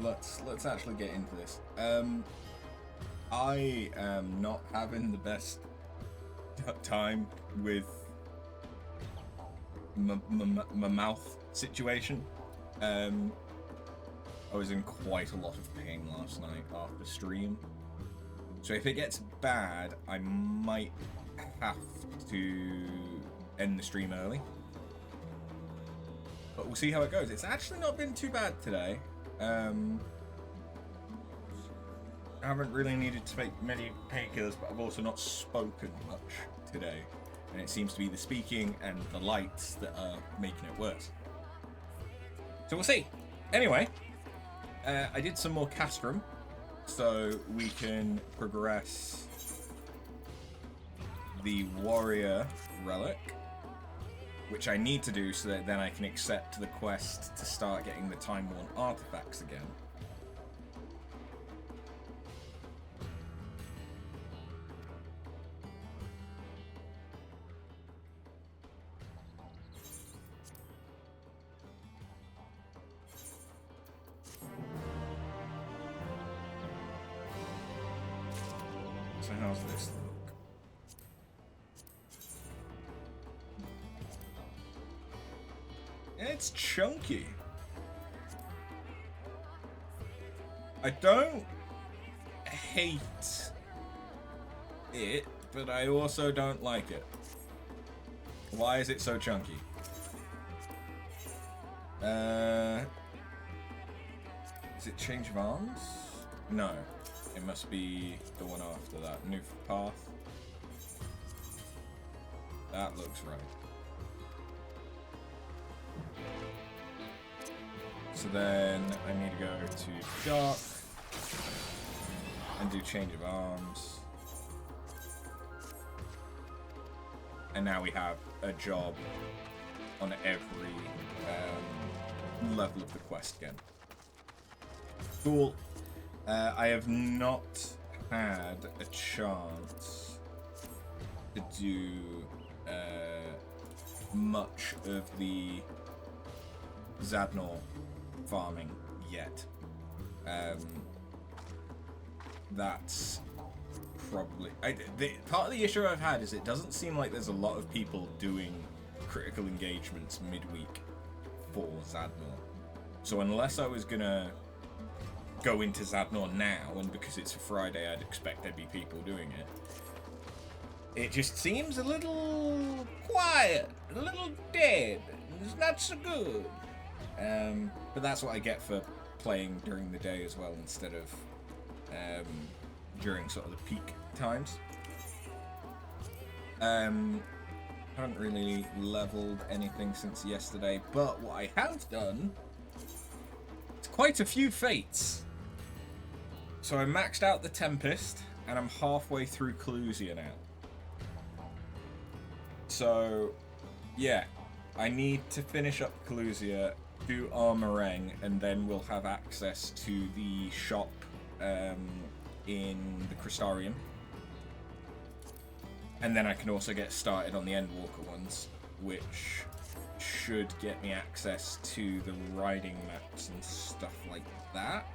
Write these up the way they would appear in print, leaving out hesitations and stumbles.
let's actually get into this. I am not having the best time with my mouth situation. I was in quite a lot of pain last night after stream. So if it gets bad, I might have to end the stream early. But we'll see how it goes. It's actually not been too bad today. I haven't really needed to make many painkillers, but I've also not spoken much today. And it seems to be the speaking and the lights that are making it worse. So we'll see. Anyway, I did some more castrum, so we can progress the warrior relic, which I need to do so that then I can accept the quest to start getting the time-worn artifacts again. So how's this look? It's chunky. I don't hate it, but I also don't like it. Why is it so chunky? Is it change of arms? No. It must be the one after that. New path. That looks right. So then I need to go to dark and do change of arms. And now we have a job on every level of the quest again. Cool. I have not had a chance to do much of the Zadnor farming yet. That's probably... part of the issue I've had is it doesn't seem like there's a lot of people doing critical engagements midweek for Zadnor. So unless I was gonna go into Zadnor now, and because it's a Friday I'd expect there'd be people doing it, it just seems a little quiet, a little dead. It's not so good. But that's what I get for playing during the day as well, instead of during sort of the peak times. Haven't really leveled anything since yesterday, but what I have done is quite a few fates. So I maxed out the Tempest, and I'm halfway through Collusia now. So, yeah, I need to finish up Collusia, do Armoreng, and then we'll have access to the shop in the Crystarium. And then I can also get started on the Endwalker ones, which should get me access to the riding maps and stuff like that,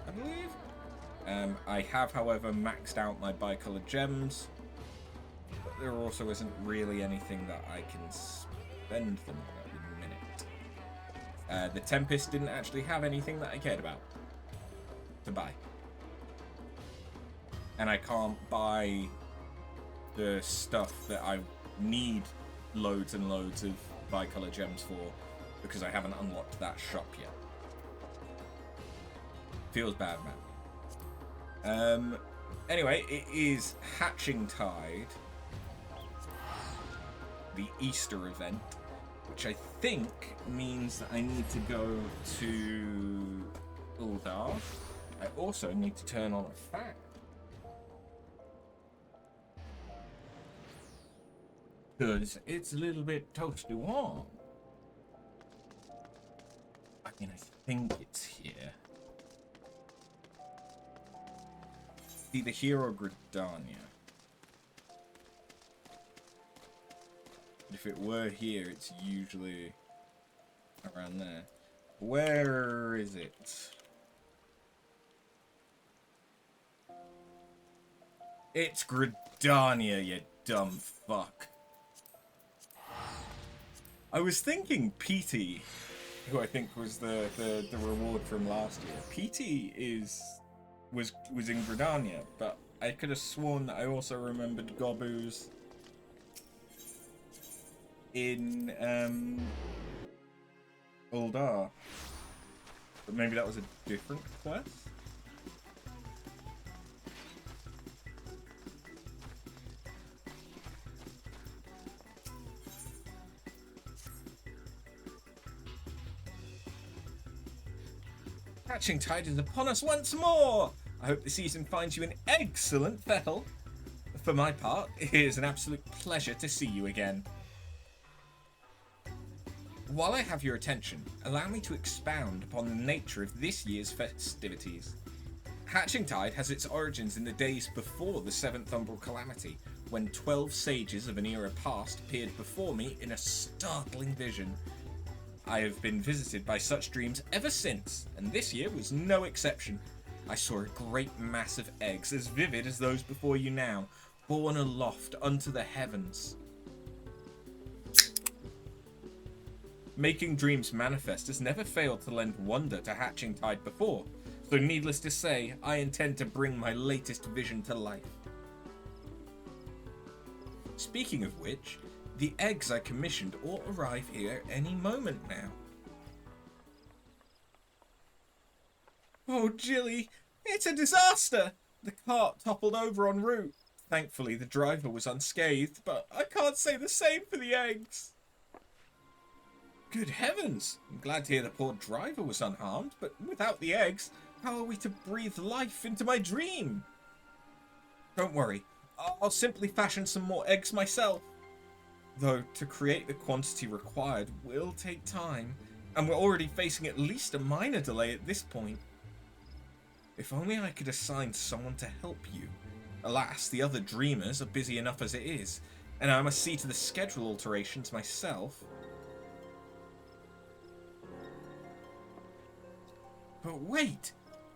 I believe. I have, however, maxed out my bicolored gems, but there also isn't really anything that I can spend them on at the minute. The Tempest didn't actually have anything that I cared about to buy. And I can't buy the stuff that I need loads and loads of bicolor gems for because I haven't unlocked that shop yet. Feels bad, man. Anyway, it is Hatching Tide, the Easter event, which I think means that I need to go to Uldar. I also need to turn on a fan. Because it's a little bit toasty warm. I mean, I think it's here. Either here or Gridania. If it were here, it's usually around there. Where is it? It's Gridania, you dumb fuck. I was thinking Petey, who I think was the reward from last year. Petey was in Gridania, but I could have sworn that I also remembered Gobu's in Uldar. But maybe that was a different quest? Hatching Tide is upon us once more! I hope the season finds you in excellent fettle. For my part, it is an absolute pleasure to see you again. While I have your attention, allow me to expound upon the nature of this year's festivities. Hatching Tide has its origins in the days before the 7th Umbral Calamity, when 12 sages of an era past appeared before me in a startling vision. I have been visited by such dreams ever since, and this year was no exception. I saw a great mass of eggs as vivid as those before you now, borne aloft unto the heavens. Making dreams manifest has never failed to lend wonder to Hatching Tide before, so needless to say, I intend to bring my latest vision to life. Speaking of which, the eggs I commissioned ought to arrive here any moment now. Oh, Jilly, it's a disaster! The cart toppled over en route. Thankfully, the driver was unscathed, but I can't say the same for the eggs. Good heavens! I'm glad to hear the poor driver was unharmed, but without the eggs, how are we to breathe life into my dream? Don't worry, I'll simply fashion some more eggs myself. Though, to create the quantity required will take time, and we're already facing at least a minor delay at this point. If only I could assign someone to help you. Alas, the other dreamers are busy enough as it is, and I must see to the schedule alterations myself. But wait!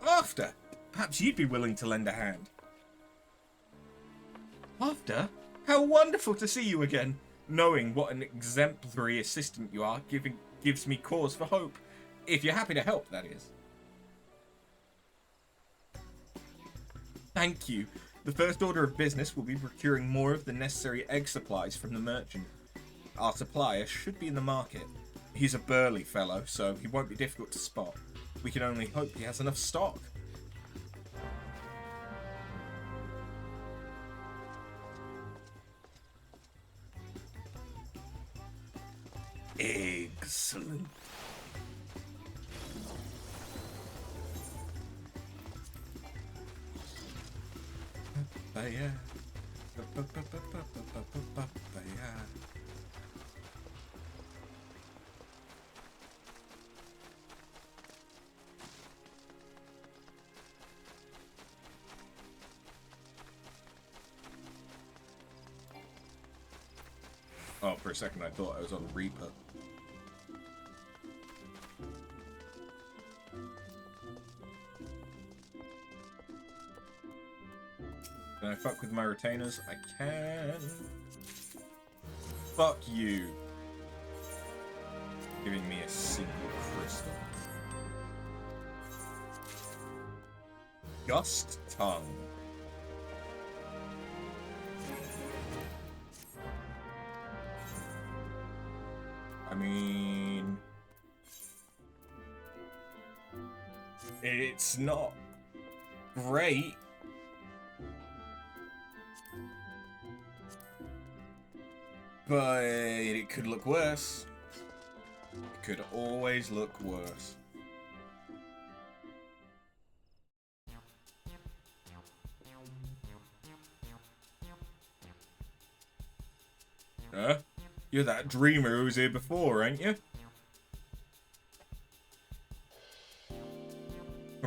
After! Perhaps you'd be willing to lend a hand. After? How wonderful to see you again! Knowing what an exemplary assistant you are gives me cause for hope. If you're happy to help, that is. Thank you. The first order of business will be procuring more of the necessary egg supplies from the merchant. Our supplier should be in the market. He's a burly fellow, so he won't be difficult to spot. We can only hope he has enough stock. Excellent. Oh, for a second I thought I was on Reaper. Can I fuck with my retainers? I can. Fuck you. Giving me a single crystal. Gust Tongue. I mean... it's not great. But it could look worse. It could always look worse. Huh? You're that dreamer who was here before, ain't you?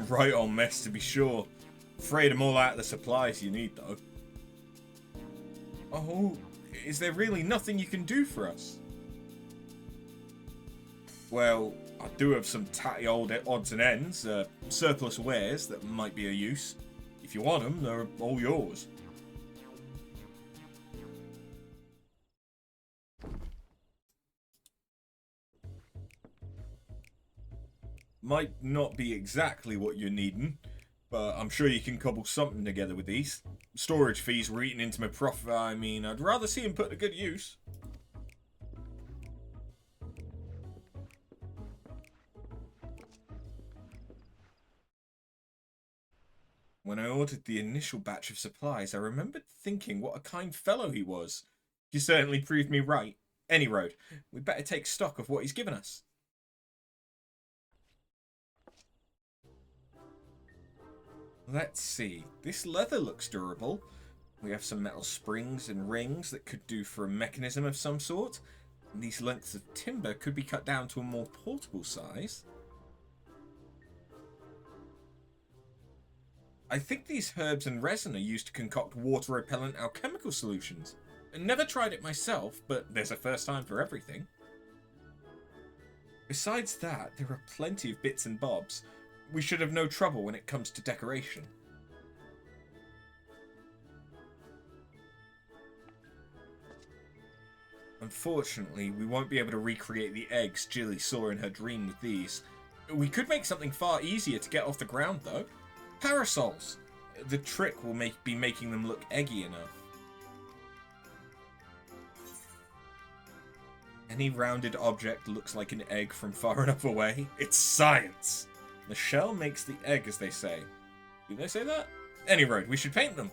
Right on mess, to be sure. Afraid I'm all out of the supplies you need, though. Oh, is there really nothing you can do for us? Well, I do have some tatty old odds and ends, surplus wares that might be of use. If you want them, they're all yours. Might not be exactly what you're needing, but I'm sure you can cobble something together with these. Storage fees were eating into my profit. I mean, I'd rather see him put to good use. When I ordered the initial batch of supplies, I remembered thinking what a kind fellow he was. You certainly proved me right. Any road, we'd better take stock of what he's given us. Let's see. This leather looks durable. We have some metal springs and rings that could do for a mechanism of some sort. And these lengths of timber could be cut down to a more portable size. I think these herbs and resin are used to concoct water-repellent alchemical solutions. I never tried it myself, but there's a first time for everything. Besides that, there are plenty of bits and bobs. We should have no trouble when it comes to decoration. Unfortunately, we won't be able to recreate the eggs Jilly saw in her dream with these. We could make something far easier to get off the ground, though. Parasols! The trick will be making them look eggy enough. Any rounded object looks like an egg from far enough away. It's science! The shell makes the egg, as they say. Did they say that? Any road, we should paint them.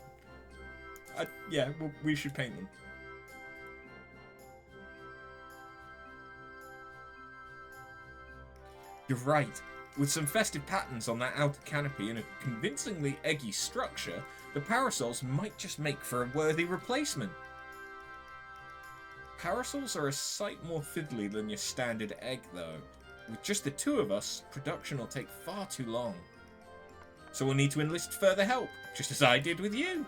Yeah, well, we should paint them. You're right. With some festive patterns on that outer canopy and a convincingly eggy structure, the parasols might just make for a worthy replacement. Parasols are a sight more fiddly than your standard egg, though. With just the two of us, production will take far too long. So we'll need to enlist further help, just as I did with you.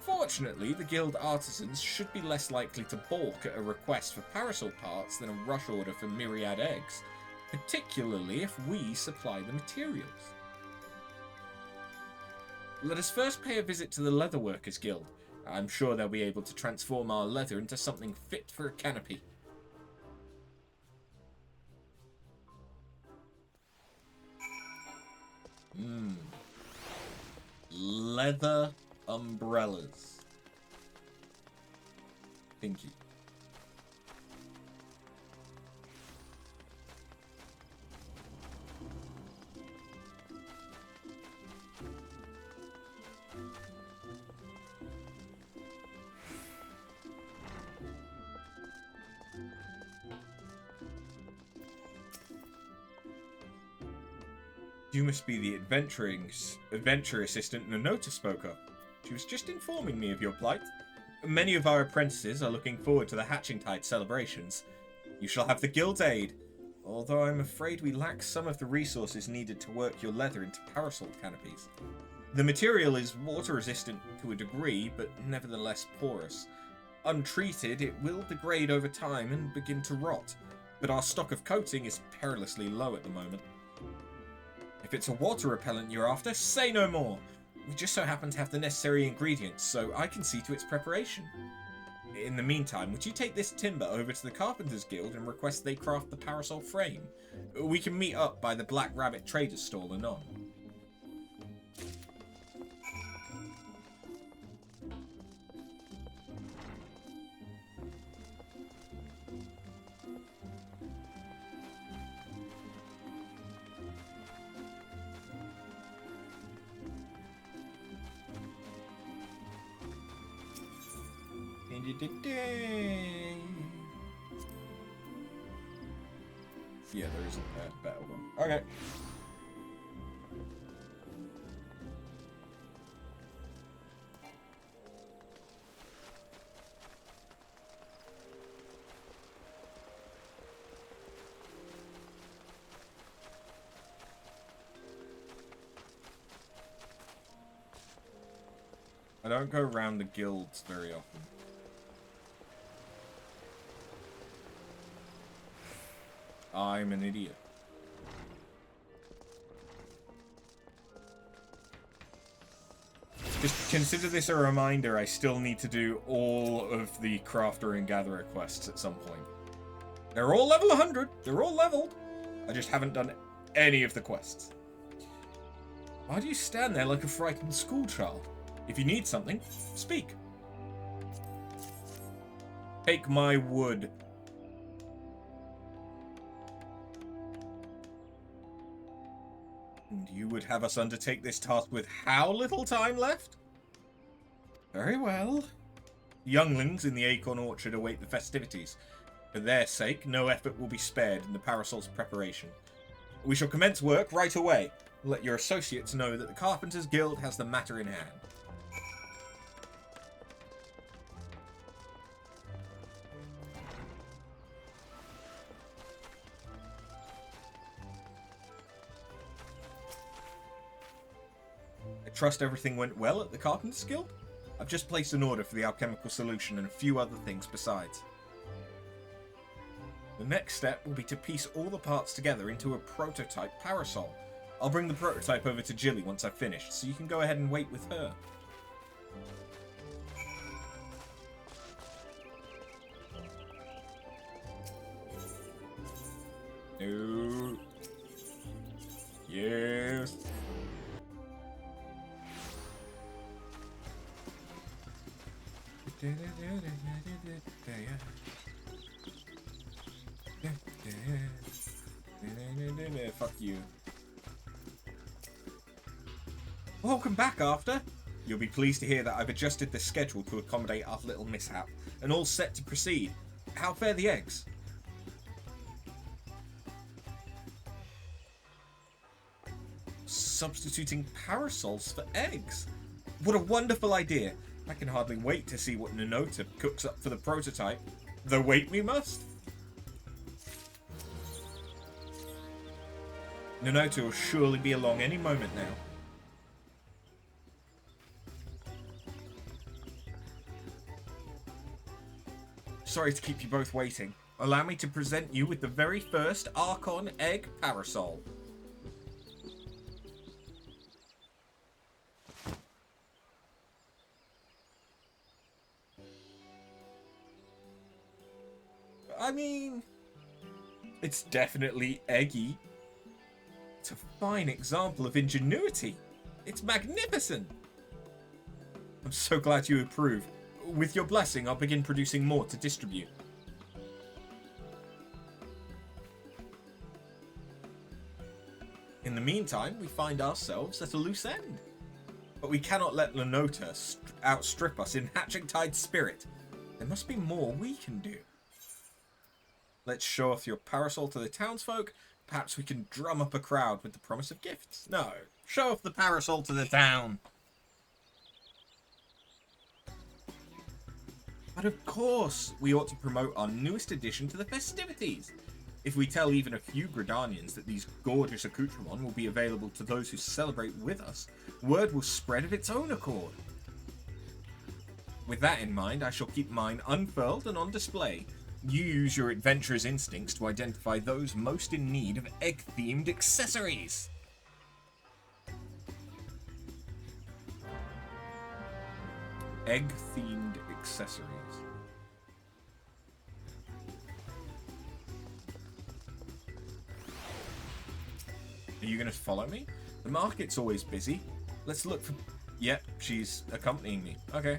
Fortunately, the guild artisans should be less likely to balk at a request for parasol parts than a rush order for myriad eggs, particularly if we supply the materials. Let us first pay a visit to the Leatherworkers Guild. I'm sure they'll be able to transform our leather into something fit for a canopy. Leather umbrellas. Thinky. You must be the adventure assistant Nanota spoke of. She was just informing me of your plight. Many of our apprentices are looking forward to the Hatchingtide celebrations. You shall have the guild's aid, although I'm afraid we lack some of the resources needed to work your leather into parasol canopies. The material is water resistant to a degree, but nevertheless porous. Untreated, it will degrade over time and begin to rot, but our stock of coating is perilously low at the moment. If it's a water repellent you're after, say no more. We just so happen to have the necessary ingredients, so I can see to its preparation. In the meantime, would you take this timber over to the Carpenters Guild and request they craft the parasol frame? We can meet up by the Black Rabbit Trader's stall anon. Yeah, there is a better one. Okay. I don't go around the guilds very often. I'm an idiot. Just consider this a reminder I still need to do all of the Crafter and Gatherer quests at some point. They're all level 100. They're all leveled. I just haven't done any of the quests. Why do you stand there like a frightened schoolchild? If you need something, speak. Take my wood. And you would have us undertake this task with how little time left? Very well. Younglings in the Acorn Orchard await the festivities. For their sake, no effort will be spared in the Parasol's preparation. We shall commence work right away. Let your associates know that the Carpenters Guild has the matter in hand. I trust everything went well at the Carpenters Guild? I've just placed an order for the alchemical solution and a few other things besides. The next step will be to piece all the parts together into a prototype parasol. I'll bring the prototype over to Jilly once I've finished, so you can go ahead and wait with her. No. Yes. Fuck you. Welcome back, After. You'll be pleased to hear that I've adjusted the schedule to accommodate our little mishap, and all set to proceed. How fare the eggs? Substituting parasols for eggs? What a wonderful idea! I can hardly wait to see what Nanota cooks up for the prototype. Though wait we must. Nanota will surely be along any moment now. Sorry to keep you both waiting. Allow me to present you with the very first Archon Egg Parasol. I mean, it's definitely eggy. It's a fine example of ingenuity. It's magnificent. I'm so glad you approve. With your blessing, I'll begin producing more to distribute. In the meantime, we find ourselves at a loose end. But we cannot let Lanota outstrip us in hatching tide spirit. There must be more we can do. Let's show off your parasol to the townsfolk. Perhaps we can drum up a crowd with the promise of gifts. No, show off the parasol to the town. But of course, we ought to promote our newest addition to the festivities. If we tell even a few Gridanians that these gorgeous accoutrements will be available to those who celebrate with us, word will spread of its own accord. With that in mind, I shall keep mine unfurled and on display. You use your adventurer's instincts to identify those most in need of egg-themed accessories. Egg-themed accessories. Are you going to follow me? The market's always busy. Let's look for... Yep, she's accompanying me. Okay.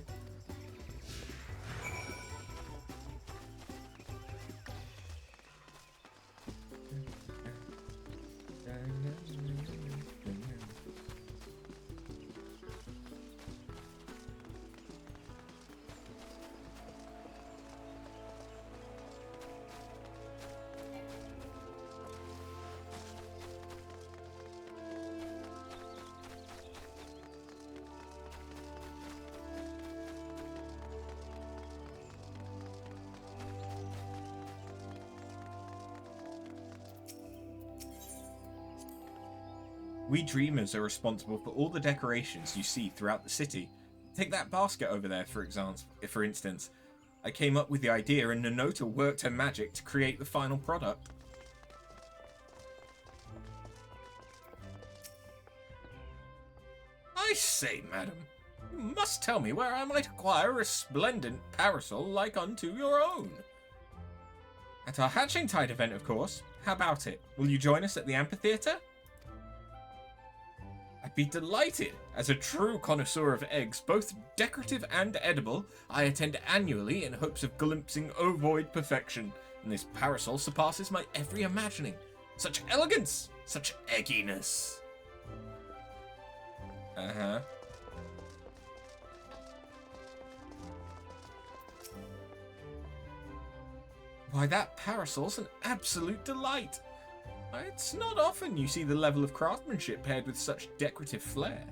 We dreamers are responsible for all the decorations you see throughout the city. Take that basket over there, for instance. I came up with the idea and Nanota worked her magic to create the final product. I say, madam, you must tell me where I might acquire a resplendent parasol like unto your own. At our Hatching Tide event, of course. How about it? Will you join us at the amphitheatre? be delighted. As a true connoisseur of eggs, both decorative and edible, I attend annually in hopes of glimpsing ovoid perfection, and this parasol surpasses my every imagining. Such elegance! Such egginess! Uh-huh. Why, that parasol's an absolute delight! It's not often you see the level of craftsmanship paired with such decorative flair.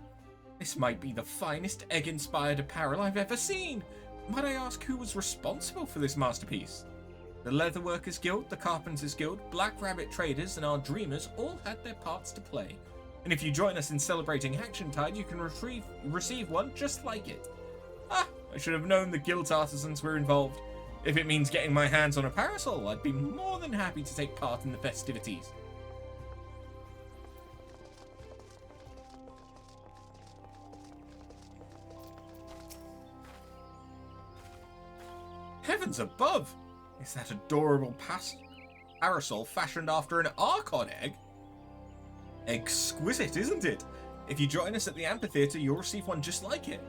This might be the finest egg-inspired apparel I've ever seen. Might I ask who was responsible for this masterpiece? The Leatherworkers Guild, the Carpenters Guild, Black Rabbit Traders, and our Dreamers all had their parts to play. And if you join us in celebrating Action Tide, you can receive one just like it. Ah, I should have known the guild's artisans were involved. If it means getting my hands on a parasol, I'd be more than happy to take part in the festivities. Heavens above! Is that adorable parasol fashioned after an Archon egg? Exquisite, isn't it? If you join us at the amphitheatre, you'll receive one just like it.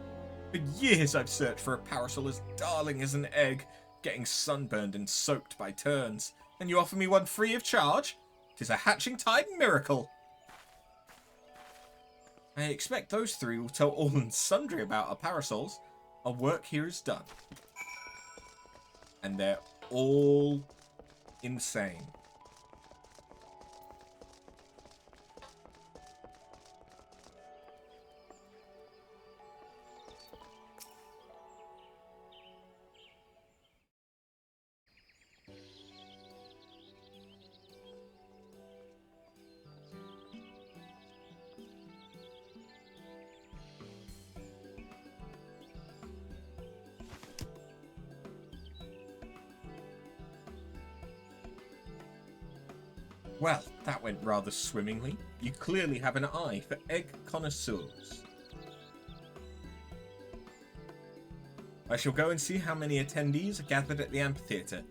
For years I've searched for a parasol as darling as an egg, getting sunburned and soaked by turns. And you offer me one free of charge? 'Tis a Hatching Tide miracle! I expect those three will tell all and sundry about our parasols. Our work here is done. And they're all insane. Well, that went rather swimmingly. You clearly have an eye for egg connoisseurs. I shall go and see how many attendees are gathered at the amphitheatre.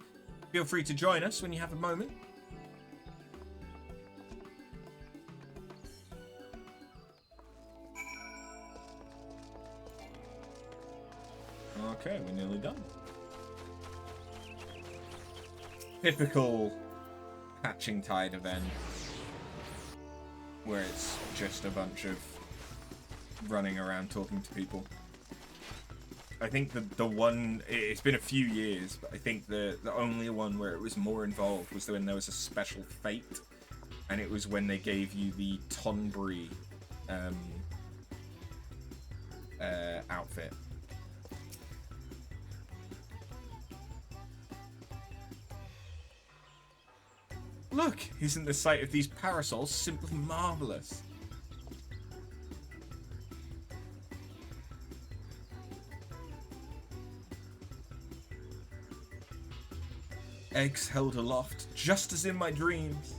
Feel free to join us when you have a moment. Okay, we're nearly done. Typical Hatching Tide event where it's just a bunch of running around talking to people. I think the one, it's been a few years, but I think the only one where it was more involved was when there was a special fate, and it was when they gave you the Tonbury outfit. Look, isn't the sight of these parasols simply marvellous? Eggs held aloft, just as in my dreams.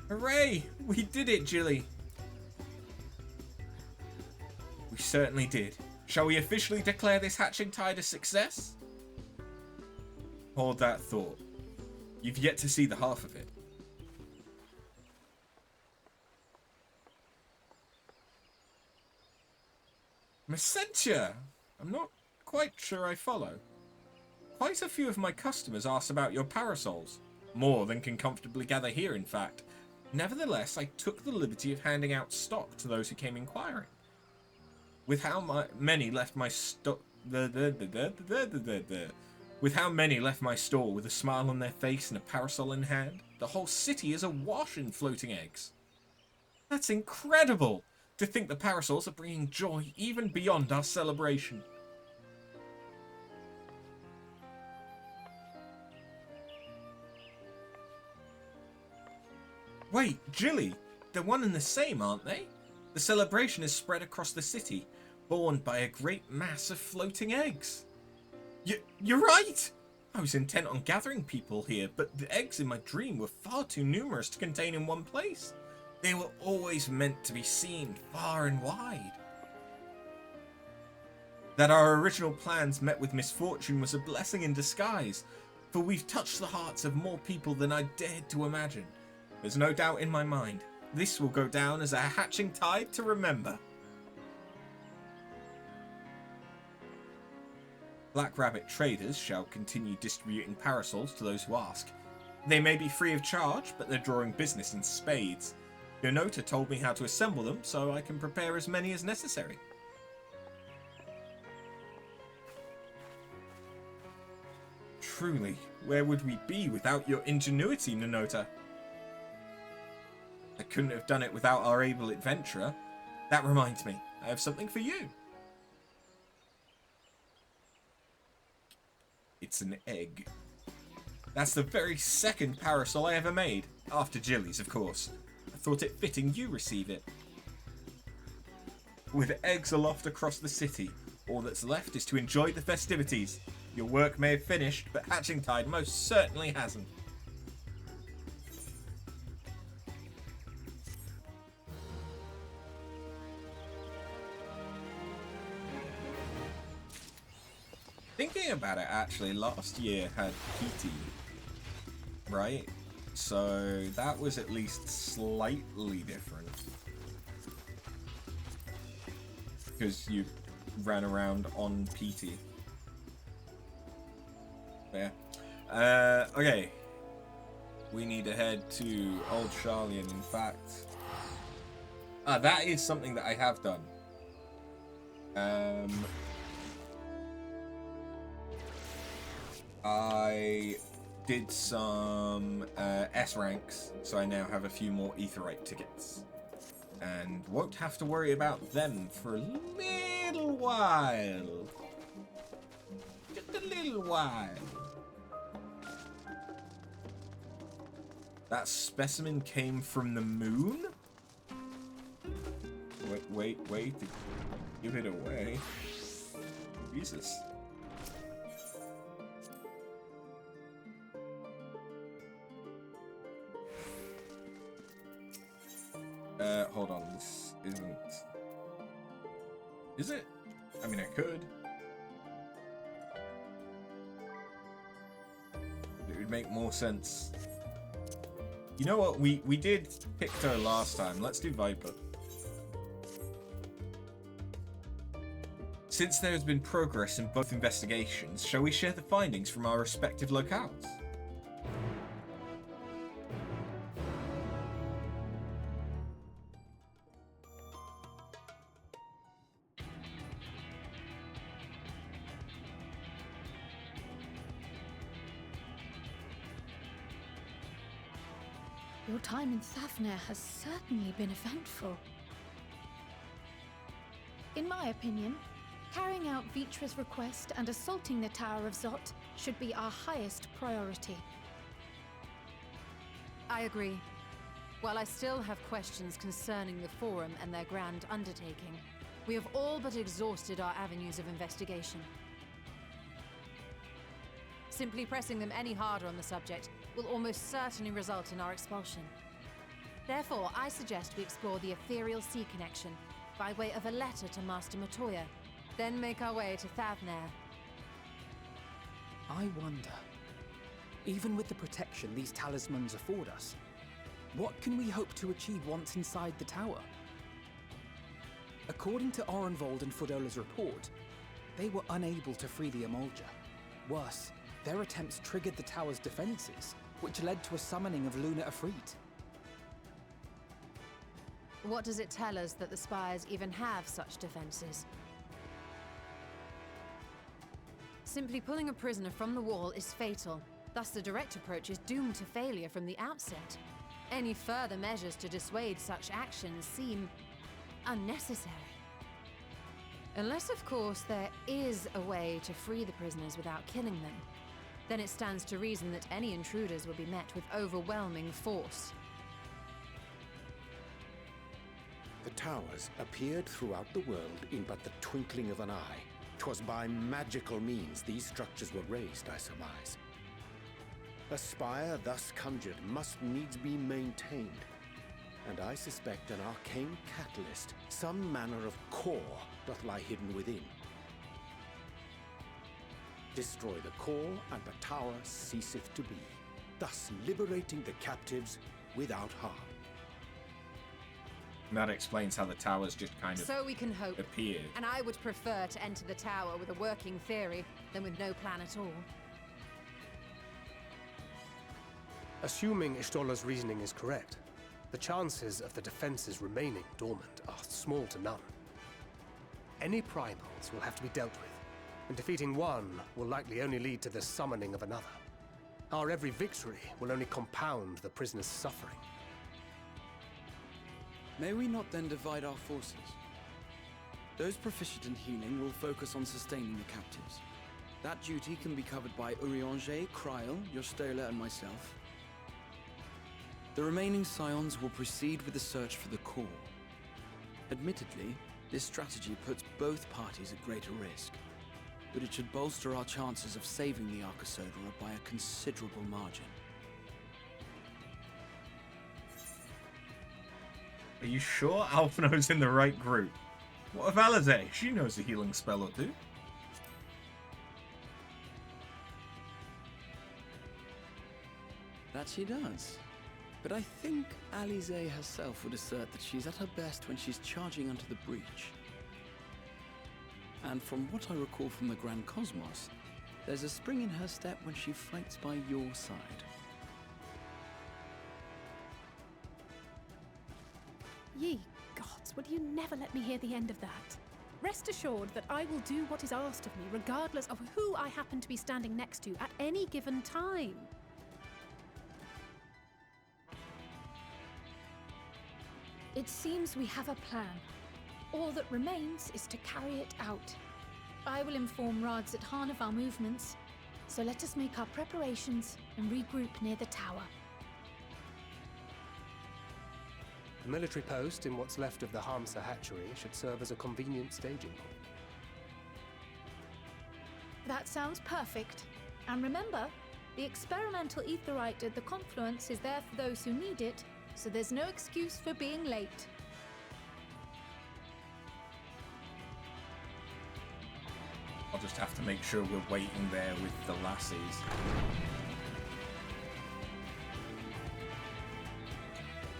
Hooray! We did it, Jilly! We certainly did. Shall we officially declare this Hatching Tide a success? Hold that thought. You've yet to see the half of it. Messentia! I'm not quite sure I follow. Quite a few of my customers asked about your parasols. More than can comfortably gather here, in fact. Nevertheless, I took the liberty of handing out stock to those who came inquiring. With how many left my With how many left my store with a smile on their face and a parasol in hand, the whole city is awash in floating eggs. That's incredible! To think the parasols are bringing joy even beyond our celebration. Wait, Jilly, they're one and the same, aren't they? The celebration is spread across the city, borne by a great mass of floating eggs. You're right! I was intent on gathering people here, but the eggs in my dream were far too numerous to contain in one place. They were always meant to be seen far and wide. That our original plans met with misfortune was a blessing in disguise, for we've touched the hearts of more people than I dared to imagine. There's no doubt in my mind. This will go down as a hatching tide to remember. Black Rabbit traders shall continue distributing parasols to those who ask. They may be free of charge, but they're drawing business in spades. Yonota told me how to assemble them, so I can prepare as many as necessary. Truly, where would we be without your ingenuity, Nonota? I couldn't have done it without our able adventurer. That reminds me, I have something for you. It's an egg. That's the very second parasol I ever made. After Jilly's, of course. I thought it fitting you receive it. With eggs aloft across the city, all that's left is to enjoy the festivities. Your work may have finished, but Hatching Tide most certainly hasn't. Thinking about it, actually, last year had PT, right? So that was at least slightly different. Because you ran around on PT. Yeah. Okay. We need to head to Old Charlian, in fact. That is something that I have done. I did some S ranks, so I now have a few more Aetheryte tickets. And won't have to worry about them for a little while. Just a little while. That specimen came from the moon? Wait, give it away. Jesus. Hold on, this isn't... Is it? I mean, I could. It would make more sense. You know what? We did Picto last time. Let's do Viper. Since there has been progress in both investigations, shall we share the findings from our respective locales? Your time in Thafnir has certainly been eventful. In my opinion, carrying out Vitra's request and assaulting the Tower of Zot should be our highest priority. I agree. While I still have questions concerning the Forum and their grand undertaking, we have all but exhausted our avenues of investigation. Simply pressing them any harder on the subject will almost certainly result in our expulsion. Therefore, I suggest we explore the ethereal sea connection by way of a letter to Master Matoya, then make our way to Thavnair. I wonder, even with the protection these talismans afford us, what can we hope to achieve once inside the tower? According to Orenvold and Fodola's report, they were unable to free the Emulger. Worse, their attempts triggered the tower's defenses, which led to a summoning of Luna Afrit. What does it tell us that the Spires even have such defenses? Simply pulling a prisoner from the wall is fatal, thus the direct approach is doomed to failure from the outset. Any further measures to dissuade such actions seem unnecessary. Unless, of course, there is a way to free the prisoners without killing them. Then it stands to reason that any intruders will be met with overwhelming force. The towers appeared throughout the world in but the twinkling of an eye. 'Twas by magical means these structures were raised, I surmise. A spire thus conjured must needs be maintained, and I suspect an arcane catalyst, some manner of core, doth lie hidden within. Destroy the core, and the tower ceaseth to be, thus liberating the captives without harm. That explains how the towers just kind of So we can hope. appeared. And I would prefer to enter the tower with a working theory than with no plan at all. Assuming Ishtola's reasoning is correct, the chances of the defenses remaining dormant are small to none. Any primals will have to be dealt with, and defeating one will likely only lead to the summoning of another. Our every victory will only compound the prisoner's suffering. May we not then divide our forces? Those proficient in healing will focus on sustaining the captives. That duty can be covered by Urianger, Kryl, Yostola, and myself. The remaining scions will proceed with the search for the core. Admittedly, this strategy puts both parties at greater risk, but it should bolster our chances of saving the Arcosodra by a considerable margin. Are you sure Alphino's in the right group? What of Alize? She knows a healing spell or two. That she does. But I think Alize herself would assert that she's at her best when she's charging onto the breach. And from what I recall from the Grand Cosmos, there's a spring in her step when she fights by your side. Ye gods, would you never let me hear the end of that? Rest assured that I will do what is asked of me, regardless of who I happen to be standing next to at any given time. It seems we have a plan. All that remains is to carry it out. I will inform Rads at Han of our movements, so let us make our preparations and regroup near the tower. A military post in what's left of the Hamsa hatchery should serve as a convenient staging point. That sounds perfect. And remember, the experimental aetherite at the confluence is there for those who need it, so there's no excuse for being late. I'll just have to make sure we're waiting there with the lassies.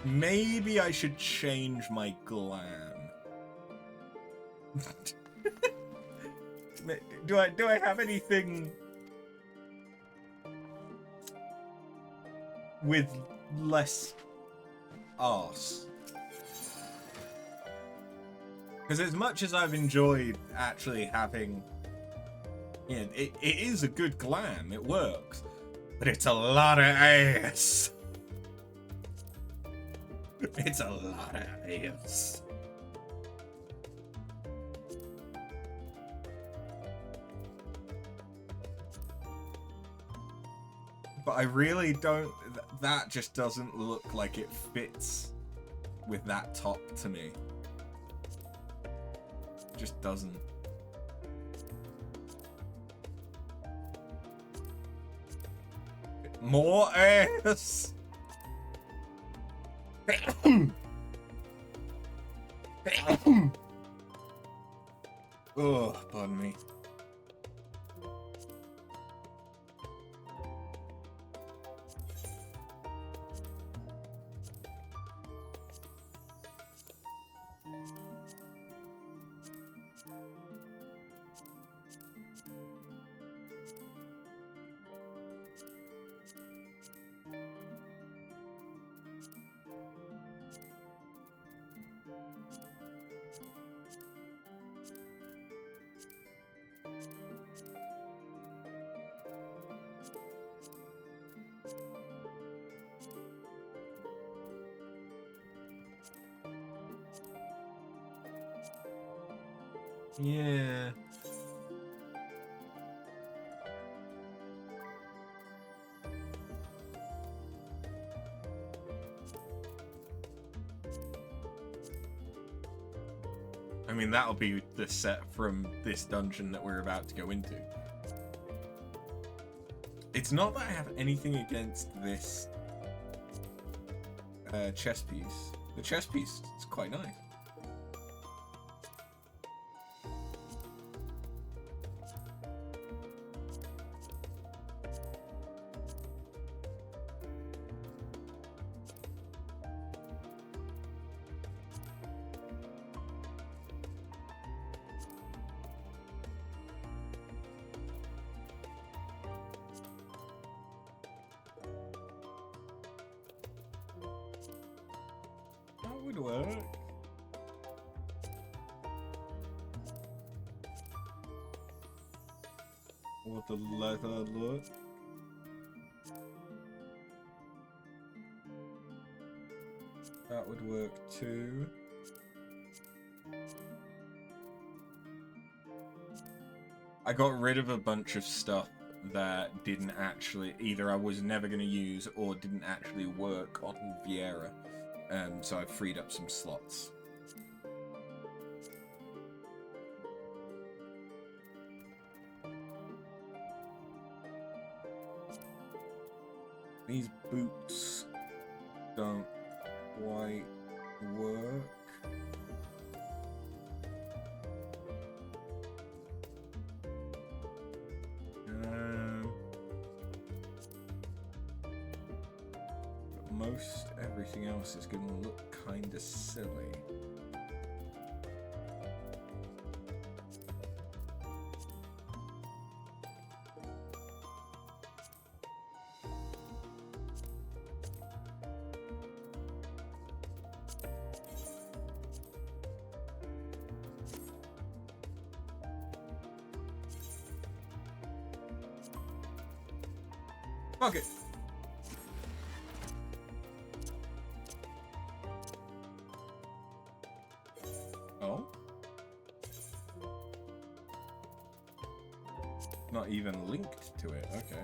Maybe I should change my glam. Do I have anything with less arse? Because as much as I've enjoyed actually having, it is a good glam, it works, but it's a lot of ass. It's a lot of ass. But I really don't, that just doesn't look like it fits with that top to me. It just doesn't. More ass! Oh, pardon me. Yeah. I mean, that'll be the set from this dungeon that we're about to go into. It's not that I have anything against this chess piece. The chess piece is quite nice. would work. Or the leather look. That would work too. I got rid of a bunch of stuff that didn't actually, either I was never going to use or didn't actually work on Viera. So I freed up some slots. These boots don't quite work. Most everything else is going to look kind of silly. Fuck it. Oh? Not even linked to it, okay.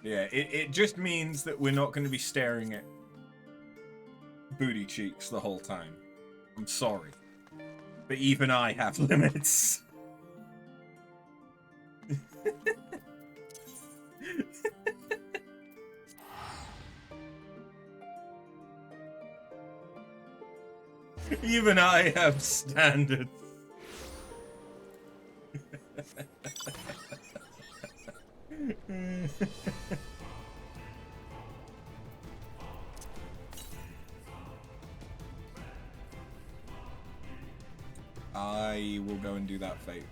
Yeah, it just means that we're not going to be staring at booty cheeks the whole time. I'm sorry. But even I have limits. Even I have standards. I will go and do that fate.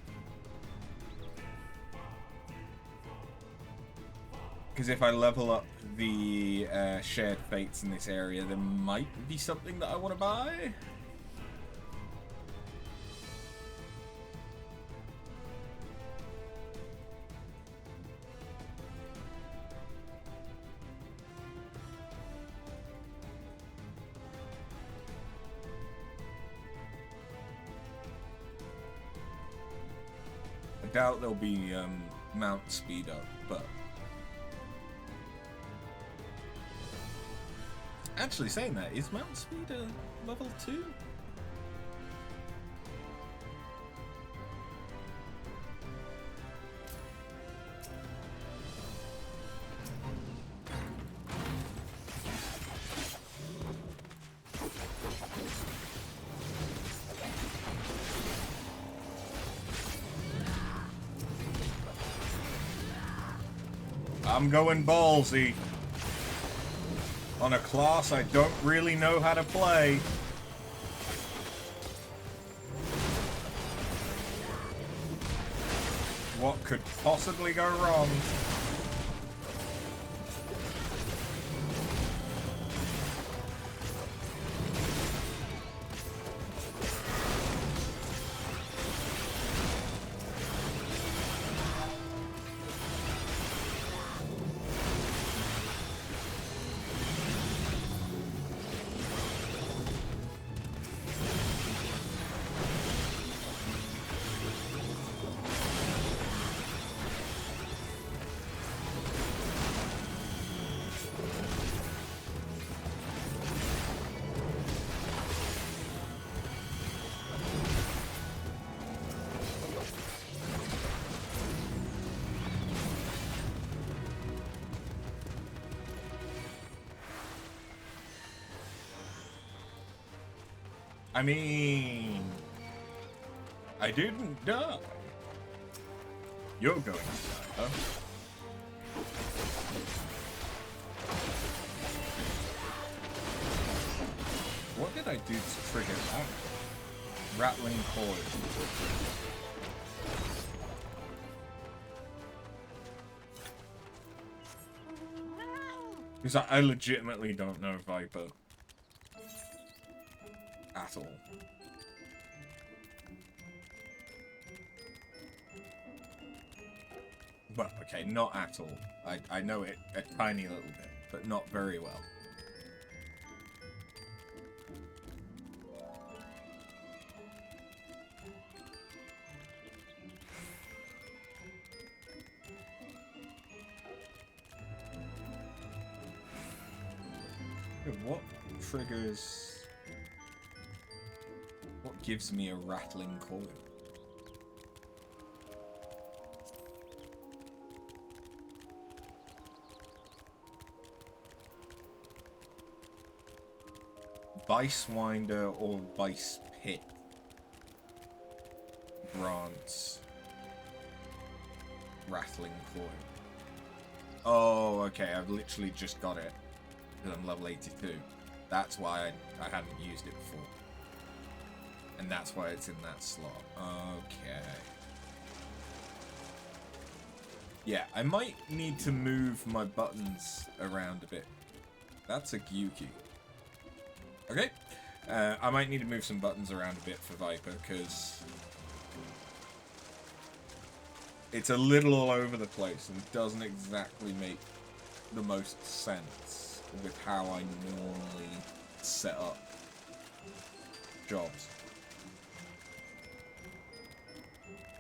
Because if I level up the shared fates in this area, there might be something that I want to buy. I doubt there'll be mount speed up, but actually saying that, is mount speed a level 2? I'm going ballsy on a class I don't really know how to play. What could possibly go wrong? I mean, I didn't die. You're going to die, huh? What did I do to trigger that? Rattling cord. Because I legitimately don't know Viper. At all. Well, okay, not at all. I know it a tiny little bit, but not very well. What triggers... What gives me a rattling coil? Vice Winder or Vice Pit grants rattling coil. Oh, okay, I've literally just got it. Because I'm level 82. That's why I hadn't used it before. And that's why it's in that slot. Okay. Yeah, I might need to move my buttons around a bit. That's a Gyuki. Okay. I might need to move some buttons around a bit for Viper, because it's a little all over the place and doesn't exactly make the most sense with how I normally set up jobs.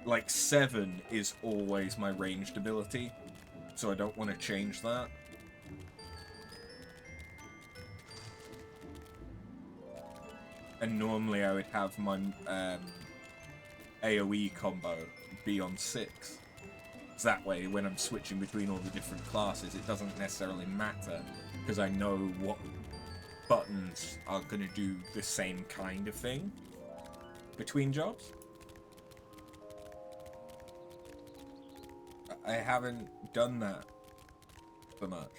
Like 7 is always my ranged ability, so I don't want to change that. And normally I would have my AoE combo be on 6. So that way, when I'm switching between all the different classes, it doesn't necessarily matter, because I know what buttons are going to do the same kind of thing between jobs. I haven't done that so much.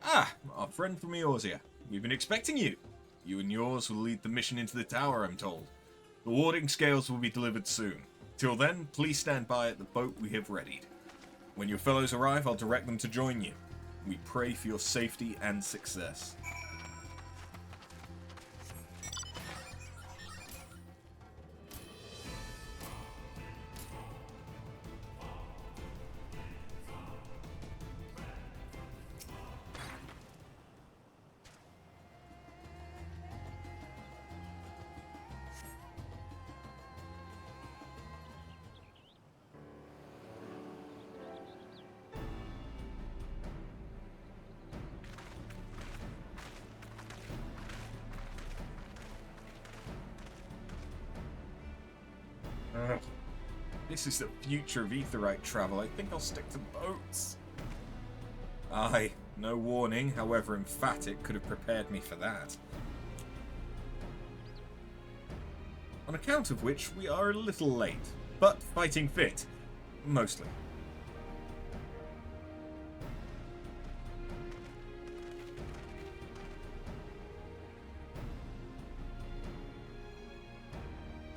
Ah, our friend from Eorzea. We've been expecting you. You and yours will lead the mission into the tower, I'm told. The warding scales will be delivered soon. Till then, please stand by at the boat we have readied. When your fellows arrive, I'll direct them to join you. We pray for your safety and success. This is the future of Aetheryte travel. I think I'll stick to boats. Aye, no warning, however emphatic, could have prepared me for that. On account of which, we are a little late, but fighting fit. Mostly.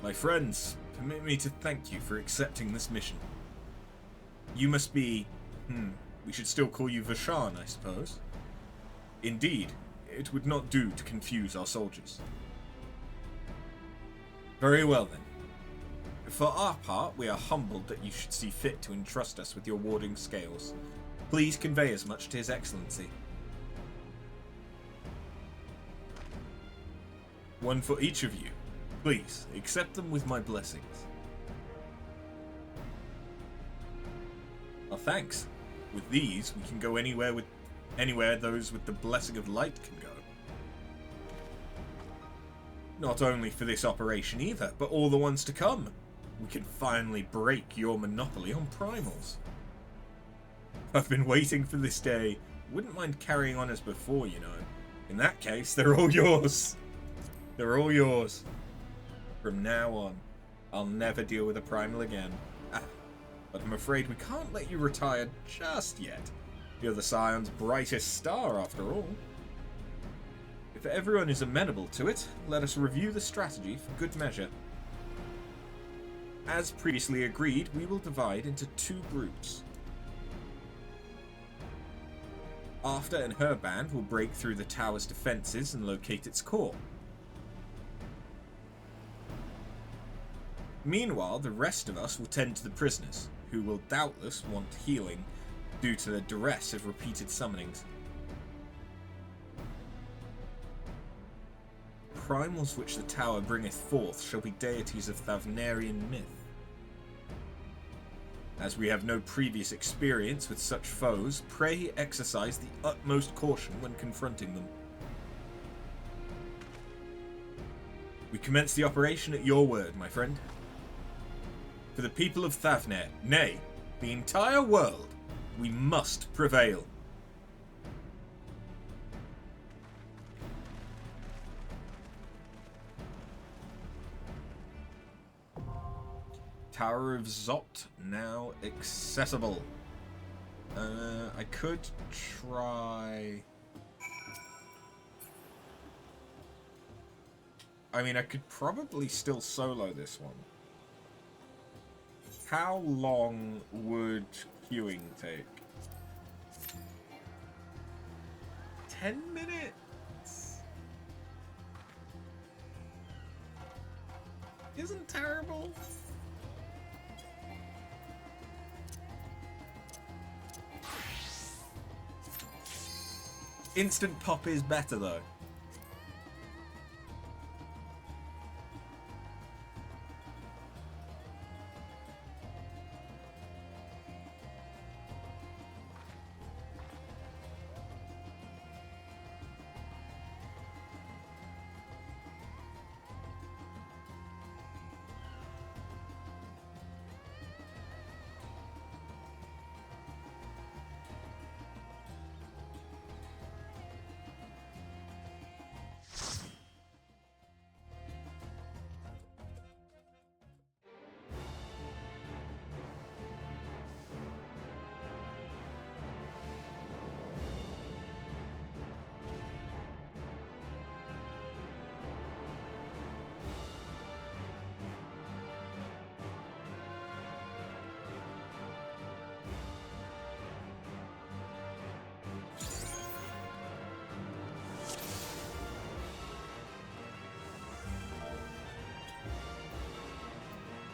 My friends, permit me to thank you for accepting this mission. You must be... we should still call you Vishan, I suppose. Indeed, it would not do to confuse our soldiers. Very well then. For our part, we are humbled that you should see fit to entrust us with your warding scales. Please convey as much to His Excellency. One for each of you. Please, accept them with my blessings. Well, thanks. With these, we can go anywhere those with the blessing of light can go. Not only for this operation either, but all the ones to come. We can finally break your monopoly on primals. I've been waiting for this day. Wouldn't mind carrying on as before, you know. In that case, they're all yours. They're all yours. From now on, I'll never deal with a primal again. But I'm afraid we can't let you retire just yet. You're the Scion's brightest star, after all. If everyone is amenable to it, let us review the strategy for good measure. As previously agreed, we will divide into 2 groups. Arthur and her band will break through the tower's defenses and locate its core. Meanwhile, the rest of us will tend to the prisoners, who will doubtless want healing due to the duress of repeated summonings. Primals which the tower bringeth forth shall be deities of Thavnarian myth. As we have no previous experience with such foes, pray exercise the utmost caution when confronting them. We commence the operation at your word, my friend. For the people of Thavner, nay, the entire world, we must prevail. Tower of Zot now accessible. I could try... I mean, I could probably still solo this one. How long would queuing take? 10 minutes? Isn't terrible. Instant pop is better though.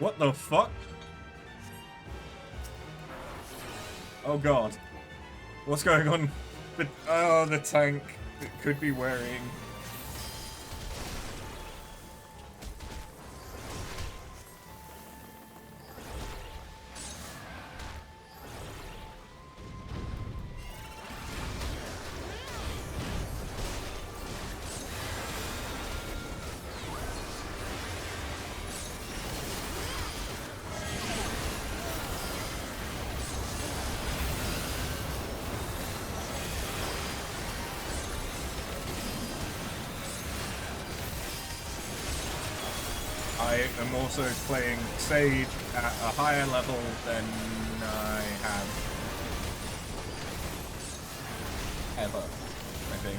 What the fuck? Oh god. What's going on? The tank. It could be wearing. I'm also playing Sage at a higher level than I have ever, I think.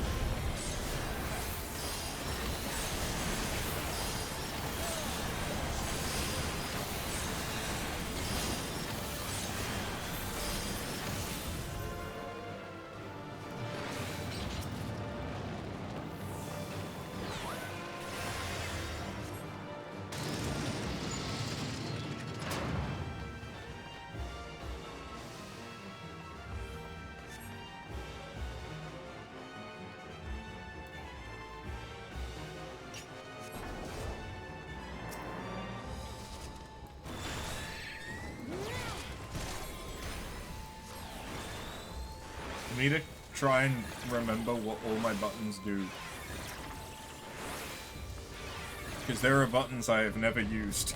I need to try and remember what all my buttons do. Because there are buttons I have never used.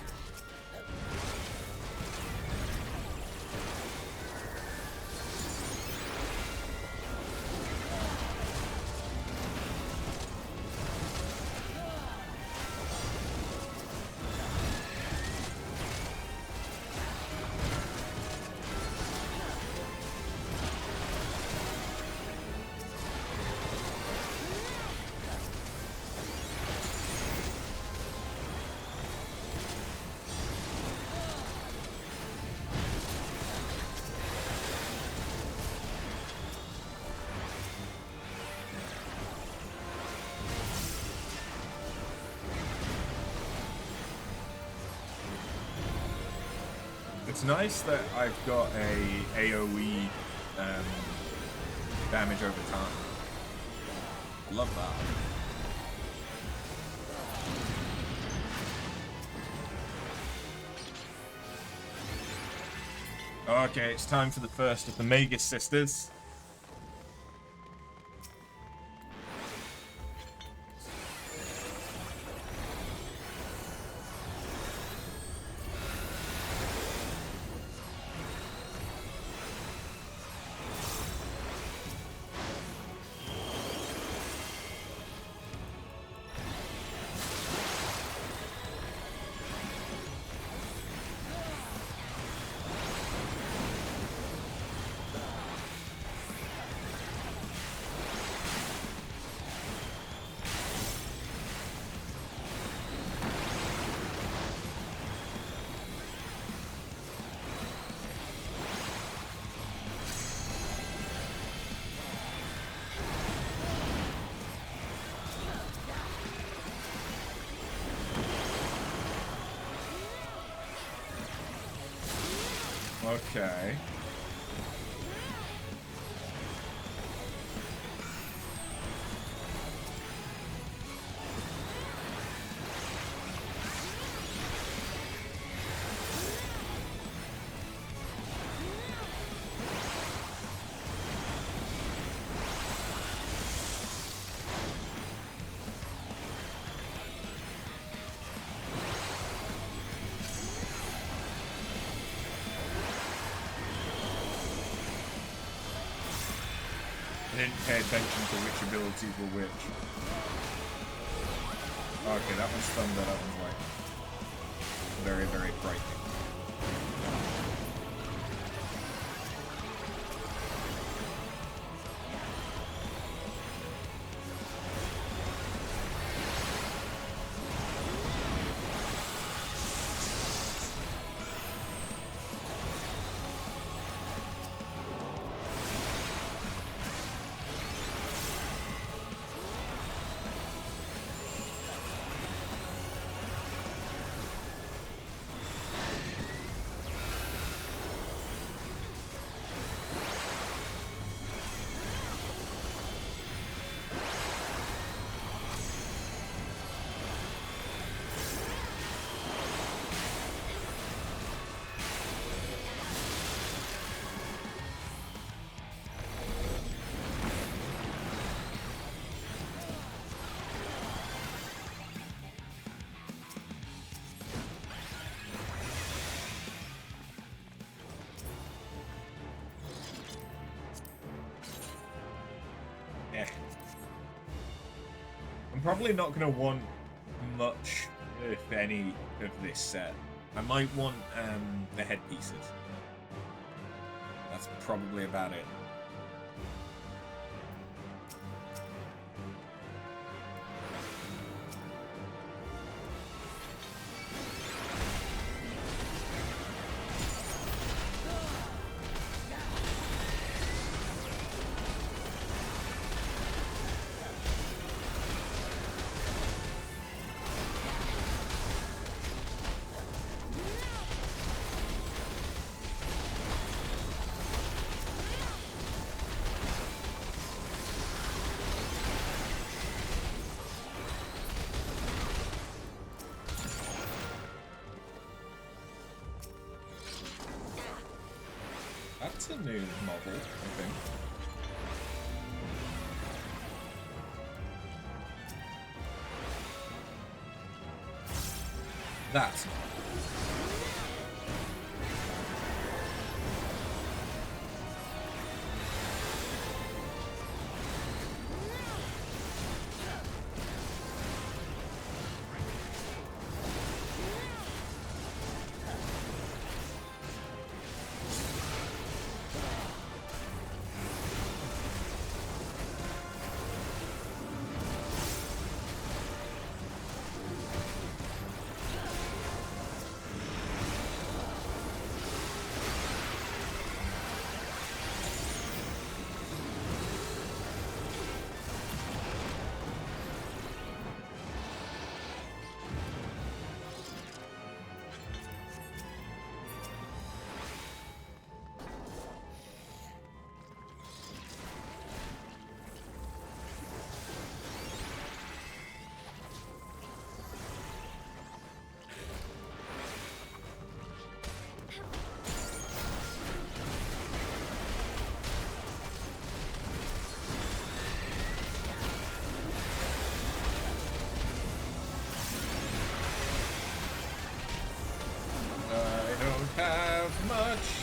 It's nice that I've got a AoE damage over time. Love that. Okay, it's time for the first of the Magus sisters. Okay. I didn't pay attention to which abilities were which. Okay, that was thunder, that was like very, very frightening. I'm probably not going to want much, if any, of this set. I might want the headpieces. That's probably about it. That's a new model, I think. That's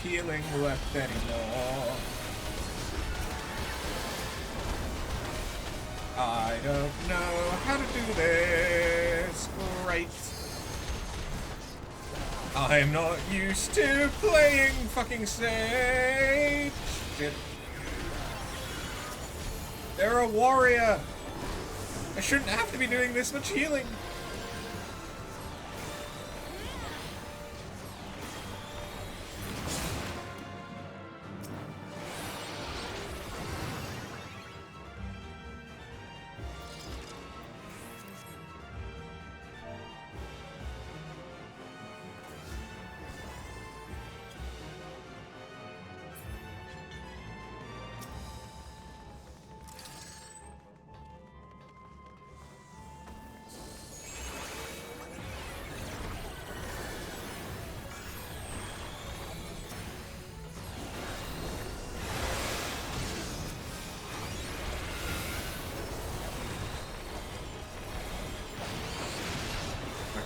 healing left anymore. I don't know how to do this. Great. I'm not used to playing fucking Sage. Shit. They're a warrior. I shouldn't have to be doing this much healing.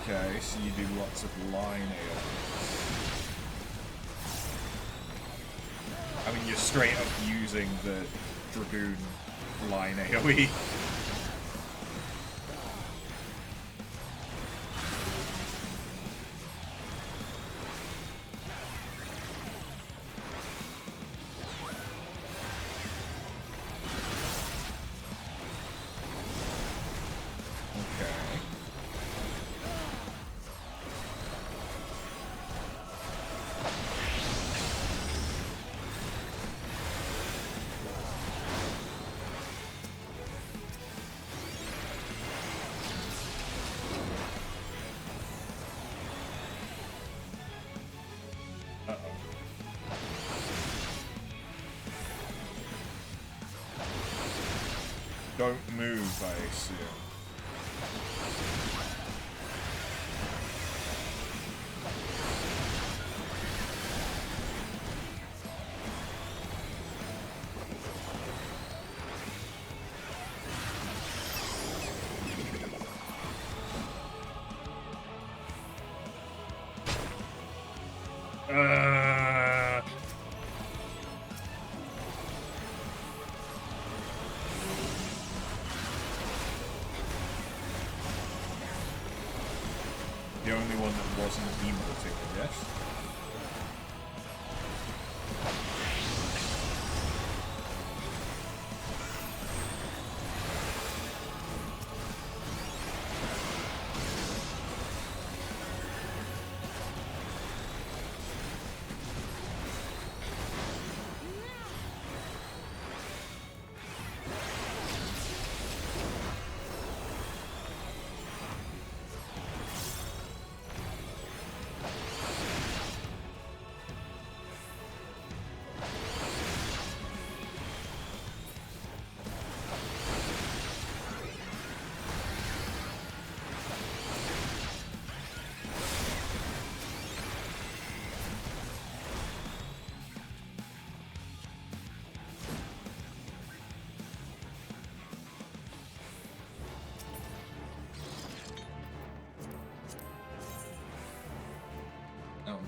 Okay, so you do lots of line AoE. I mean, you're straight up using the Dragoon line AoE. Don't move, I assume. The only one that wasn't emoting, I guess.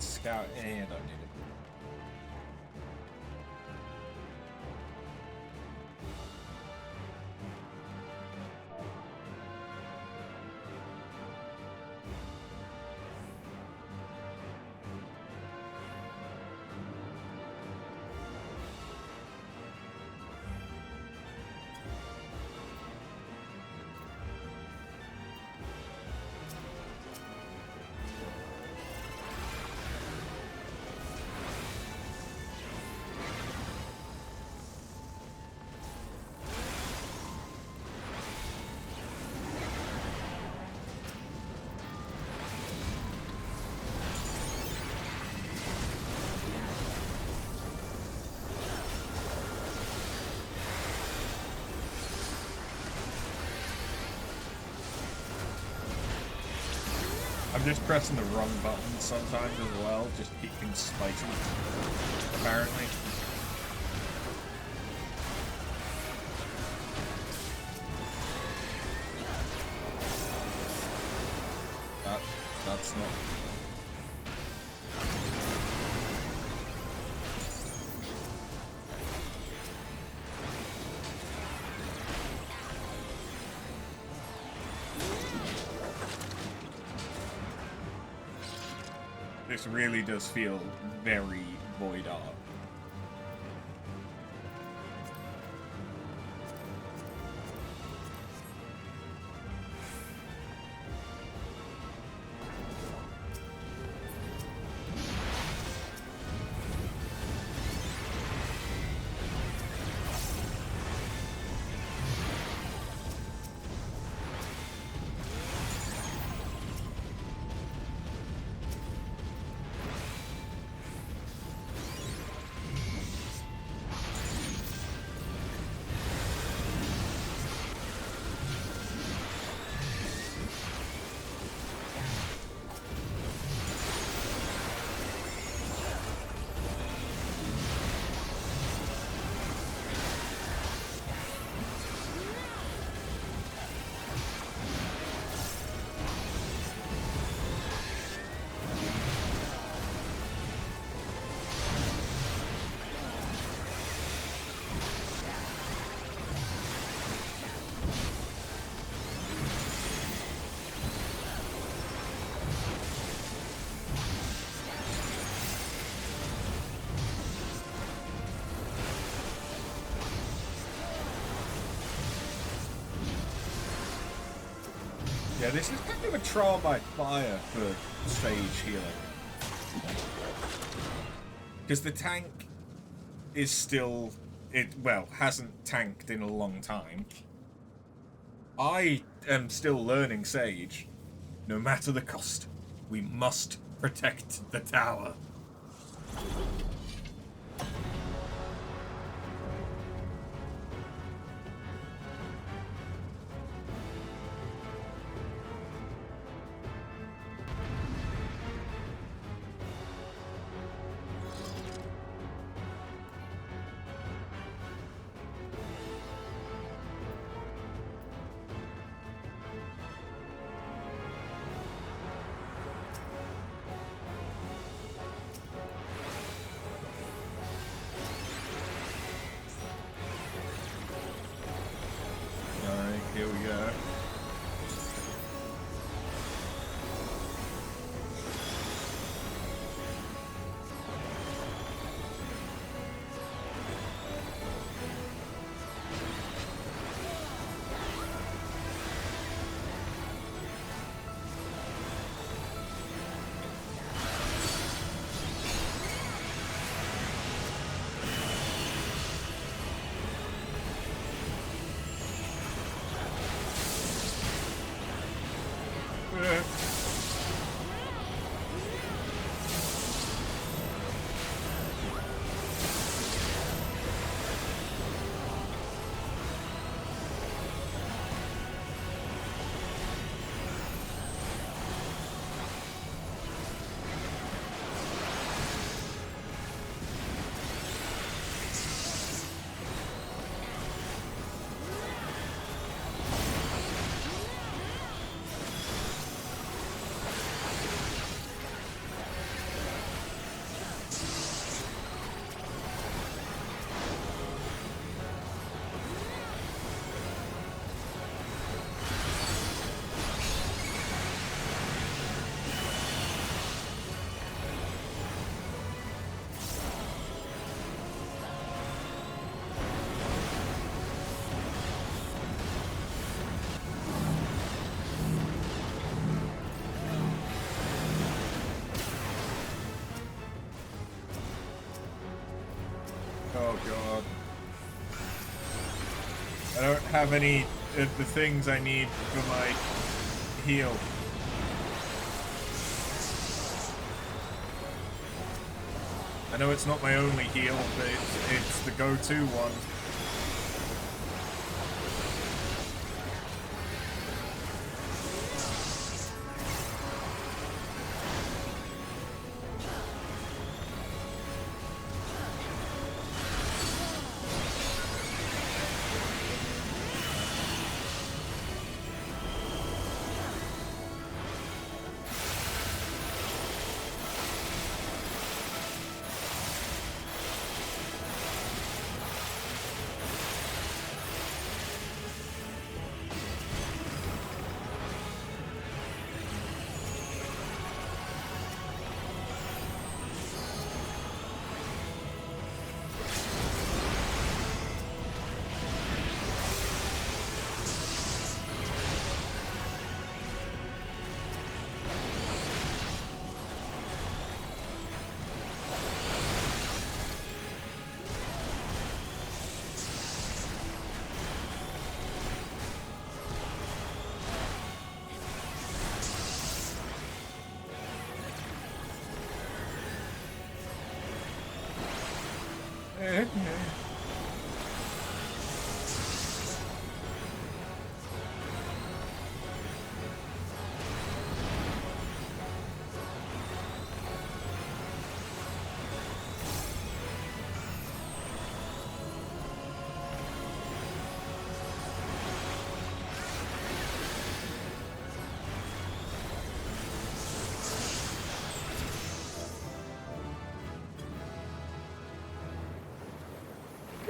Scout, and I don't need it. I'm just pressing the wrong button sometimes as well, just keep things spicy, apparently. That's not... This really does feel very Void Art. Yeah, this is kind of a trial by fire for stage healing. Because the tank is still... hasn't tanked in a long time. I am still learning Sage. No matter the cost, we must protect the tower. Here we go. Oh god. I don't have any of the things I need for my heal. I know it's not my only heal, but it's the go-to one.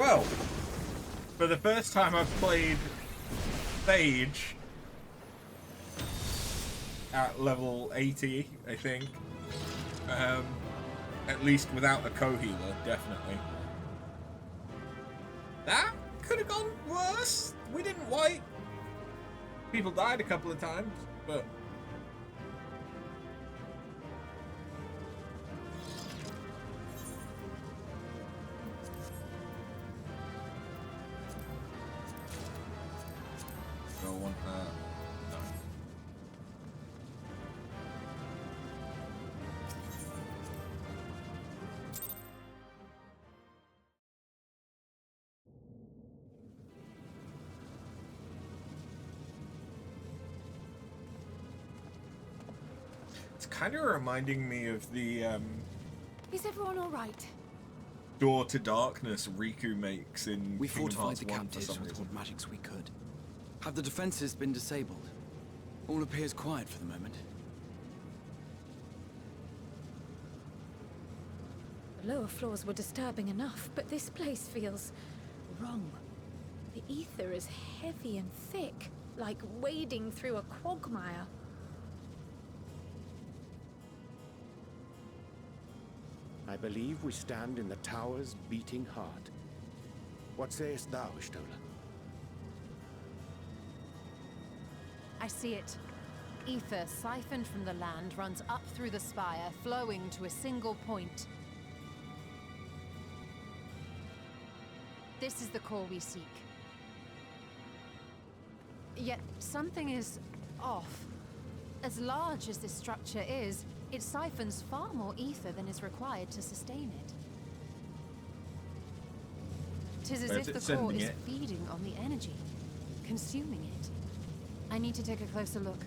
Well, for the first time I've played Sage at level 80, I think. At least without a co-healer, definitely. That could have gone worse. We didn't wipe. People died a couple of times, but... Do I want that? No. It's kind of reminding me of the Is everyone all right? Door to Darkness Riku makes in We Kingdom fortified Hearts the 1 for captives some with reason. what magics we could. Have the defenses been disabled? All appears quiet for the moment. The lower floors were disturbing enough, but this place feels wrong. The ether is heavy and thick, like wading through a quagmire. I believe we stand in the tower's beating heart. What sayest thou, Ishtola? I see it. Ether siphoned from the land runs up through the spire, flowing to a single point. This is the core we seek. Yet something is off. As large as this structure is, it siphons far more ether than is required to sustain it. 'Tis as Where's if it the core sending is it? feeding on the energy, consuming it. I need to take a closer look.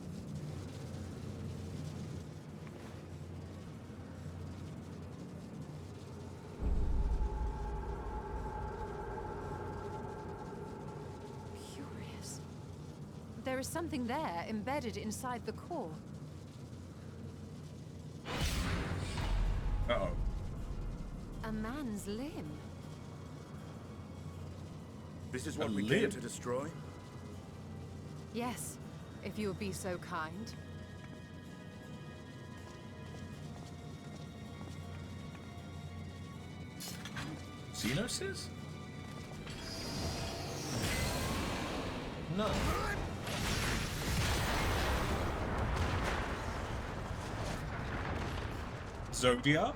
Curious. There is something there embedded inside the core. Uh-oh. A man's limb. This is A what we limb? came to destroy? Yes, if you would be so kind. Xenosis? No. Zodiac?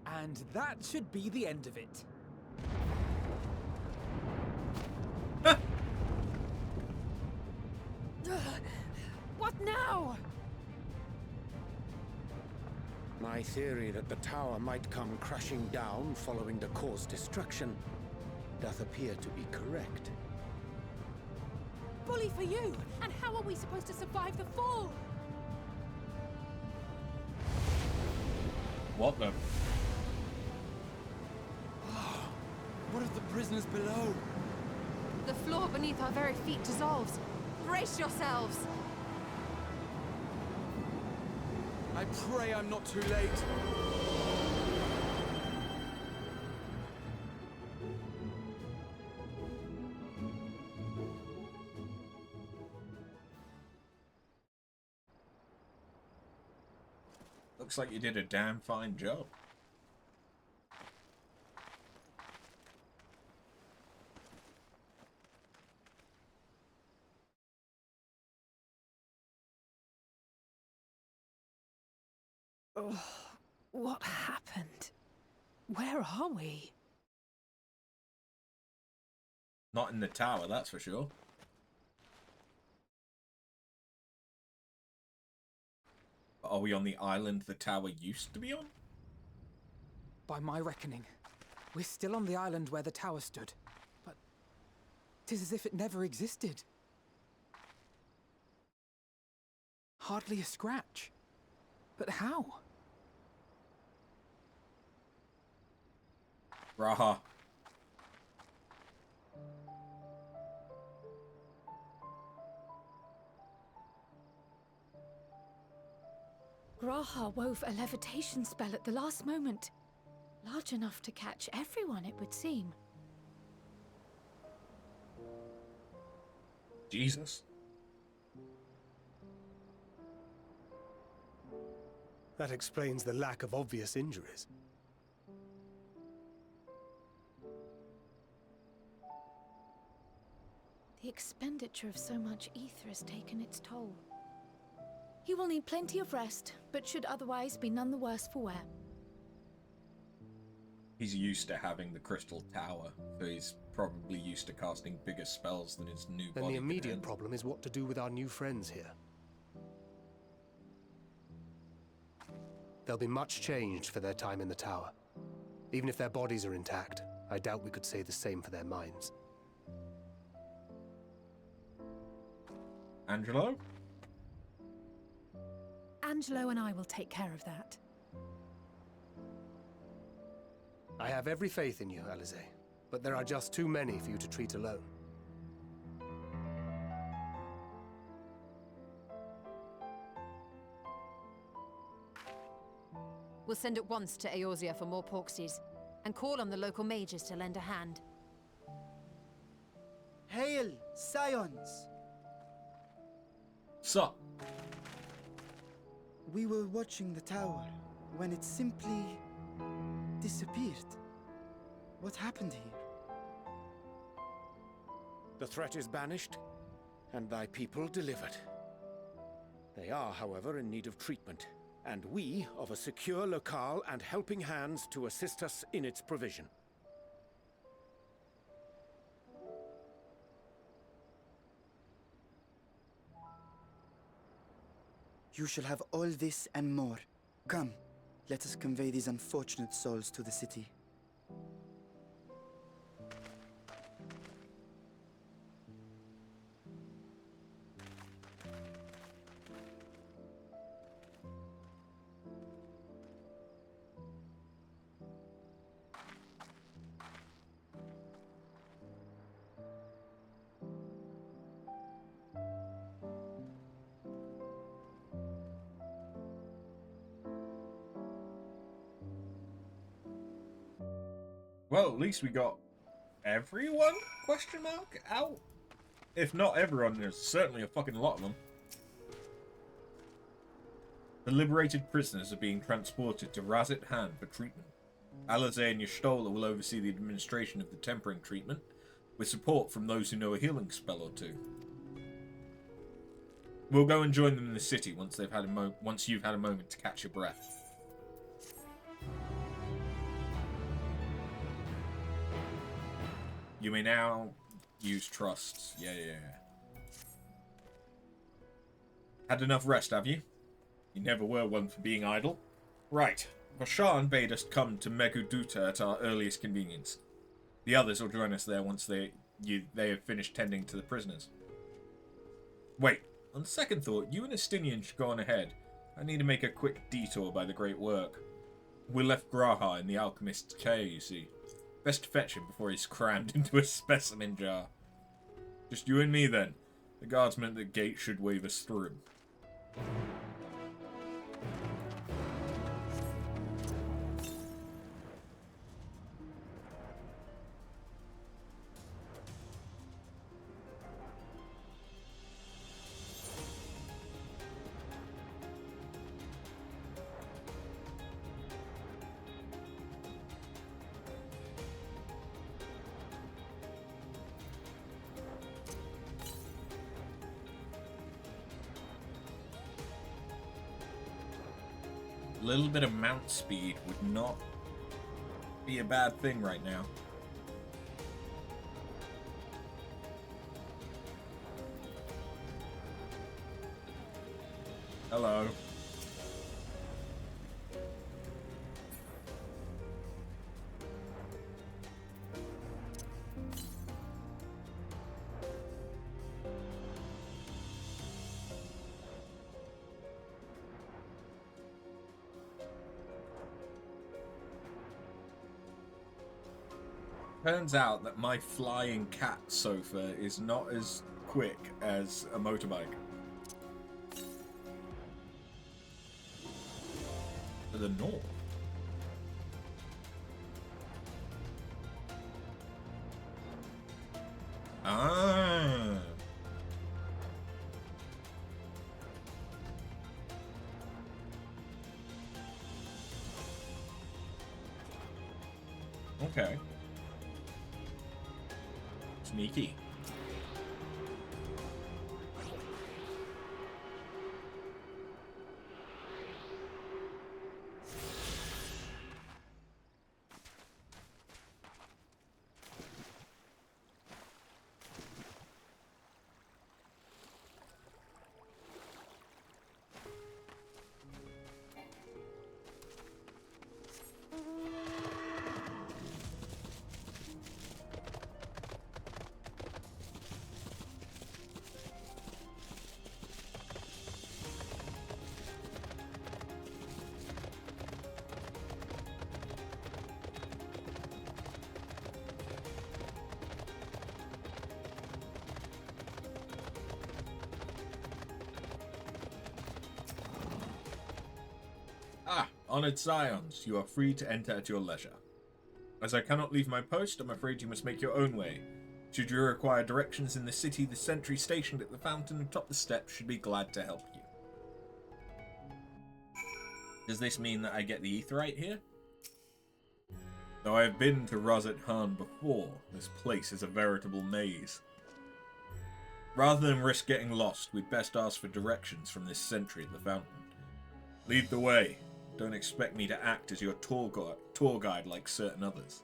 And that should be the end of it. What now? My theory that the tower might come crashing down following the core's destruction doth appear to be correct. Bully for you! And how are we supposed to survive the fall? What the? What of the prisoners below? The floor beneath our very feet dissolves. Brace yourselves! I pray I'm not too late. Looks like you did a damn fine job. Oh, what happened? Where are we? Not in the tower, that's for sure. Are we on the island the tower used to be on? By my reckoning, we're still on the island where the tower stood. But 'tis as if it never existed. Hardly a scratch. But how? Raha. Graha wove a levitation spell at the last moment. Large enough to catch everyone, it would seem. Jesus. That explains the lack of obvious injuries. The expenditure of so much ether has taken its toll. He will need plenty of rest, but should otherwise be none the worse for wear. He's used to having the crystal tower, so he's probably used to casting bigger spells than his new Then body the can immediate handle. problem is what to do with our new friends here. They'll be much changed for their time in the tower. Even if their bodies are intact, I doubt we could say the same for their minds. Angelo? Angelo and I will take care of that. I have every faith in you, Alize, but there are just too many for you to treat alone. We'll send at once to Eorzea for more Porksies, and call on the local mages to lend a hand. Hail, Scions! Sup? We were watching the tower when it simply disappeared. What happened here? The threat is banished, and thy people delivered. They are, however, in need of treatment, and we of a secure locale and helping hands to assist us in its provision. You shall have all this and more. Come, let us convey these unfortunate souls to the city. Well, at least we got everyone, question mark, out? If not everyone, there's certainly a fucking lot of them. The liberated prisoners are being transported to Razit Han for treatment. Alize and Y'shtola will oversee the administration of the tempering treatment, with support from those who know a healing spell or two. We'll go and join them in the city once they've had once you've had a moment to catch your breath. You may now use trust. Yeah. Had enough rest, have you? You never were one for being idle. Right. Vashan bade us come to Meguduta at our earliest convenience. The others will join us there once they have finished tending to the prisoners. Wait, on second thought, you and Estinian should go on ahead. I need to make a quick detour by the Great Work. We left Graha in the Alchemist's Care, you see. Best to fetch him before he's crammed into a specimen jar. Just you and me, then. The guardsmen at the gate should wave us through. A little bit of mount speed would not be a bad thing right now. Hello. Turns out that my flying cat sofa is not as quick as a motorbike. to the north. Ah. Okay. Sneaky. Ah, honoured scions, you are free to enter at your leisure. As I cannot leave my post, I'm afraid you must make your own way. Should you require directions in the city, the sentry stationed at the fountain atop the steps should be glad to help you. Does this mean that I get the Aetheryte here? Though I have been to Razat Han before, this place is a veritable maze. Rather than risk getting lost, we'd best ask for directions from this sentry at the fountain. Lead the way. Don't expect me to act as your tour guide like certain others.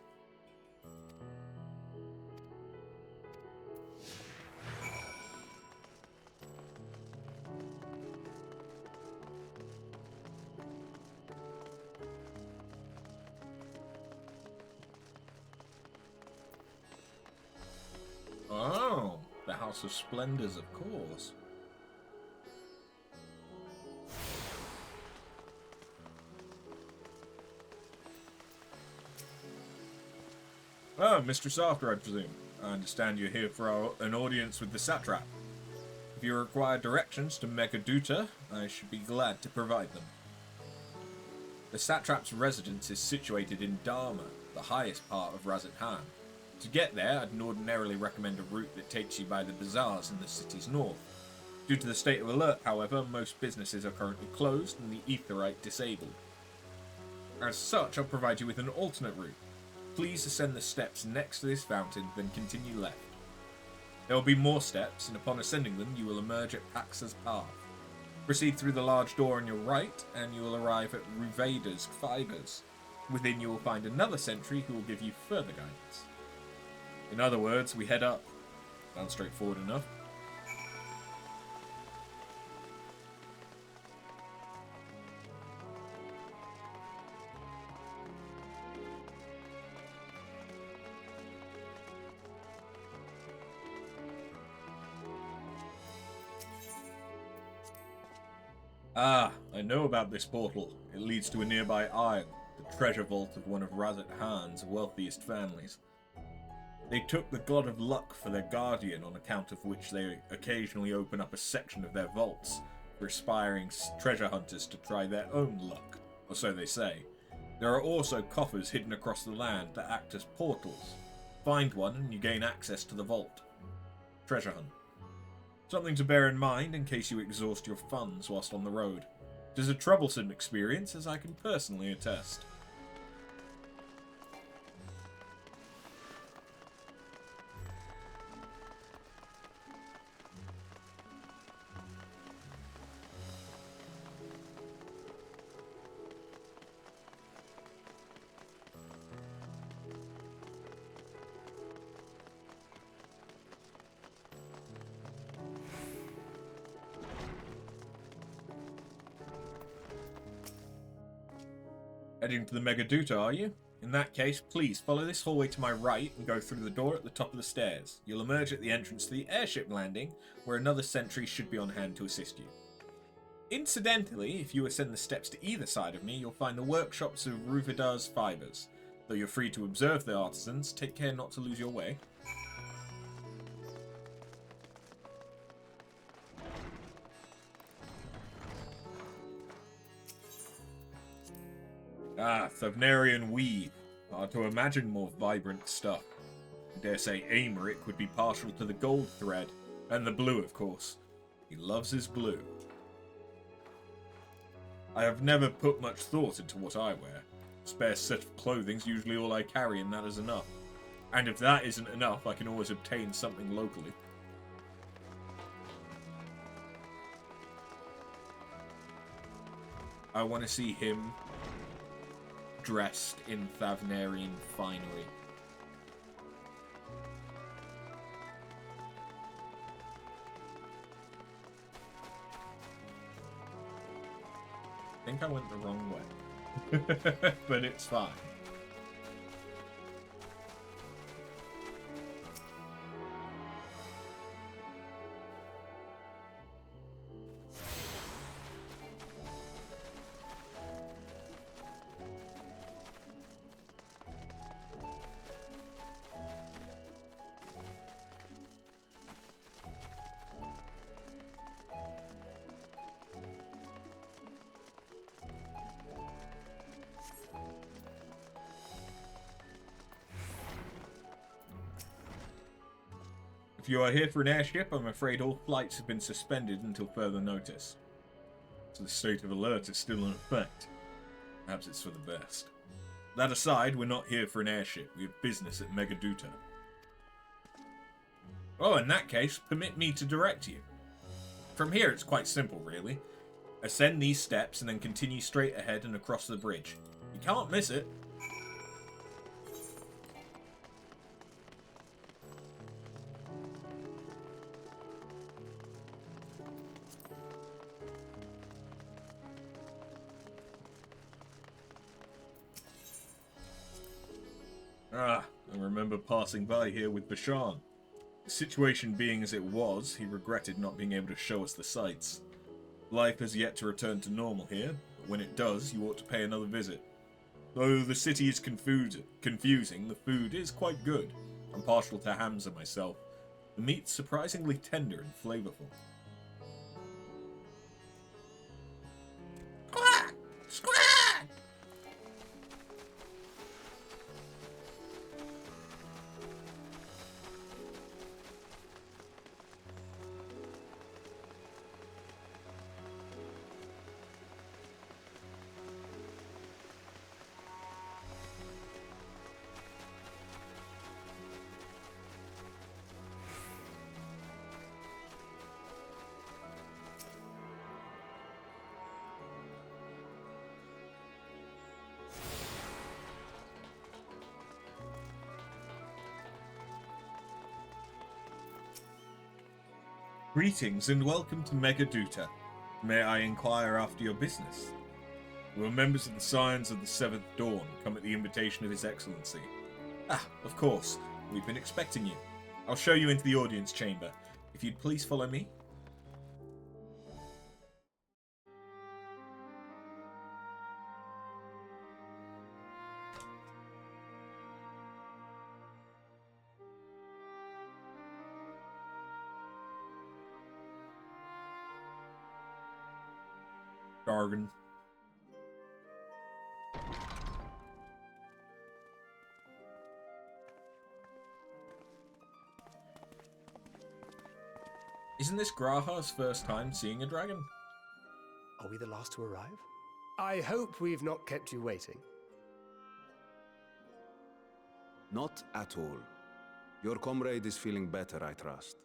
Oh, the House of Splendors, of course. Oh, Mistress Arthur, I presume. I understand you're here for an audience with the satrap. If you require directions to Megaduta, I should be glad to provide them. The satrap's residence is situated in Dharma, the highest part of Razat Han. To get there, I'd ordinarily recommend a route that takes you by the bazaars in the city's north. Due to the state of alert, however, most businesses are currently closed and the Aetheryte disabled. As such, I'll provide you with an alternate route. Please ascend the steps next to this fountain, then continue left. There will be more steps, and upon ascending them, you will emerge at Paxa's path. Proceed through the large door on your right, and you will arrive at Ruveda's fibers. Within you will find another sentry who will give you further guidance. In other words, we head up. Sounds straightforward enough. Ah, I know about this portal. It leads to a nearby isle, the treasure vault of one of Razat Han's wealthiest families. They took the God of Luck for their guardian, on account of which they occasionally open up a section of their vaults for aspiring treasure hunters to try their own luck, or so they say. There are also coffers hidden across the land that act as portals. Find one and you gain access to the vault. Treasure hunt. Something to bear in mind in case you exhaust your funds whilst on the road. It is a troublesome experience, as I can personally attest. Heading to the Megaduta, are you? In that case, please follow this hallway to my right and go through the door at the top of the stairs. You'll emerge at the entrance to the airship landing, where another sentry should be on hand to assist you. Incidentally, if you ascend the steps to either side of me, you'll find the workshops of Ruveda's fibers. Though you're free to observe the artisans, take care not to lose your way. Ah, Thavnarian weave. Hard to imagine more vibrant stuff. I dare say Aymeric would be partial to the gold thread. And the blue, of course. He loves his blue. I have never put much thought into what I wear. A spare set of clothing's usually all I carry, and that is enough. And if that isn't enough, I can always obtain something locally. I want to see him dressed in Thavnarian finery. I think I went the wrong way. But it's fine. If you are here for an airship, I'm afraid all flights have been suspended until further notice. So the state of alert is still in effect. Perhaps it's for the best. That aside, we're not here for an airship. We have business at Megaduta. Oh, in that case, permit me to direct you. From here, it's quite simple, really. Ascend these steps and then continue straight ahead and across the bridge. You can't miss it. Ah, I remember passing by here with Bashan. The situation being as it was, he regretted not being able to show us the sights. Life has yet to return to normal here, but when it does, you ought to pay another visit. Though the city is confusing, the food is quite good. I'm partial to Hamza myself. The meat's surprisingly tender and flavorful. Squawk! Squawk! Greetings and welcome to Megaduta. May I inquire after your business? We are members of the Scions of the Seventh Dawn, come at the invitation of His Excellency. Ah, of course. We've been expecting you. I'll show you into the audience chamber. If you'd please follow me. Jargon. Isn't this Graha's first time seeing a dragon? Are we the last to arrive? I hope we've not kept you waiting. Not at all. Your comrade is feeling better, I trust.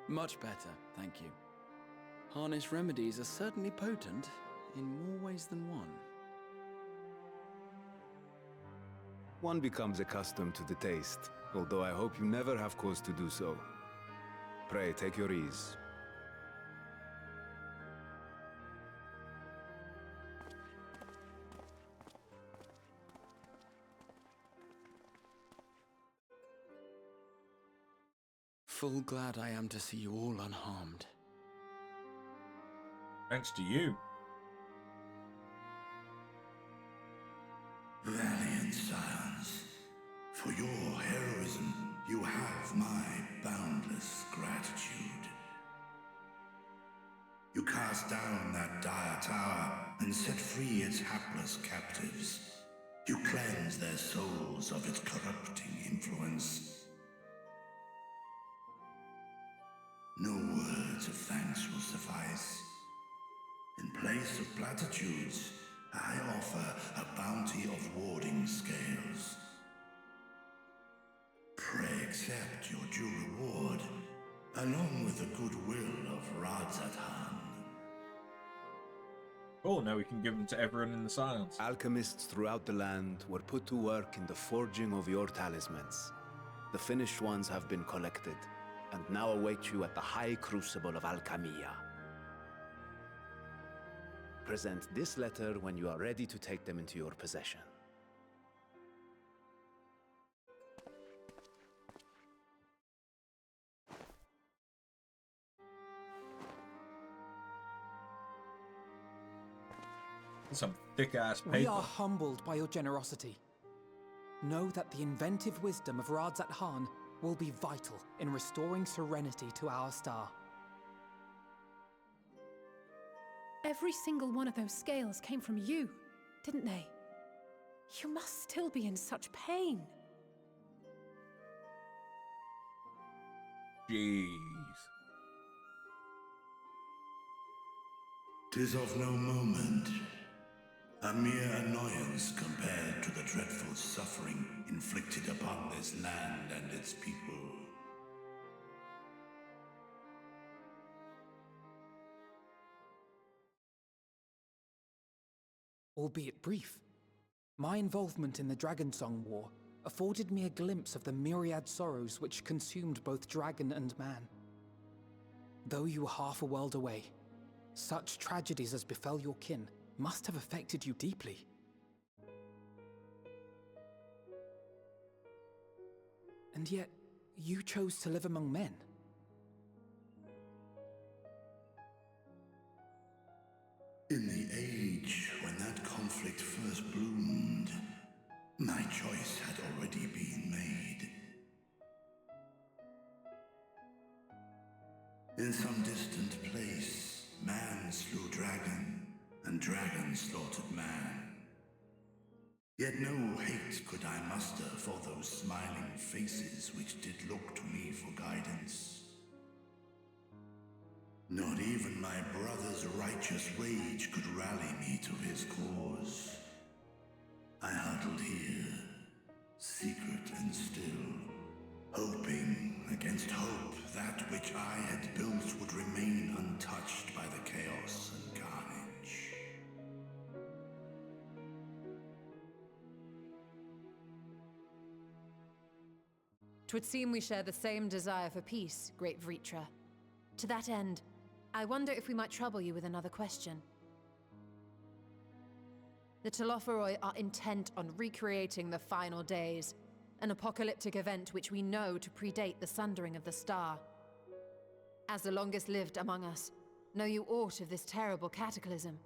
Much better, thank you. Harness remedies are certainly potent, in more ways than one. One becomes accustomed to the taste, although I hope you never have cause to do so. Pray, take your ease. Full glad I am to see you all unharmed. Thanks to you. Valiant scions, for your heroism, you have my boundless gratitude. You carved cast down that dire tower and set free its hapless captives. You cleanse their souls of its corrupting influence. No words of thanks will suffice. In place of platitudes, I offer a bounty of warding scales. Pray accept your due reward, along with the goodwill of Radzatan. Oh, now we can give them to everyone in the Silence. Alchemists throughout the land were put to work in the forging of your talismans. The finished ones have been collected, and now await you at the High Crucible of Alchemia. Present this letter when you are ready to take them into your possession. Some thick-ass paper. We are humbled by your generosity. Know that the inventive wisdom of Radzat Han will be vital in restoring serenity to our star. Every single one of those scales came from you, didn't they? You must still be in such pain. Jeez. 'Tis of no moment. A mere annoyance compared to the dreadful suffering inflicted upon this land and its people. Albeit brief, my involvement in the Dragonsong War afforded me a glimpse of the myriad sorrows which consumed both dragon and man. Though you were half a world away, such tragedies as befell your kin must have affected you deeply. And yet, you chose to live among men. In the age when that conflict first bloomed, my choice had already been made. In some distant place, man slew dragon, and dragon slaughtered man. Yet no hate could I muster for those smiling faces which did look to me for guidance. Not even my brother's righteous rage could rally me to his cause. I huddled here, secret and still, hoping against hope that which I had built would remain untouched by the chaos and carnage. 'Twould seem we share the same desire for peace, great Vritra. To that end, I wonder if we might trouble you with another question. The Telophoroi are intent on recreating the final days, an apocalyptic event which we know to predate the sundering of the star. As the longest lived among us, know you aught of this terrible cataclysm?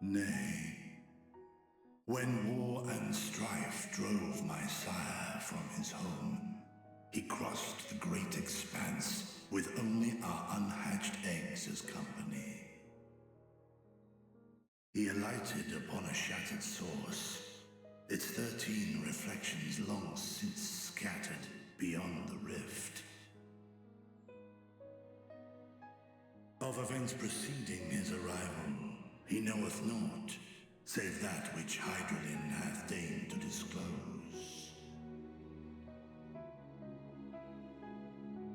Nay. When war and strife drove my sire from his home, he crossed the great expanse with only our unhatched eggs as company. He alighted upon a shattered source, its 13 reflections long since scattered beyond the rift. Of events preceding his arrival, he knoweth naught, save that which Hydralin hath deigned to disclose.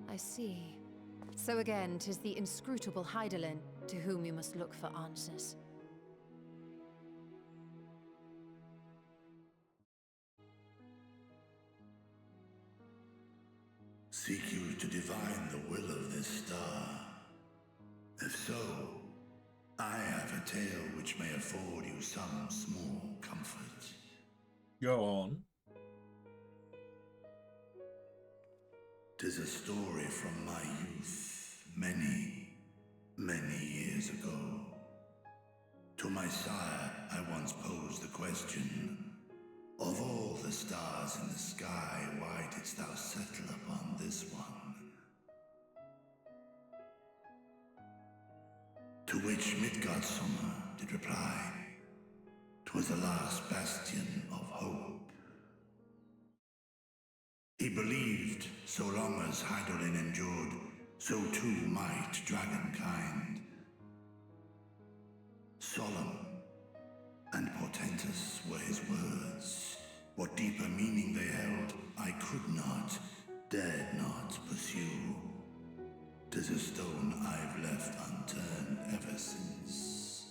I see. So again, 'tis the inscrutable Hydralin to whom you must look for answers. Seek you to divine the will of this star? If so, I have a tale which may afford you some small comfort. Go on. 'Tis a story from my youth, many, many years ago. To my sire, I once posed the question, Of all the stars in the sky, why didst thou settle upon this one? To which Midgardsummer did reply, "'Twas the last bastion of hope." He believed so long as Hydaelyn endured, so too might dragonkind. Solemn and portentous were his words. What deeper meaning they held, I could not, dared not pursue. 'Tis a stone I've left unturned ever since.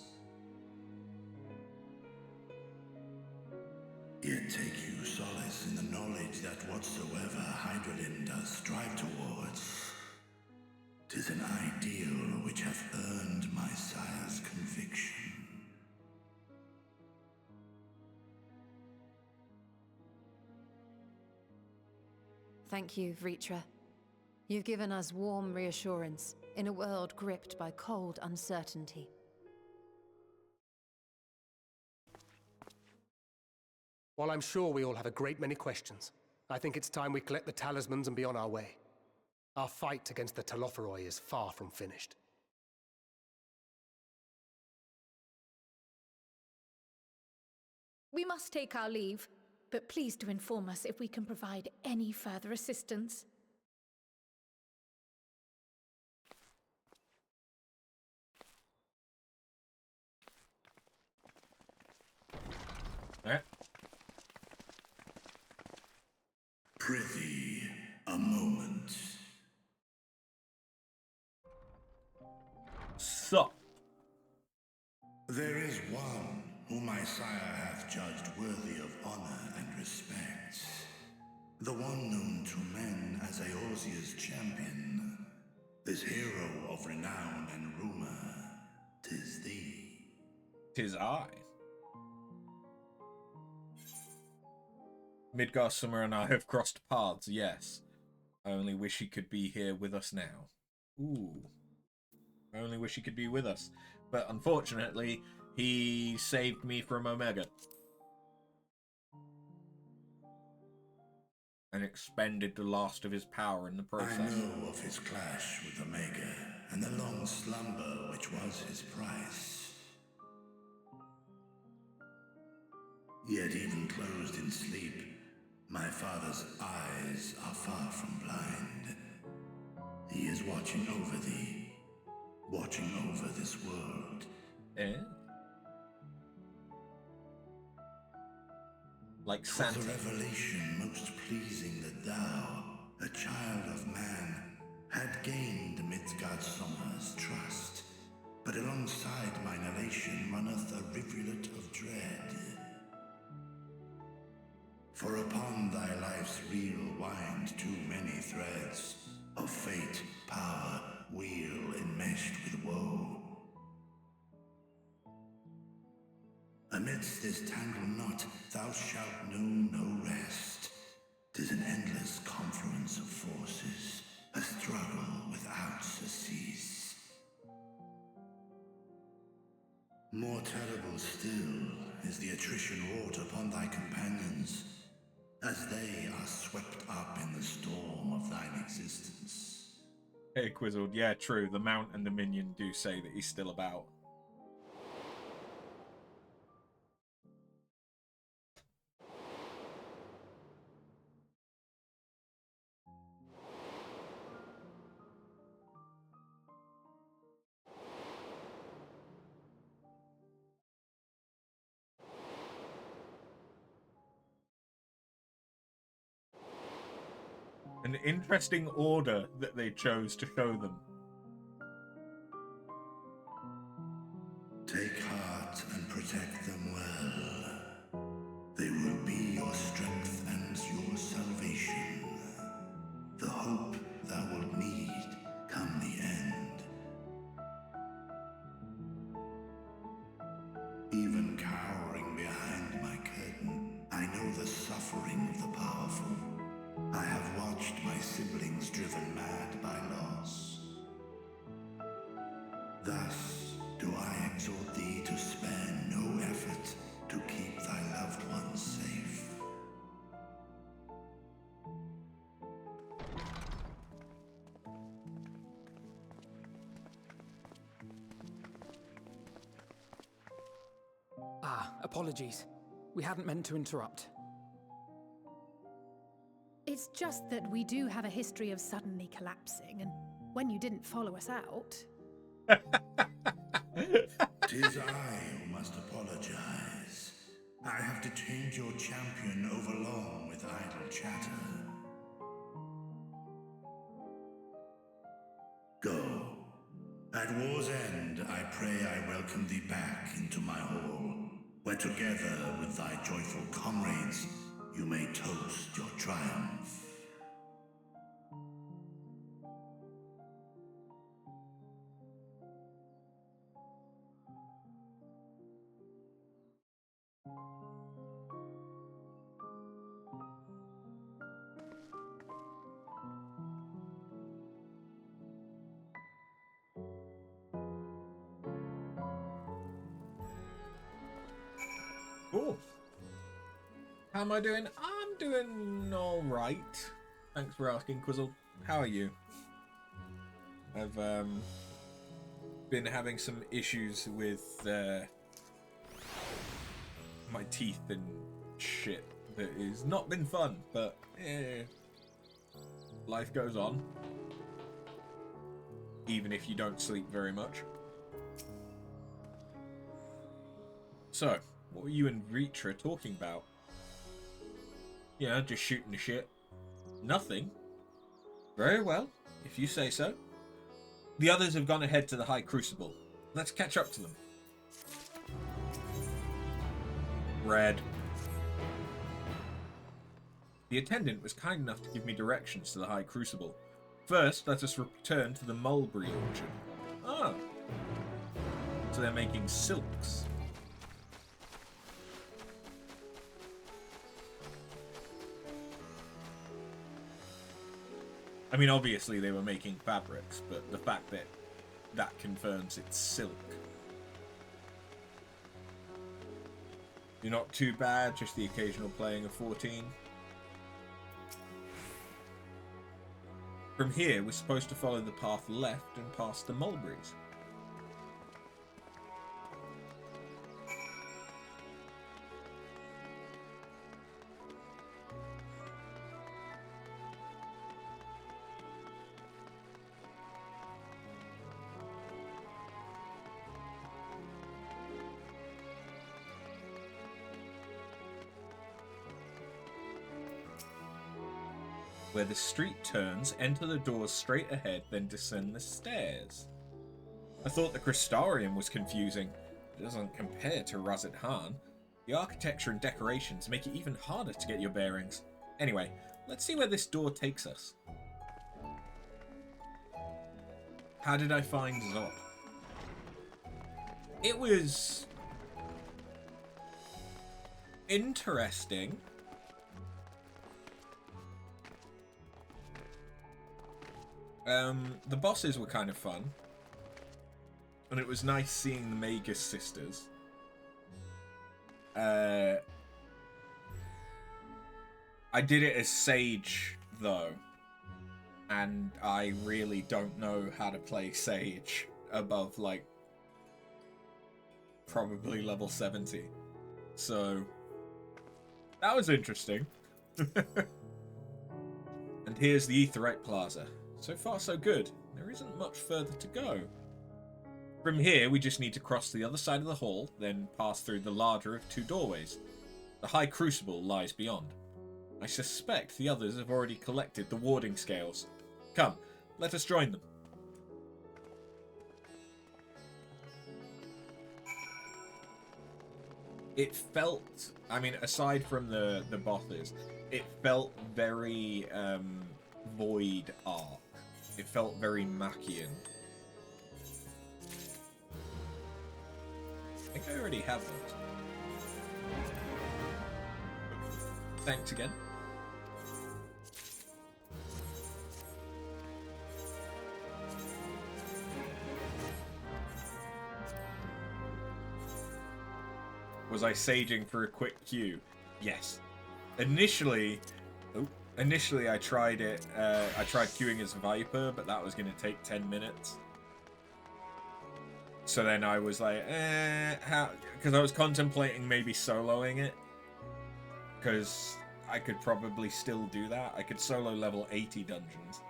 Yet take you solace in the knowledge that whatsoever Hydaelyn does strive towards, 'tis an ideal which hath earned my sire's conviction. Thank you, Vritra. You've given us warm reassurance in a world gripped by cold uncertainty. While I'm sure we all have a great many questions, I think it's time we collect the talismans and be on our way. Our fight against the Telophoroi is far from finished. We must take our leave, but please do inform us if we can provide any further assistance. Prithee, a moment. So, There is one whom my sire hath judged worthy of honor and respect. The one known to men as Eorzea's champion. This hero of renown and rumor. 'Tis thee. 'tis I. Midgardsummer and I have crossed paths, yes. I only wish he could be here with us now. Ooh. I only wish he could be with us. But unfortunately, he saved me from Omega. And expended the last of his power in the process. I know of his clash with Omega, and the long slumber which was his price. Yet even closed in sleep, my father's eyes are far from blind. He is watching over thee, watching over this world. Eh? Like 'Twas Santa. a revelation most pleasing that thou, a child of man, had gained Midgardsummer's trust. But alongside mine elation runneth a rivulet of dread. For upon thy life's reel wind too many threads of fate, power, wheel enmeshed with woe. Amidst this tangled knot thou shalt know no rest. 'Tis an endless confluence of forces, a struggle without surcease. More terrible still is the attrition wrought upon thy companions, as they are swept up in the storm of thine existence. Hey, Quizzled. Yeah, true. The Mount and the Minion do say that he's still about. An interesting order that they chose to show them. Take heart and protect them well. They will be your strength and your salvation. The hope thou wilt need come the end. Even cowering behind my curtain, I know the suffering of the powerful. I have watched my siblings driven mad by loss. Thus do I exhort thee to spare no effort to keep thy loved ones safe. Apologies. We hadn't meant to interrupt. It's just that we do have a history of suddenly collapsing, and when you didn't follow us out... 'Tis I who must apologize. I have detained your champion overlong with idle chatter. Go. At war's end, I pray I welcome thee back into my hall, where together with thy joyful comrades, you may toast your triumph. Cool. How am I doing? I'm doing alright. Thanks for asking, Quizzle. How are you? I've been having some issues with my teeth and shit that has not been fun, but life goes on. Even if you don't sleep very much. So, what were you and Reacher talking about? You know, just shooting the shit. Nothing. Very well, if you say so. The others have gone ahead to the High Crucible. Let's catch up to them. Red. The attendant was kind enough to give me directions to the High Crucible. First, let us return to the mulberry orchard. Ah. So they're making silks. I mean, obviously they were making fabrics, but the fact that that confirms it's silk. You're not too bad, just the occasional playing of 14. From here, we're supposed to follow the path left and past the mulberries. Where the street turns, enter the doors straight ahead, then descend the stairs. I thought the Crystarium was confusing. It doesn't compare to Razat Han. The architecture and decorations make it even harder to get your bearings. Anyway, let's see where this door takes us. How did I find Zod? It was interesting. The bosses were kind of fun. And it was nice seeing the Magus sisters. I did it as Sage, though. And I really don't know how to play Sage above, like, probably level 70. So, that was interesting. And here's the Aetheryte Plaza. So far, so good. There isn't much further to go. From here, we just need to cross to the other side of the hall, then pass through the larger of two doorways. The High Crucible lies beyond. I suspect the others have already collected the warding scales. Come, let us join them. It felt, I mean, aside from the bosses, it felt very Void Ark. It felt very Machian. I think I already have those. Thanks again. Was I saging for a quick queue? Yes. Initially I tried it. I tried queuing as Viper, but that was going to take 10 minutes. So then I was like, how? Because I was contemplating maybe soloing it. Because I could probably still do that. I could solo level 80 dungeons.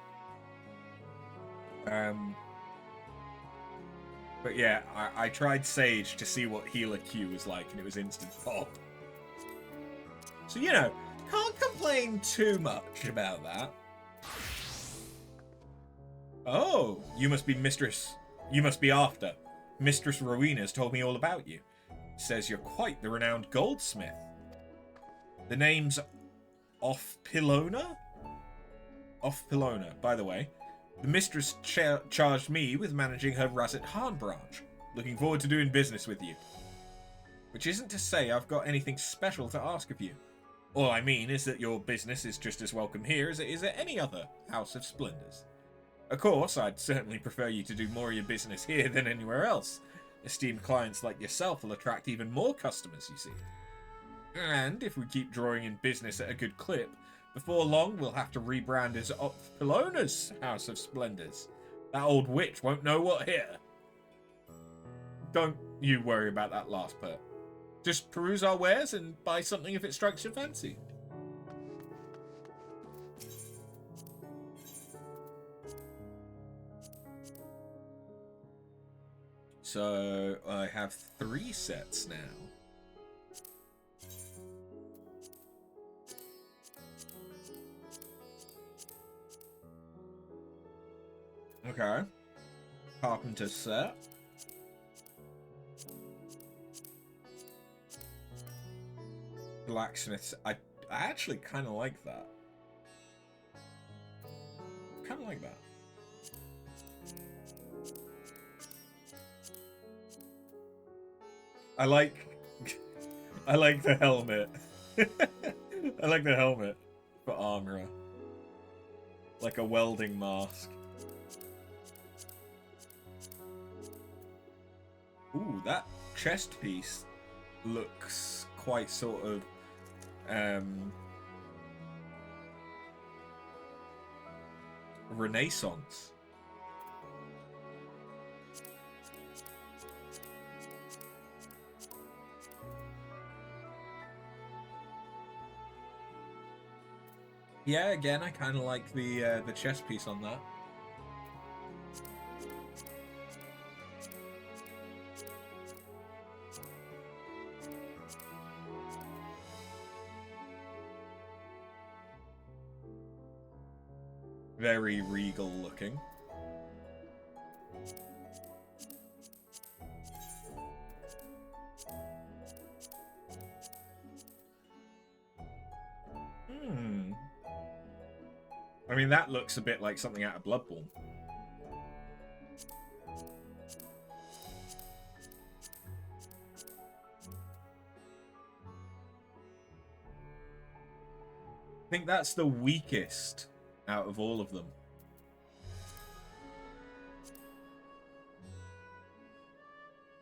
But yeah, I tried Sage to see what healer Q was like, and it was instant pop. So, you know, can't complain too much about that. Oh, you must be Mistress. You must be after. Mistress Rowena's told me all about you. Says you're quite the renowned goldsmith. The name's Off Pilona? Off Pilona, by the way. The mistress charged me with managing her Razit Han branch. Looking forward to doing business with you. Which isn't to say I've got anything special to ask of you. All I mean is that your business is just as welcome here as it is at any other House of Splendors. Of course, I'd certainly prefer you to do more of your business here than anywhere else. Esteemed clients like yourself will attract even more customers, you see. And if we keep drawing in business at a good clip, before long we'll have to rebrand as Pilona's House of Splendors. That old witch won't know what hit her. Don't you worry about that last part. Just peruse our wares and buy something if it strikes your fancy. So I have 3 sets now. Okay. Carpenter's set. Blacksmith's. I actually kind of like that. Kind of like that. I like the helmet. I like the helmet for armor. Like a welding mask. Ooh, that chest piece looks quite sort of Renaissance. Yeah, again, I kind of like the chest piece on that. Very regal looking. I mean, that looks a bit like something out of Bloodborne. I think that's the weakest out of all of them.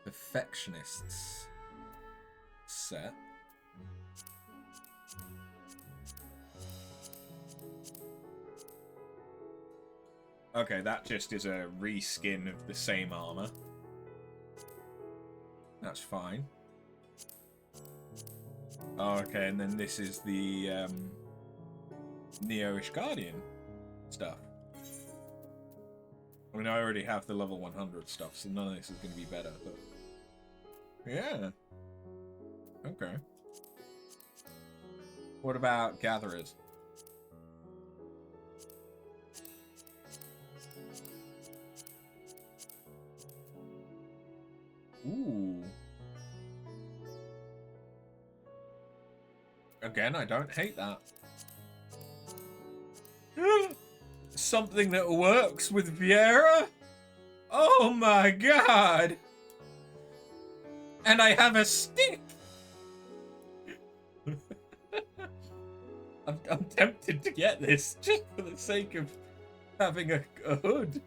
Perfectionists set. Okay, that just is a reskin of the same armor. That's fine. Oh, okay, and then this is the Neo-ish Guardian stuff. I mean, I already have the level 100 stuff, so none of this is going to be better, but... Yeah. Okay. What about Gatherers? Ooh. Again, I don't hate that. Something that works with Viera? Oh my god! And I have a stick! I'm tempted to get this just for the sake of having a hood.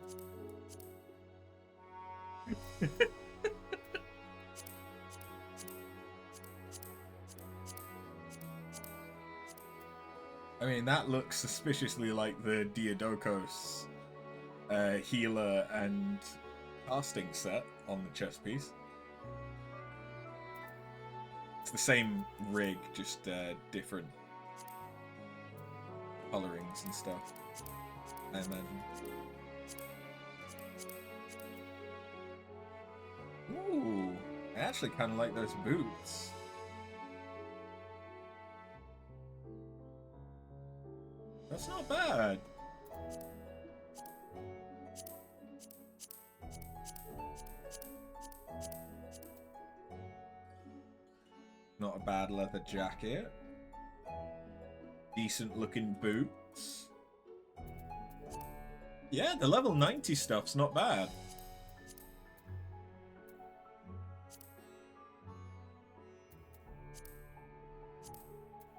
I mean, that looks suspiciously like the Diadocos healer and casting set on the chest piece. It's the same rig, just different colorings and stuff, I imagine. Ooh, I actually kind of like those boots. That's not bad. Not a bad leather jacket. Decent looking boots. Yeah, the level 90 stuff's not bad.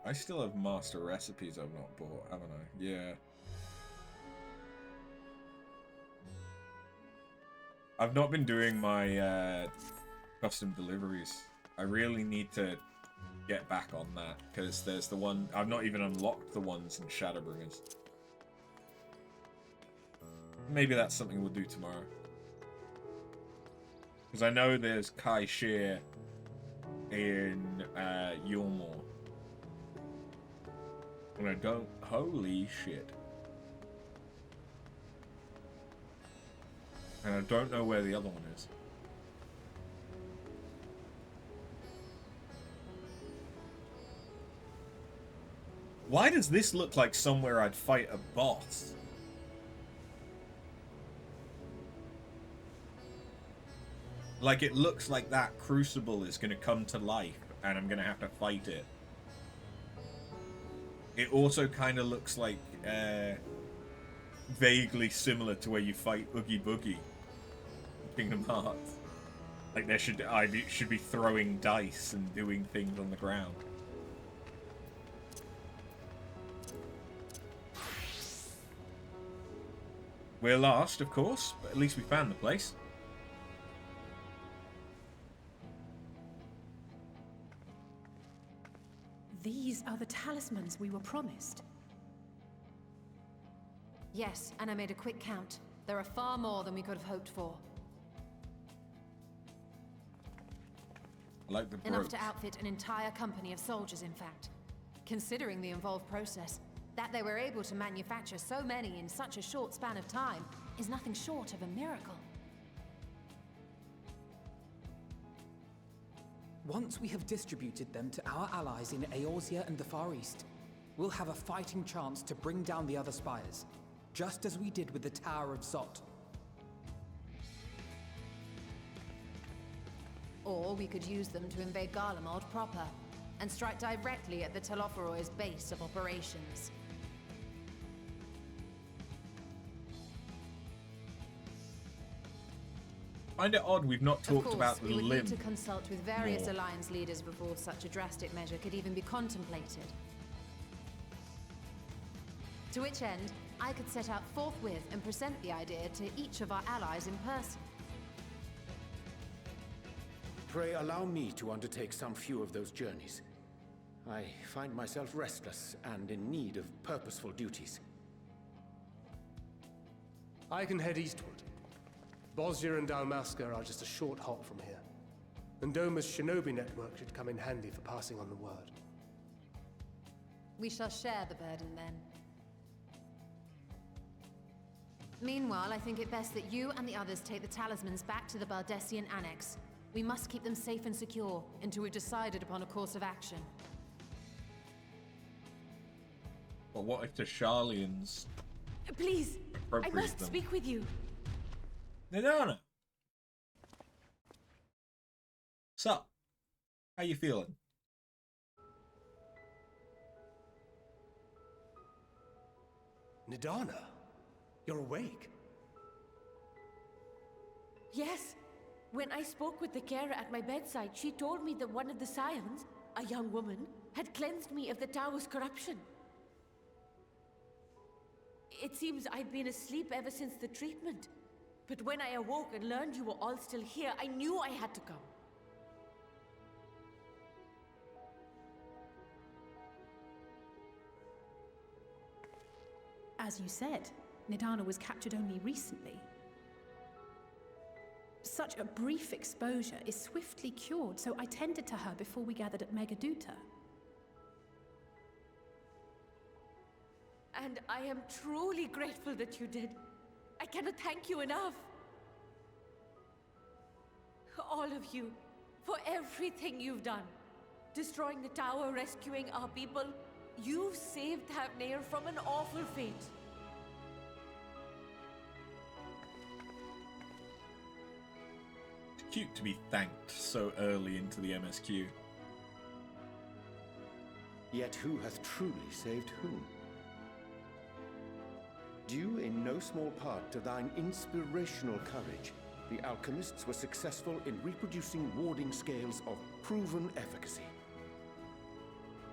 I still have master recipes I've not bought, haven't I? Yeah. I've not been doing my custom deliveries. I really need to get back on that, because there's the one... I've not even unlocked the ones in Shadowbringers. Maybe that's something we'll do tomorrow. Because I know there's Kai Shear in Yulmore. And I don't... Holy shit. And I don't know where the other one is. Why does this look like somewhere I'd fight a boss? Like, it looks like that crucible is going to come to life and I'm going to have to fight it. It also kind of looks like vaguely similar to where you fight Oogie Boogie in Kingdom Hearts. Like, I should be throwing dice and doing things on the ground. We're lost, of course, but at least we found the place. These are the talismans we were promised. Yes, and I made a quick count. There are far more than we could have hoped for. I like the brooch. Enough to outfit an entire company of soldiers, in fact. Considering the involved process, that they were able to manufacture so many in such a short span of time is nothing short of a miracle. Once we have distributed them to our allies in Eorzea and the Far East, we'll have a fighting chance to bring down the other spires, just as we did with the Tower of Zot. Or we could use them to invade Garlemald proper, and strike directly at the Telophoroid's base of operations. Find it odd we've not talked about the we would limb. need to consult with various more. alliance leaders before such a drastic measure could even be contemplated. To which end, I could set out forthwith and present the idea to each of our allies in person. Pray allow me to undertake some few of those journeys. I find myself restless and in need of purposeful duties. I can head eastward. Bosnia and Dalmasca are just a short hop from here. And Doma's shinobi network should come in handy for passing on the word. We shall share the burden then. Meanwhile, I think it best that you and the others take the talismans back to the Baldessian Annex. We must keep them safe and secure until we've decided upon a course of action. But what if the Sharlians Please, I appropriate must them? speak with you. Nidana! Sup? How you feeling? Nidana, you're awake. Yes. When I spoke with the carer at my bedside, she told me that one of the scions, a young woman, had cleansed me of the tower's corruption. It seems I'd been asleep ever since the treatment. But when I awoke and learned you were all still here, I knew I had to come. As you said, Nidana was captured only recently. Such a brief exposure is swiftly cured, so I tended to her before we gathered at Megaduta. And I am truly grateful that you did. I cannot thank you enough. All of you, for everything you've done. Destroying the tower, rescuing our people. You've saved Thavnair from an awful fate. It's cute to be thanked so early into the MSQ. Yet who hath truly saved whom? Due in no small part to thine inspirational courage, the alchemists were successful in reproducing warding scales of proven efficacy.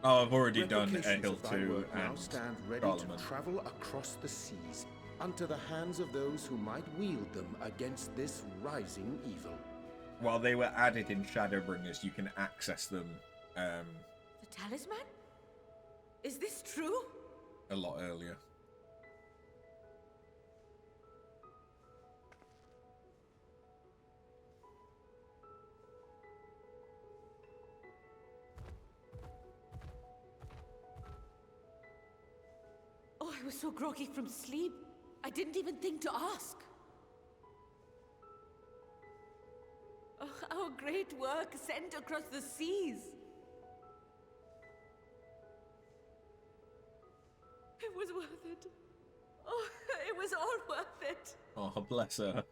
Oh, I've already done Replications Hill of thy 2 work now and stand ready Parliament. to travel across the seas, unto the hands of those who might wield them against this rising evil. While they were added in Shadowbringers, you can access them The talisman? Is this true? a lot earlier. Oh, I was so groggy from sleep. I didn't even think to ask. Oh, our great work sent across the seas. It was worth it. Oh, it was all worth it. Oh, bless her.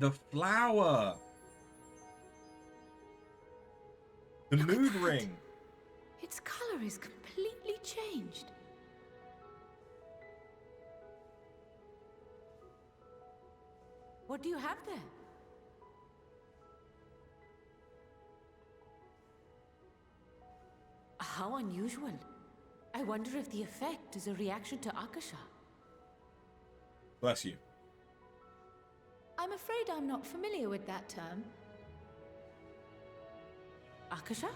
The flower! The mood ring! Its color is completely changed. What do you have there? How unusual. I wonder if the effect is a reaction to Akasha. Bless you. I'm afraid I'm not familiar with that term. Akasha?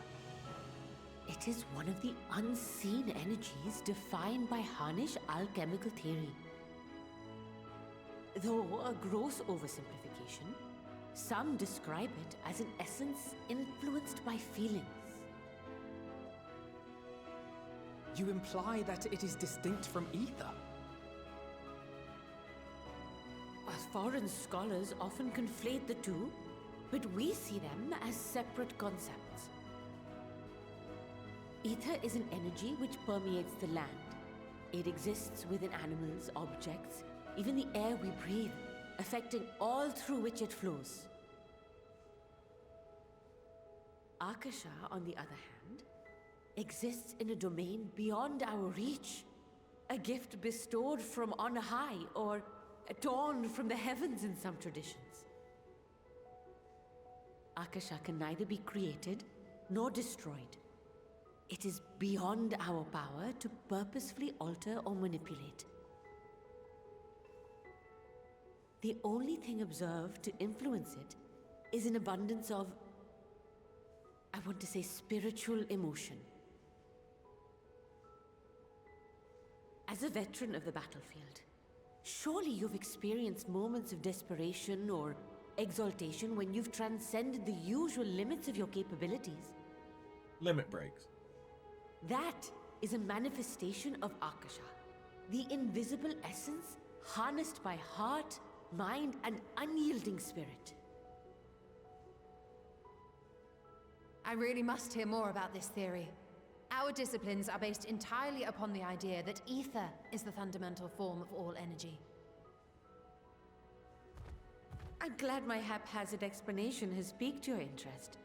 It is one of the unseen energies defined by Harnish alchemical theory. Though a gross oversimplification, some describe it as an essence influenced by feelings. You imply that it is distinct from ether? As foreign scholars often conflate the two, but we see them as separate concepts. Ether is an energy which permeates the land. It exists within animals, objects, even the air we breathe, affecting all through which it flows. Akasha, on the other hand, exists in a domain beyond our reach. A gift bestowed from on high, or torn from the heavens in some traditions. Akasha can neither be created nor destroyed. It is beyond our power to purposefully alter or manipulate. The only thing observed to influence it is an abundance of, I want to say, spiritual emotion. As a veteran of the battlefield, surely you've experienced moments of desperation or exaltation when you've transcended the usual limits of your capabilities. Limit breaks. That is a manifestation of Akasha, the invisible essence harnessed by heart, mind, and unyielding spirit. I really must hear more about this theory. Our disciplines are based entirely upon the idea that ether is the fundamental form of all energy. I'm glad my haphazard explanation has piqued your interest.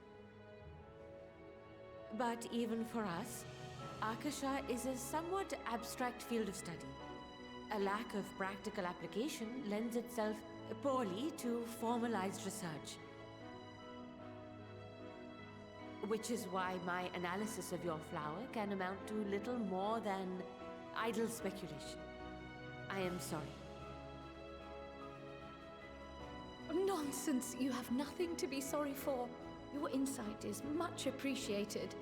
But even for us, Akasha is a somewhat abstract field of study. A lack of practical application lends itself poorly to formalized research. Which is why my analysis of your flower can amount to little more than idle speculation. I am sorry. Nonsense! You have nothing to be sorry for. Your insight is much appreciated.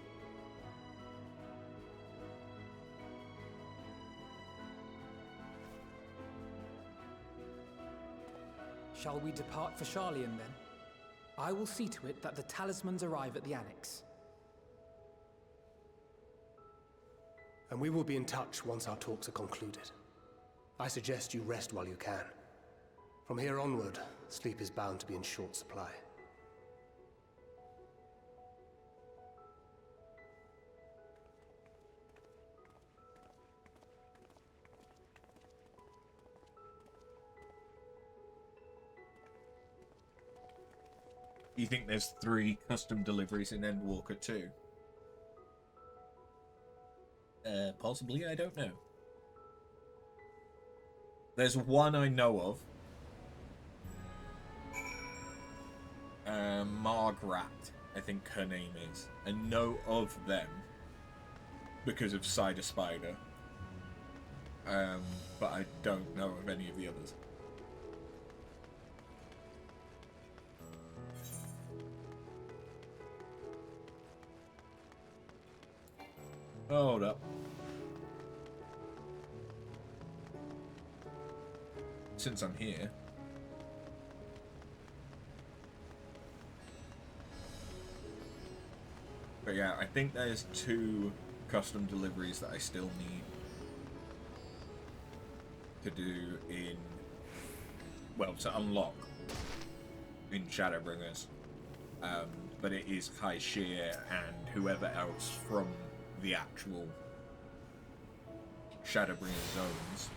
Shall we depart for Sharlayan then? I will see to it that the talismans arrive at the Annex. And we will be in touch once our talks are concluded. I suggest you rest while you can. From here onward, sleep is bound to be in short supply. You think there's 3 custom deliveries in Endwalker too? Possibly, I don't know. There's one I know of. Margrat, I think her name is. I know of them because of Cider Spider. But I don't know of any of the others. Hold up. Since I'm here. But yeah, I think there's 2 custom deliveries that I still need to do in, well, to unlock in Shadowbringers. But it is Kai Shear and whoever else from the actual Shadowbringers zones.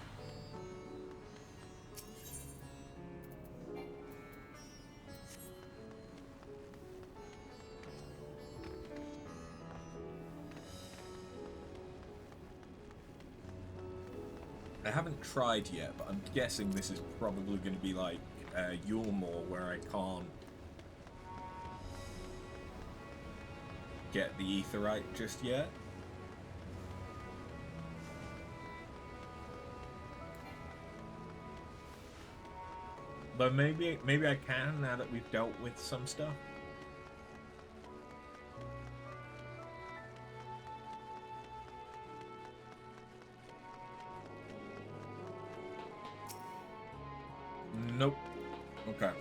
I haven't tried yet, but I'm guessing this is probably going to be like Yulmore, where I can't get the Aetheryte just yet. But maybe I can now that we've dealt with some stuff. Nope. Okay.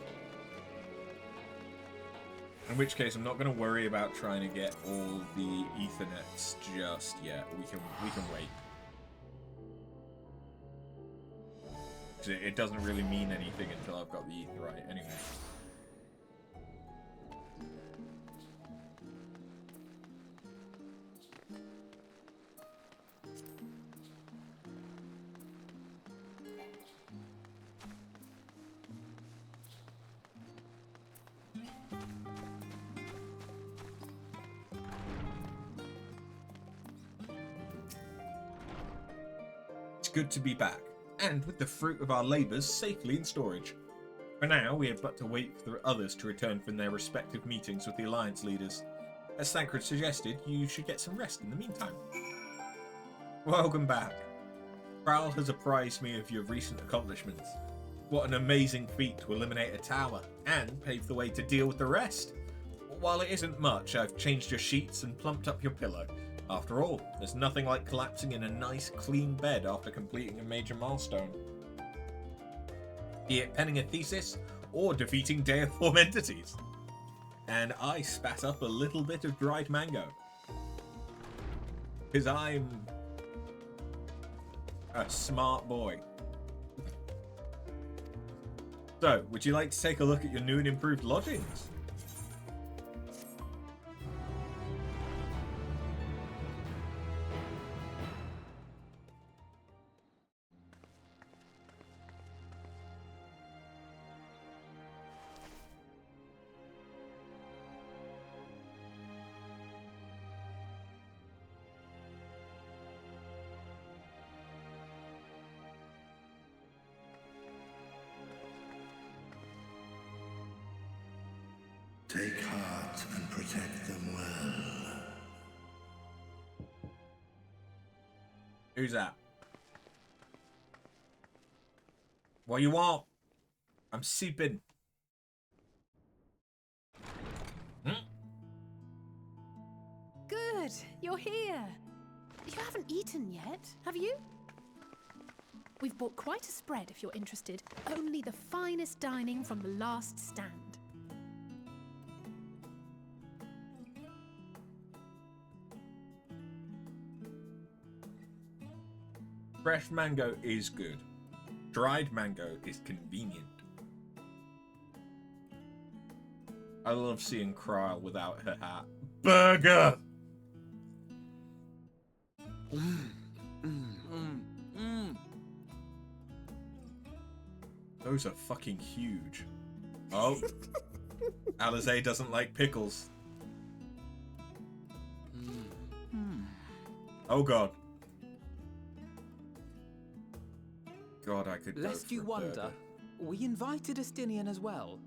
In which case, I'm not going to worry about trying to get all the Ethernets just yet. We can wait. It doesn't really mean anything until I've got the Aetheryte anyway. It's good to be back, and with the fruit of our labours safely in storage. For now, we have but to wait for the others to return from their respective meetings with the Alliance leaders. As Thancred suggested, you should get some rest in the meantime. Welcome back. Prowl has apprised me of your recent accomplishments. What an amazing feat to eliminate a tower, and pave the way to deal with the rest. While it isn't much, I've changed your sheets and plumped up your pillow. After all, there's nothing like collapsing in a nice, clean bed after completing a major milestone. Be it penning a thesis, or defeating deiform entities. And I spat up a little bit of dried mango. Because I'm a smart boy. So, would you like to take a look at your new and improved lodgings? Take heart and protect them well. Who's that? What you want? I'm sipping. Good, you're here. You haven't eaten yet, have you? We've bought quite a spread if you're interested. Only the finest dining from the last stand. Fresh mango is good. Dried mango is convenient. I love seeing Kryl without her hat. Burger! Those are fucking huge. Oh. Alize doesn't like pickles. Oh god. God, I could go Lest for you a wonder, burger. we invited Estinian as well.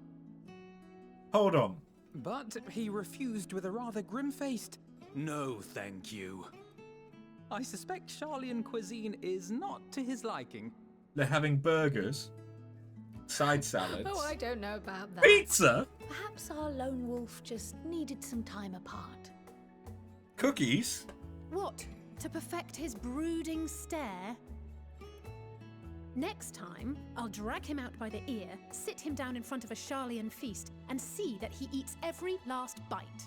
Hold on. But he refused with a rather grim-faced, "No, thank you." I suspect Charlian cuisine is not to his liking. They're having burgers, side salads, Oh, I don't know about that. pizza, Perhaps our lone wolf just needed some time apart. cookies. What? To perfect his brooding stare? Next time, I'll drag him out by the ear, sit him down in front of a Charlian feast, and see that he eats every last bite.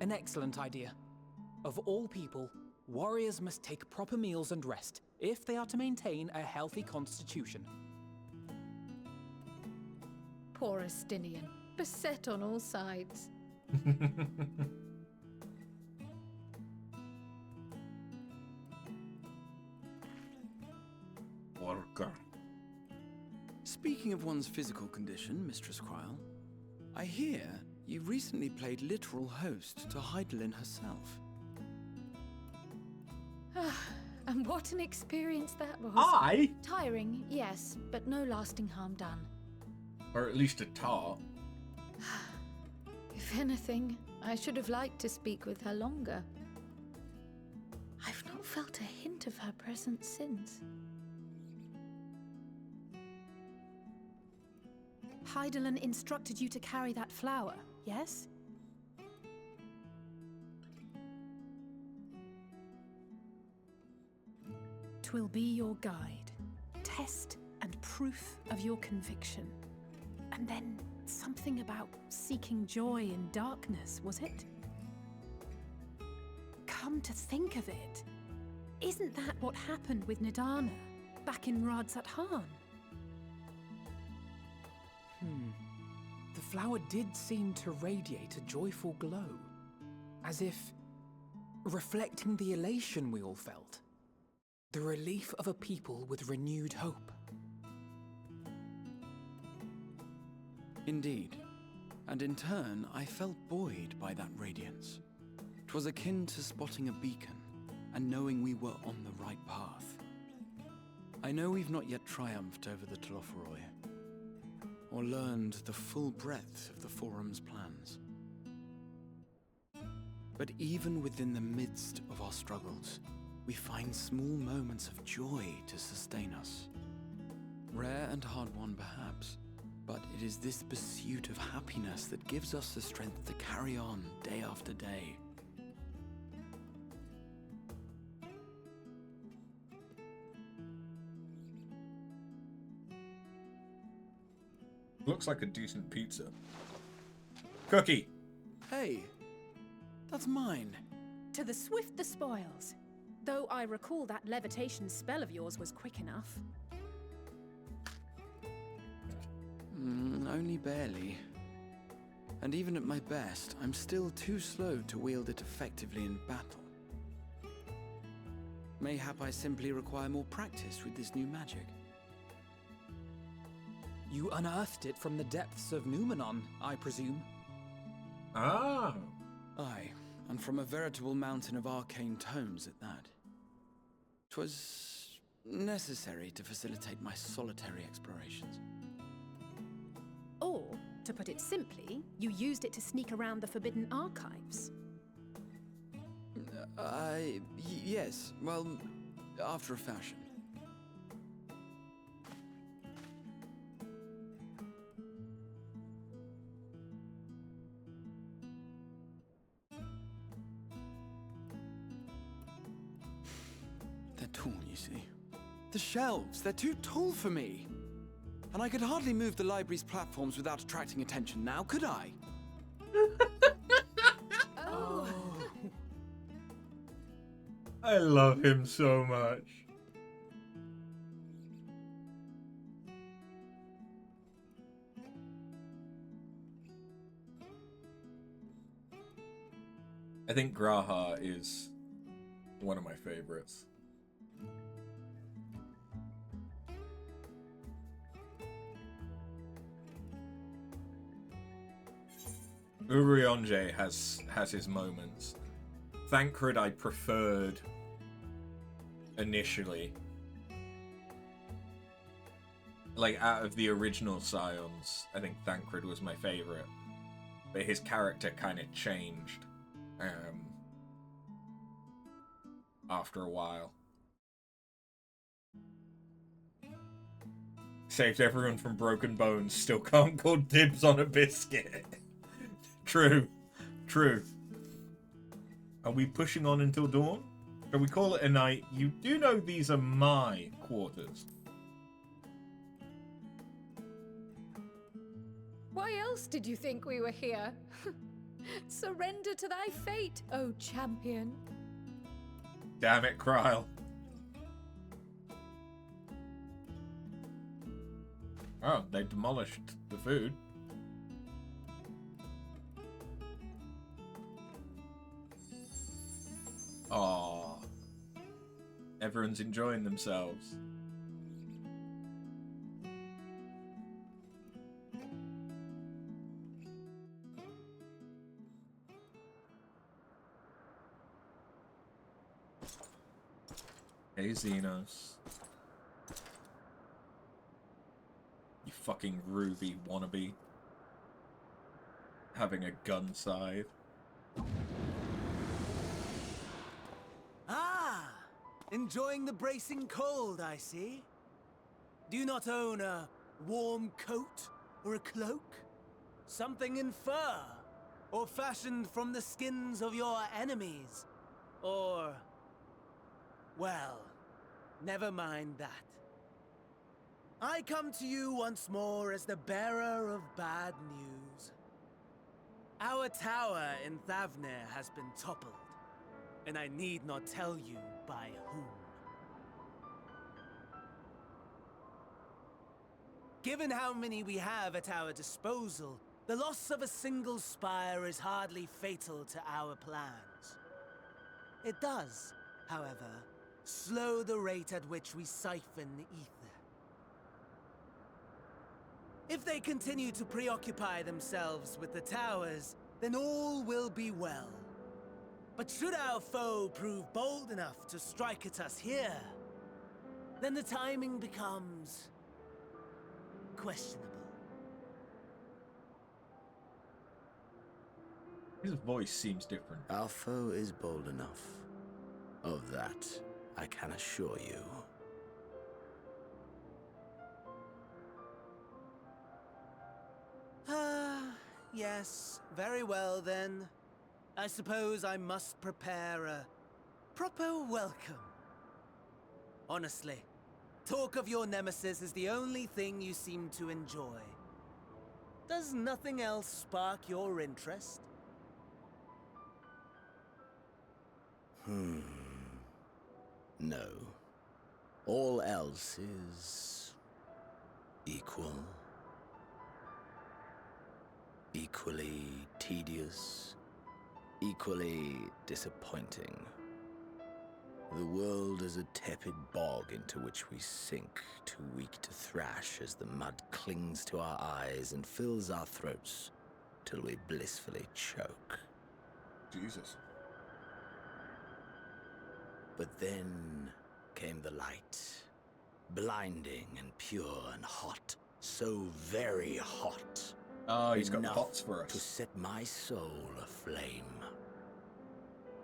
An excellent idea. Of all people, warriors must take proper meals and rest if they are to maintain a healthy constitution. Poor Estinian, beset on all sides. Orca. Speaking of one's physical condition, Mistress Kryl, I hear you recently played literal host to Heidelin herself. And what an experience that was. I? Tiring, yes, but no lasting harm done. Or at least a tart. If anything, I should have liked to speak with her longer. I've not felt a hint of her presence since. Heidelin instructed you to carry that flower, yes? Twill be your guide, test and proof of your conviction. And then something about seeking joy in darkness, was it? Come to think of it, isn't that what happened with Nidana back in Radzat-Han? The flower did seem to radiate a joyful glow, as if reflecting the elation we all felt, the relief of a people with renewed hope. Indeed. And in turn, I felt buoyed by that radiance. 'Twas akin to spotting a beacon and knowing we were on the right path. I know we've not yet triumphed over the Telophoroi, or learned the full breadth of the Forum's plans. But even within the midst of our struggles, we find small moments of joy to sustain us. Rare and hard-won perhaps, but it is this pursuit of happiness that gives us the strength to carry on day after day. Looks like a decent pizza. Cookie. Hey, that's mine. To the swift the spoils. Though I recall that levitation spell of yours was quick enough. Only barely. And even at my best, I'm still too slow to wield it effectively in battle. Mayhap I simply require more practice with this new magic. You unearthed it from the depths of Numenon, I presume. Ah. Aye, and from a veritable mountain of arcane tomes at that. 'Twas necessary to facilitate my solitary explorations. Or, to put it simply, you used it to sneak around the Forbidden Archives. Yes, well, after a fashion. at all, you see. The shelves, they're too tall for me. And I could hardly move the library's platforms without attracting attention now, could I? Oh. I love him so much. I think Graha is one of my favorites. Urionje has his moments. Thancred I preferred initially. Like, out of the original Scions, I think Thancred was my favorite. But his character kind of changed after a while. Saved everyone from broken bones, still can't call dibs on a biscuit. True. True. Are we pushing on until dawn? Shall we call it a night? You do know these are my quarters. Why else did you think we were here? Surrender to thy fate, O champion. Damn it, Kryl. Oh, they demolished the food. Aww. Everyone's enjoying themselves. Hey, Xenos. You fucking Ruby wannabe. Having a gun scythe. Ah! Enjoying the bracing cold, I see. Do you not own a warm coat or a cloak? Something in fur? Or fashioned from the skins of your enemies? Or... well, never mind that. I come to you once more as the bearer of bad news. Our tower in Thavnir has been toppled, and I need not tell you by whom. Given how many we have at our disposal, the loss of a single spire is hardly fatal to our plans. It does, however, slow the rate at which we siphon the ether. If they continue to preoccupy themselves with the towers, then all will be well. But should our foe prove bold enough to strike at us here, then the timing becomes questionable. His voice seems different. Our foe is bold enough. Of that, I can assure you. Yes, very well then. I suppose I must prepare a proper welcome. Honestly, talk of your nemesis is the only thing you seem to enjoy. Does nothing else spark your interest? No. All else is... equal. Equally tedious. Equally disappointing. The world is a tepid bog into which we sink, too weak to thrash as the mud clings to our eyes and fills our throats till we blissfully choke. Jesus. But then came the light, blinding and pure and hot, so very hot. Oh, he's got enough pots for us. to set my soul aflame.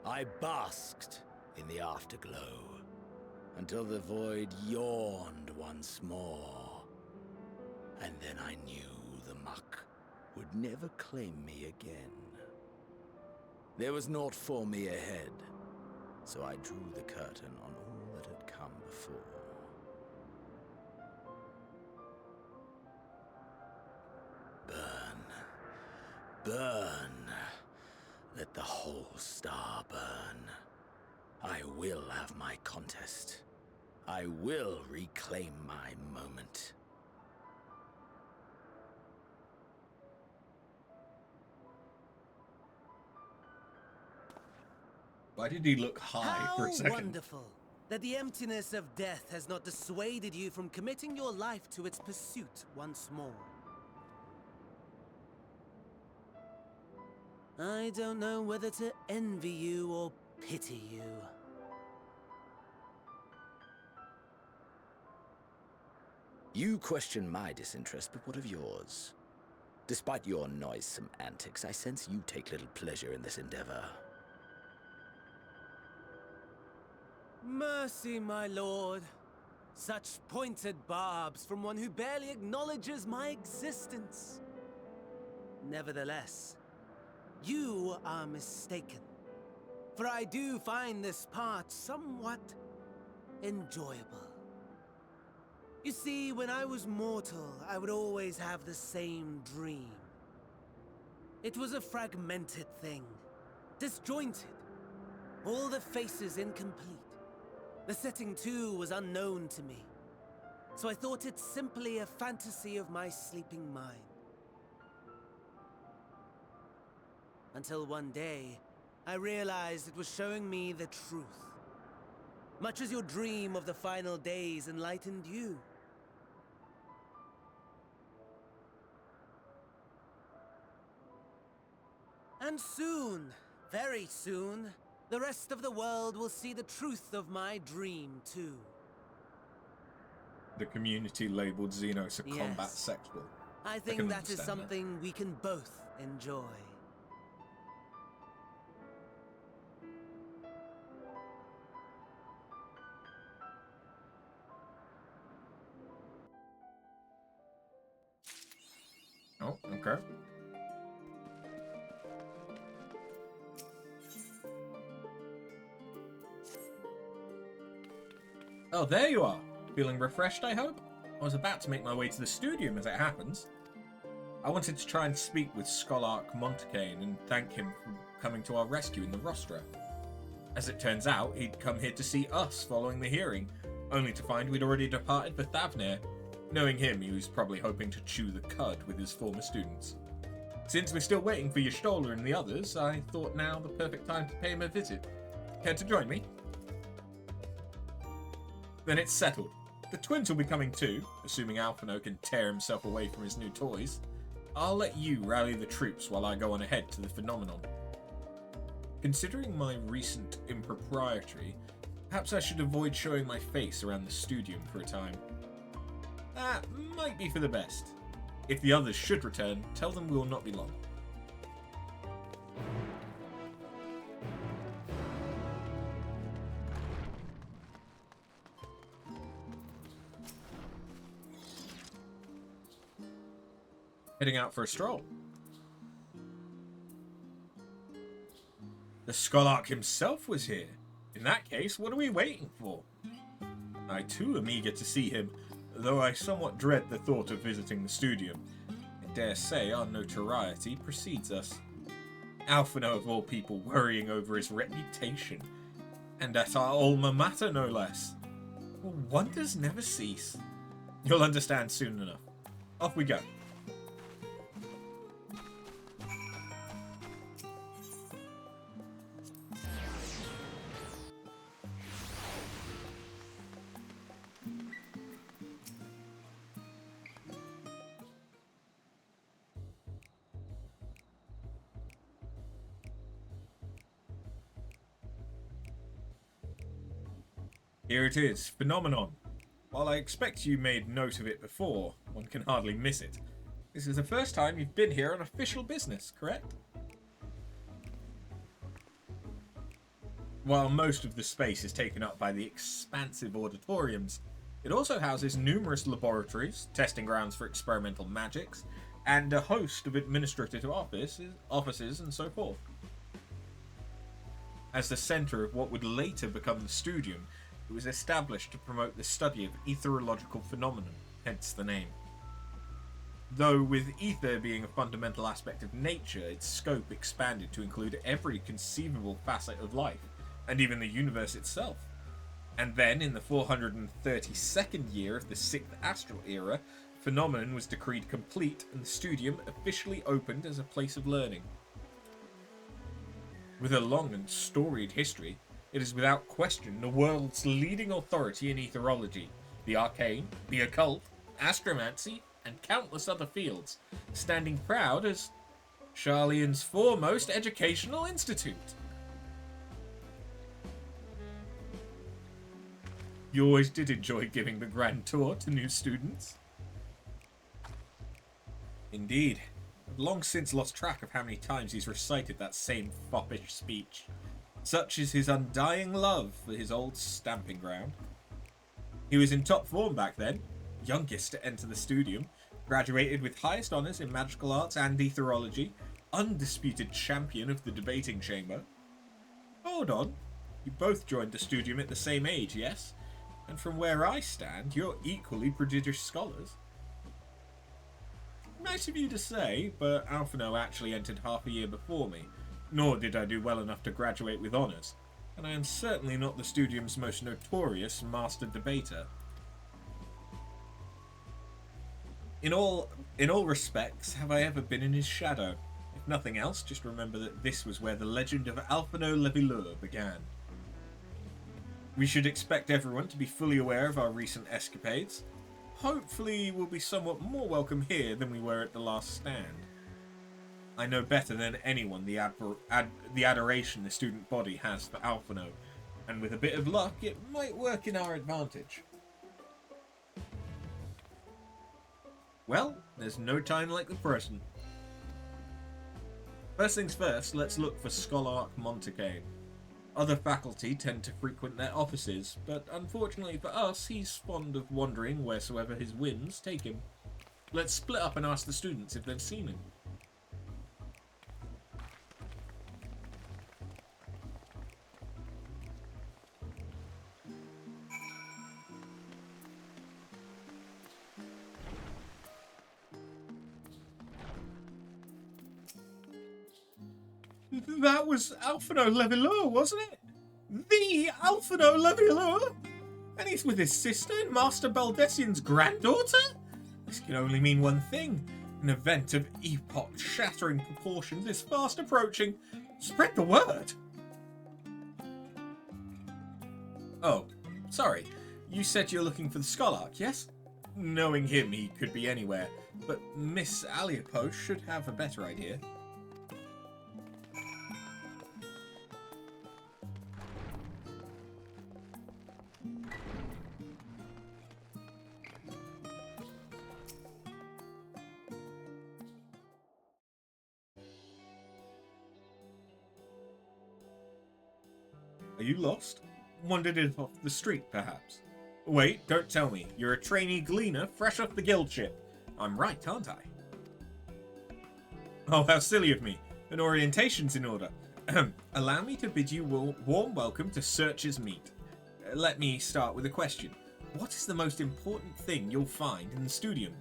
I basked in the afterglow until the void yawned once more. And then I knew the muck would never claim me again. There was naught for me ahead, so I drew the curtain on all that had come. come before. Burn. Burn. Let the whole star burn. I will have my contest. I will reclaim my moment. Why did he look high for a second? How wonderful that the emptiness of death has not dissuaded you from committing your life to its pursuit once more. I don't know whether to envy you or pity you. You question my disinterest, but what of yours? Despite your noisome antics, I sense you take little pleasure in this endeavor. Mercy, my lord. Such pointed barbs from one who barely acknowledges my existence. Nevertheless, you are mistaken. For I do find this part somewhat enjoyable. You see, when I was mortal, I would always have the same dream. It was a fragmented thing, disjointed, all the faces incomplete. The setting, too, was unknown to me, so I thought it simply a fantasy of my sleeping mind. Until one day, I realized it was showing me the truth. Much as your dream of the final days enlightened you. And soon, very soon, the rest of the world will see the truth of my dream, too. The community labeled Xenos a combat Yes. sexual. I can think that is understand something we can both enjoy. Oh, okay. Oh, there you are. Feeling refreshed, I hope? I was about to make my way to the studium as it happens. I wanted to try and speak with Scholarch Montecane and thank him for coming to our rescue in the Rostra. As it turns out, he'd come here to see us following the hearing, only to find we'd already departed for Thavnir. Knowing him, he was probably hoping to chew the cud with his former students. Since we're still waiting for Y'shtola and the others, I thought now the perfect time to pay him a visit. Care to join me? Then it's settled. The twins will be coming too, assuming Alphino can tear himself away from his new toys. I'll let you rally the troops while I go on ahead to the phenomenon. Considering my recent impropriety, perhaps I should avoid showing my face around the studium for a time. That might be for the best. If the others should return, tell them we will not be long. Heading out for a stroll. The Scholarch himself was here. In that case, what are we waiting for? I too am eager to see him, though I somewhat dread the thought of visiting the studium. I dare say our notoriety precedes us. Alphino of all people worrying over his reputation. And at our alma mater, no less. Wonders never cease. You'll understand soon enough. Off we go. Here it is, Phenomenon. While I expect you made note of it before, one can hardly miss it. This is the first time you've been here on official business, correct? While most of the space is taken up by the expansive auditoriums, it also houses numerous laboratories, testing grounds for experimental magics, and a host of administrative offices and so forth. As the centre of what would later become the studium, It was established to promote the study of etherological phenomena, hence the name. Though with ether being a fundamental aspect of nature, its scope expanded to include every conceivable facet of life, and even the universe itself. And then, in the 432nd year of the 6th Astral Era, Phenomenon was decreed complete and the studium officially opened as a place of learning. With a long and storied history, it is without question the world's leading authority in etherology, the arcane, the occult, astromancy, and countless other fields, standing proud as Sharlayan's foremost educational institute. You always did enjoy giving the grand tour to new students. Indeed. I've long since lost track of how many times he's recited that same foppish speech. Such is his undying love for his old stamping ground. He was in top form back then, youngest to enter the studium, graduated with highest honours in magical arts and etherology, undisputed champion of the debating chamber. Hold on, you both joined the studium at the same age, yes? And from where I stand, you're equally prodigious scholars. Nice of you to say, but Alphino actually entered half a year before me, nor did I do well enough to graduate with honours, and I am certainly not the studium's most notorious master debater. In all respects, have I ever been in his shadow? If nothing else, just remember that this was where the legend of Alphino Levileur began. We should expect everyone to be fully aware of our recent escapades. Hopefully we'll be somewhat more welcome here than we were at the last stand. I know better than anyone the adoration the student body has for Alphino, and with a bit of luck it might work in our advantage. Well, there's no time like the present. First things first, let's look for Scholarch Montacane. Other faculty tend to frequent their offices, but unfortunately for us, he's fond of wandering wheresoever his whims take him. Let's split up and ask the students if they've seen him. That was Alphino Levileur, wasn't it? The Alphino Levileur? And he's with his sister and Master Baldessian's granddaughter? This can only mean one thing. An event of epoch-shattering proportions is fast approaching. Spread the word! Oh, sorry. You said you're looking for the Scholarch, yes? Knowing him, he could be anywhere, but Miss Aliapos should have a better idea. Are you lost? Wandered in off the street, perhaps? Wait, don't tell me. You're a trainee gleaner fresh off the guild ship. I'm right, aren't I? Oh, how silly of me. An orientation's in order. Allow me to bid you warm welcome to Searcher's Meet. Let me start with a question. What is the most important thing you'll find in the studium?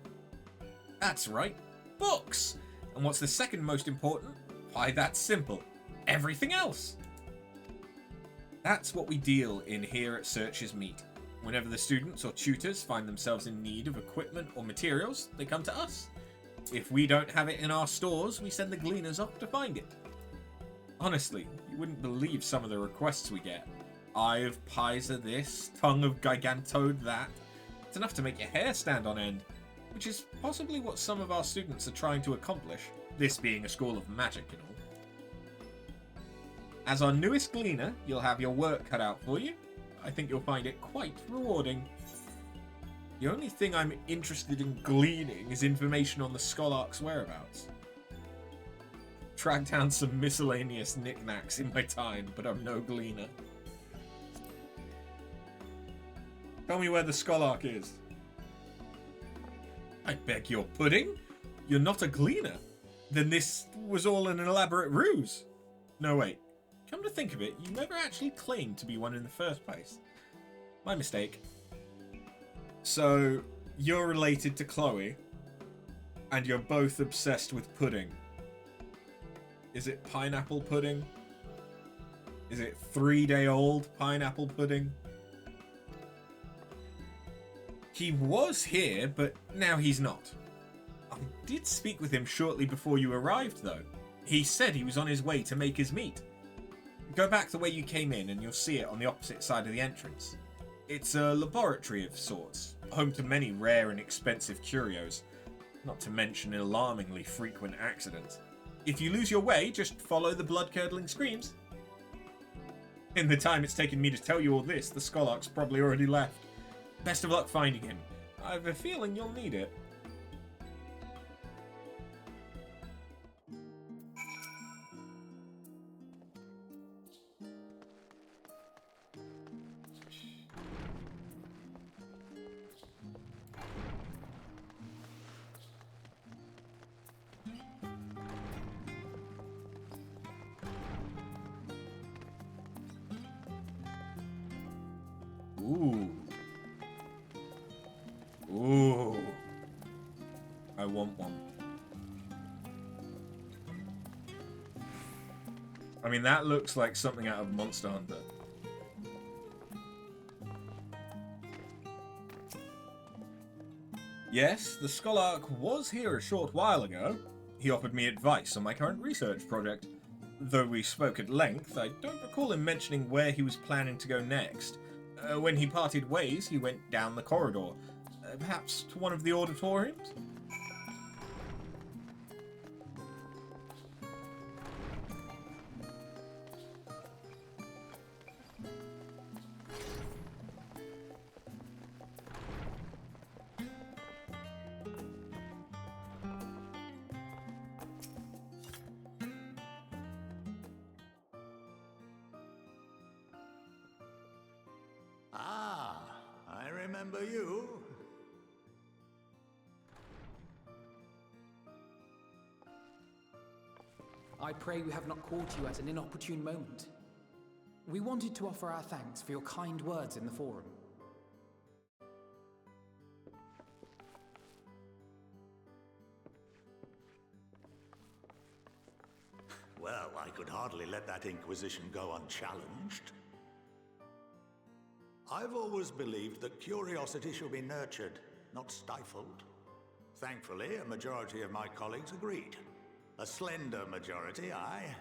That's right, books! And what's the second most important? Why, that's simple. Everything else! That's what we deal in here at Searcher's Meet. Whenever the students or tutors find themselves in need of equipment or materials, they come to us. If we don't have it in our stores, we send the gleaners off to find it. Honestly, you wouldn't believe some of the requests we get. Eye of Pisa this, tongue of Gigantode that. It's enough to make your hair stand on end, which is possibly what some of our students are trying to accomplish, this being a school of magic and all. As our newest gleaner, you'll have your work cut out for you. I think you'll find it quite rewarding. The only thing I'm interested in gleaning is information on the Scholarch's whereabouts. Tracked down some miscellaneous knickknacks in my time, but I'm no gleaner. Tell me where the Scholarch is. I beg your pudding? You're not a gleaner? Then this was all an elaborate ruse. No, wait. Come to think of it, you never actually claimed to be one in the first place. My mistake. So, you're related to Chloe, and you're both obsessed with pudding. Is it pineapple pudding? Is it 3-day-old pineapple pudding? He was here, but now he's not. I did speak with him shortly before you arrived, though. He said he was on his way to make his meat. Go back the way you came in and you'll see it on the opposite side of the entrance. It's a laboratory of sorts, home to many rare and expensive curios, not to mention an alarmingly frequent accident. If you lose your way, just follow the blood-curdling screams. In the time it's taken me to tell you all this, the Skolark's probably already left. Best of luck finding him. I have a feeling you'll need it. Ooh. Ooh. I want one. I mean, that looks like something out of Monster Hunter. Yes, the Skolark was here a short while ago. He offered me advice on my current research project. Though we spoke at length, I don't recall him mentioning where he was planning to go next. When he parted ways, he went down the corridor. Perhaps to one of the auditoriums? Ah, I remember you. I pray we have not caught you at an inopportune moment. We wanted to offer our thanks for your kind words in the forum. Well, I could hardly let that Inquisition go unchallenged. I've always believed that curiosity should be nurtured, not stifled. Thankfully, a majority of my colleagues agreed. A slender majority, aye,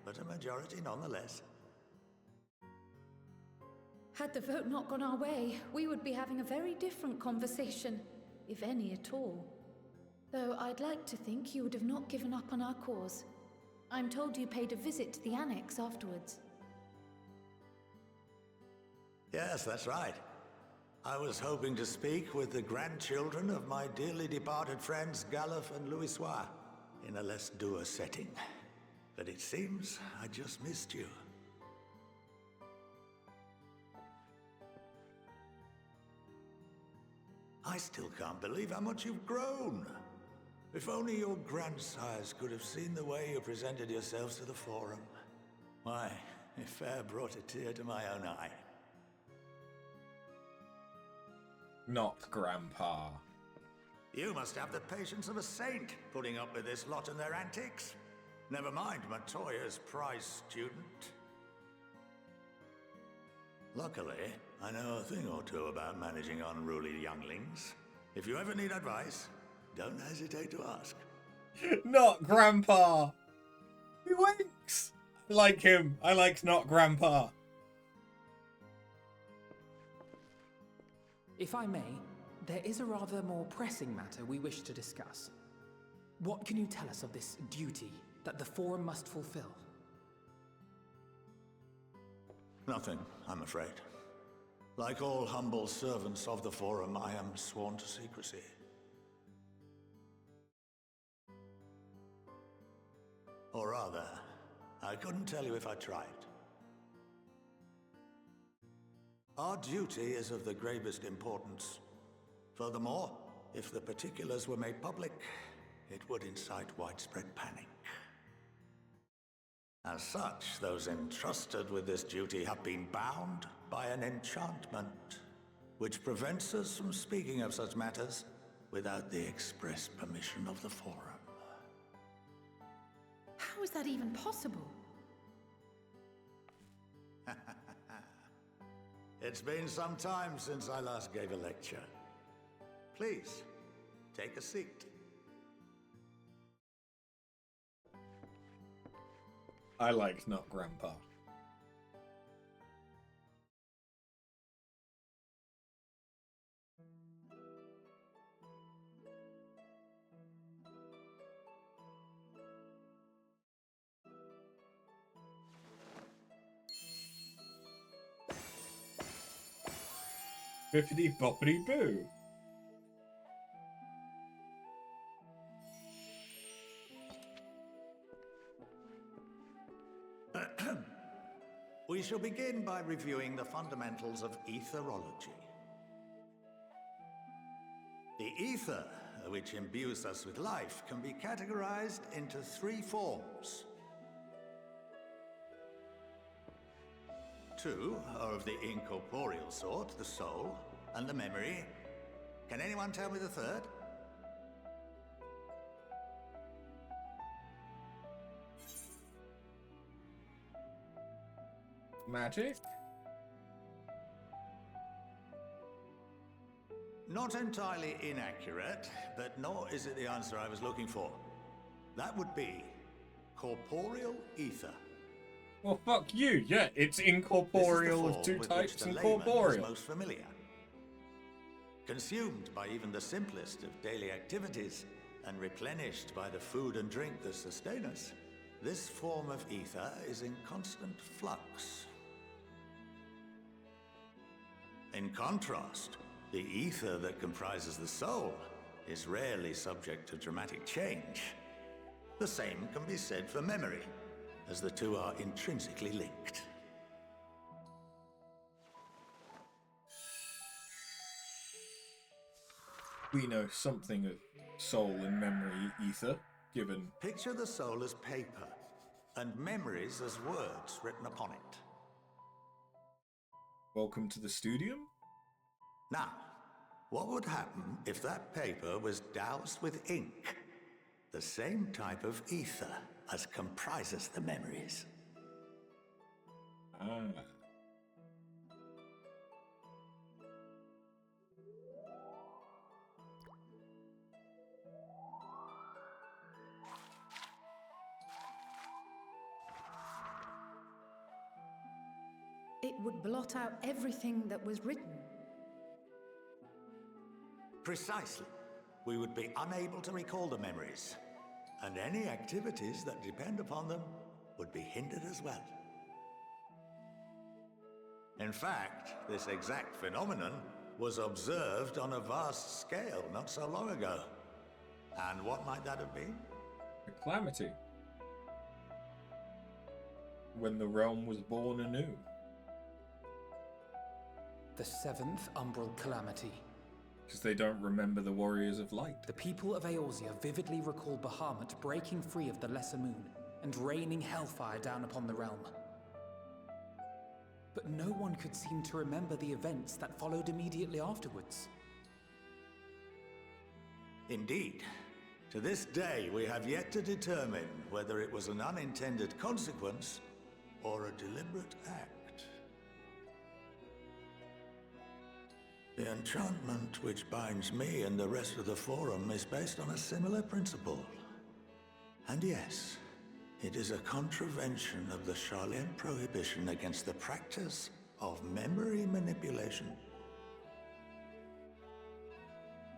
but a majority nonetheless. Had the vote not gone our way, we would be having a very different conversation, if any at all. Though I'd like to think you would have not given up on our cause. I'm told you paid a visit to the Annex afterwards. Yes, that's right. I was hoping to speak with the grandchildren of my dearly departed friends Galuf and Louisoix in a less dour setting. But it seems I just missed you. I still can't believe how much you've grown. If only your grandsires could have seen the way you presented yourselves to the Forum. Why, it fair brought a tear to my own eye. Not Grandpa. You must have the patience of a saint, putting up with this lot and their antics. Never mind Matoya's prize student. Luckily, I know a thing or two about managing unruly younglings. If you ever need advice, don't hesitate to ask. Not Grandpa! He winks! I like him. I like Not Grandpa. If I may, there is a rather more pressing matter we wish to discuss. What can you tell us of this duty that the Forum must fulfill? Nothing, I'm afraid. Like all humble servants of the Forum, I am sworn to secrecy. Or rather, I couldn't tell you if I tried. Our duty is of the gravest importance. Furthermore, if the particulars were made public, it would incite widespread panic. As such, those entrusted with this duty have been bound by an enchantment which prevents us from speaking of such matters without the express permission of the Forum. How is that even possible? It's been some time since I last gave a lecture. Please, take a seat. I like not Grandpa. Bippity boppity boo. We shall begin by reviewing the fundamentals of etherology. The ether, which imbues us with life, can be categorized into 3 forms. 2 are of the incorporeal sort, the soul, and the memory. Can anyone tell me the third? Magic? Not entirely inaccurate, but nor is it the answer I was looking for. That would be corporeal ether. Well, fuck you. Yeah, it's incorporeal of 2 types and corporeal. Most familiar. Consumed by even the simplest of daily activities and replenished by the food and drink that sustain us, this form of ether is in constant flux. In contrast, the ether that comprises the soul is rarely subject to dramatic change. The same can be said for memory, as the two are intrinsically linked. We know something of soul and memory ether, given... Picture the soul as paper, and memories as words written upon it. Welcome to the studium? Now, what would happen if that paper was doused with ink? The same type of ether as comprises the memories. Ah. It would blot out everything that was written. Precisely. We would be unable to recall the memories, and any activities that depend upon them would be hindered as well. In fact, this exact phenomenon was observed on a vast scale not so long ago. And what might that have been? A calamity. When the realm was born anew. The 7th Umbral Calamity. Because they don't remember the Warriors of Light. The people of Eorzea vividly recall Bahamut breaking free of the Lesser Moon and raining hellfire down upon the realm. But no one could seem to remember the events that followed immediately afterwards. Indeed. To this day, we have yet to determine whether it was an unintended consequence or a deliberate act. The enchantment which binds me and the rest of the Forum is based on a similar principle. And yes, it is a contravention of the Charlian prohibition against the practice of memory manipulation.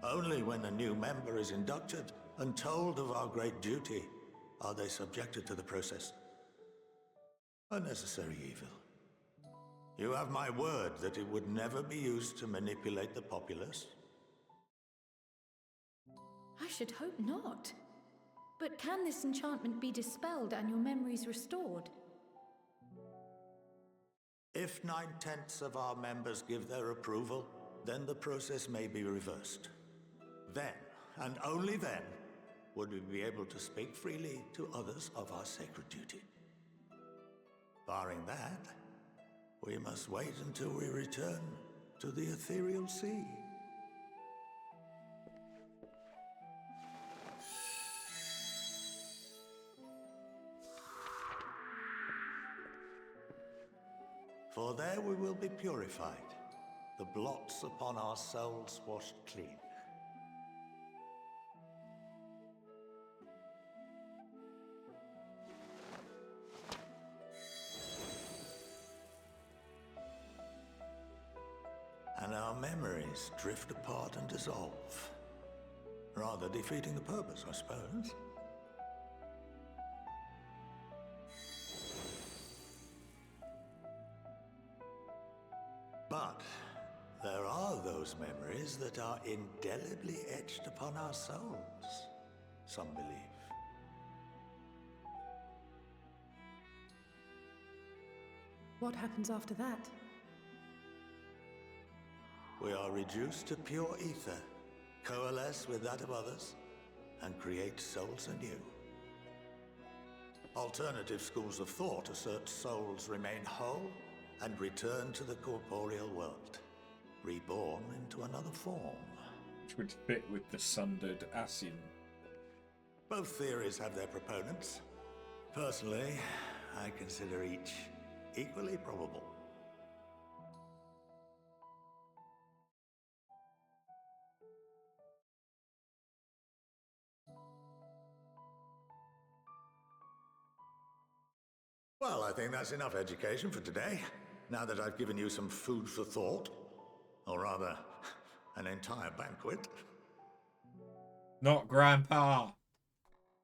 Only when a new member is inducted and told of our great duty are they subjected to the process. A necessary evil. You have my word that it would never be used to manipulate the populace? I should hope not. But can this enchantment be dispelled and your memories restored? If 9/10 of our members give their approval, then the process may be reversed. Then, and only then, would we be able to speak freely to others of our sacred duty. Barring that, we must wait until we return to the ethereal sea. For there we will be purified, the blots upon our souls washed clean. And our memories drift apart and dissolve, rather defeating the purpose, I suppose. But there are those memories that are indelibly etched upon our souls, some believe. What happens after that? We are reduced to pure ether, coalesce with that of others, and create souls anew. Alternative schools of thought assert souls remain whole and return to the corporeal world, reborn into another form. Which would fit with the sundered Ascian. Both theories have their proponents. Personally, I consider each equally probable. Well, I think that's enough education for today, now that I've given you some food for thought. Or rather, an entire banquet. Not Grandpa!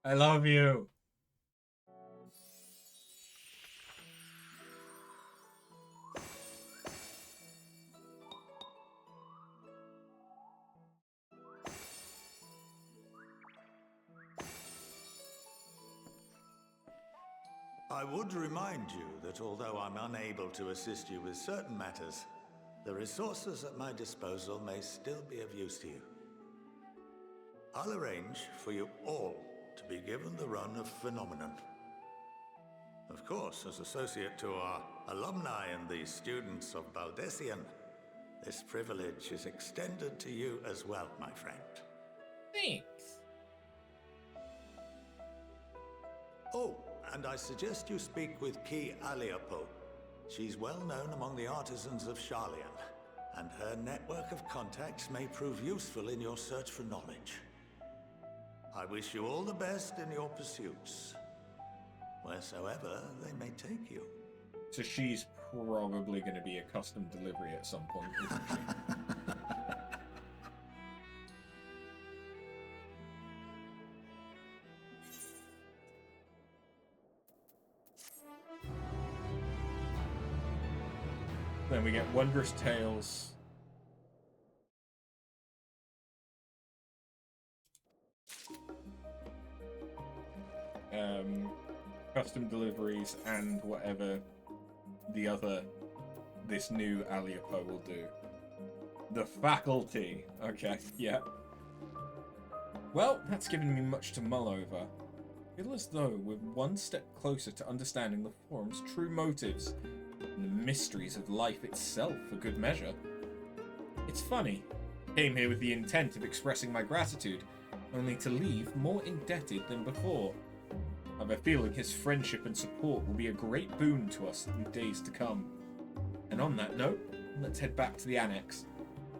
I love you! I would remind you that although I'm unable to assist you with certain matters, the resources at my disposal may still be of use to you. I'll arrange for you all to be given the run of Phenomenon. Of course, as associate to our alumni and the students of Baldessian, this privilege is extended to you as well, my friend. Thanks. Oh, and I suggest you speak with Ki Aliapo. She's well known among the artisans of Sharlayan, and her network of contacts may prove useful in your search for knowledge. I wish you all the best in your pursuits, wheresoever they may take you. So she's probably going to be a custom delivery at some point, isn't she? Then we get Wondrous Tales. Custom deliveries and whatever this new Aliapo will do. The faculty. Okay, yeah. Well, that's given me much to mull over. I feel as though we're one step closer to understanding the Forum's true motives and the mysteries of life itself for good measure. It's funny. I came here with the intent of expressing my gratitude, only to leave more indebted than before. I have a feeling his friendship and support will be a great boon to us in days to come. And on that note, let's head back to the Annex.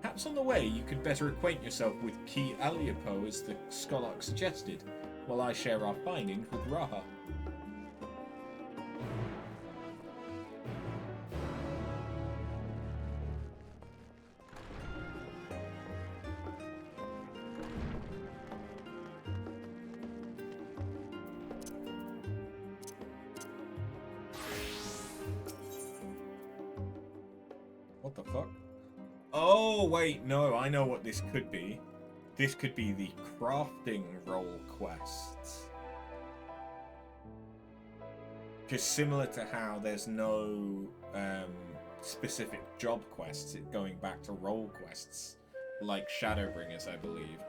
Perhaps on the way you could better acquaint yourself with Ki Aliapo as the Scholark suggested, while I share our findings with Raha. What the fuck? Oh, wait, no, I know what this could be. This could be the crafting role quests. Just similar to how there's no specific job quests, it going back to role quests, like Shadowbringers, I believe.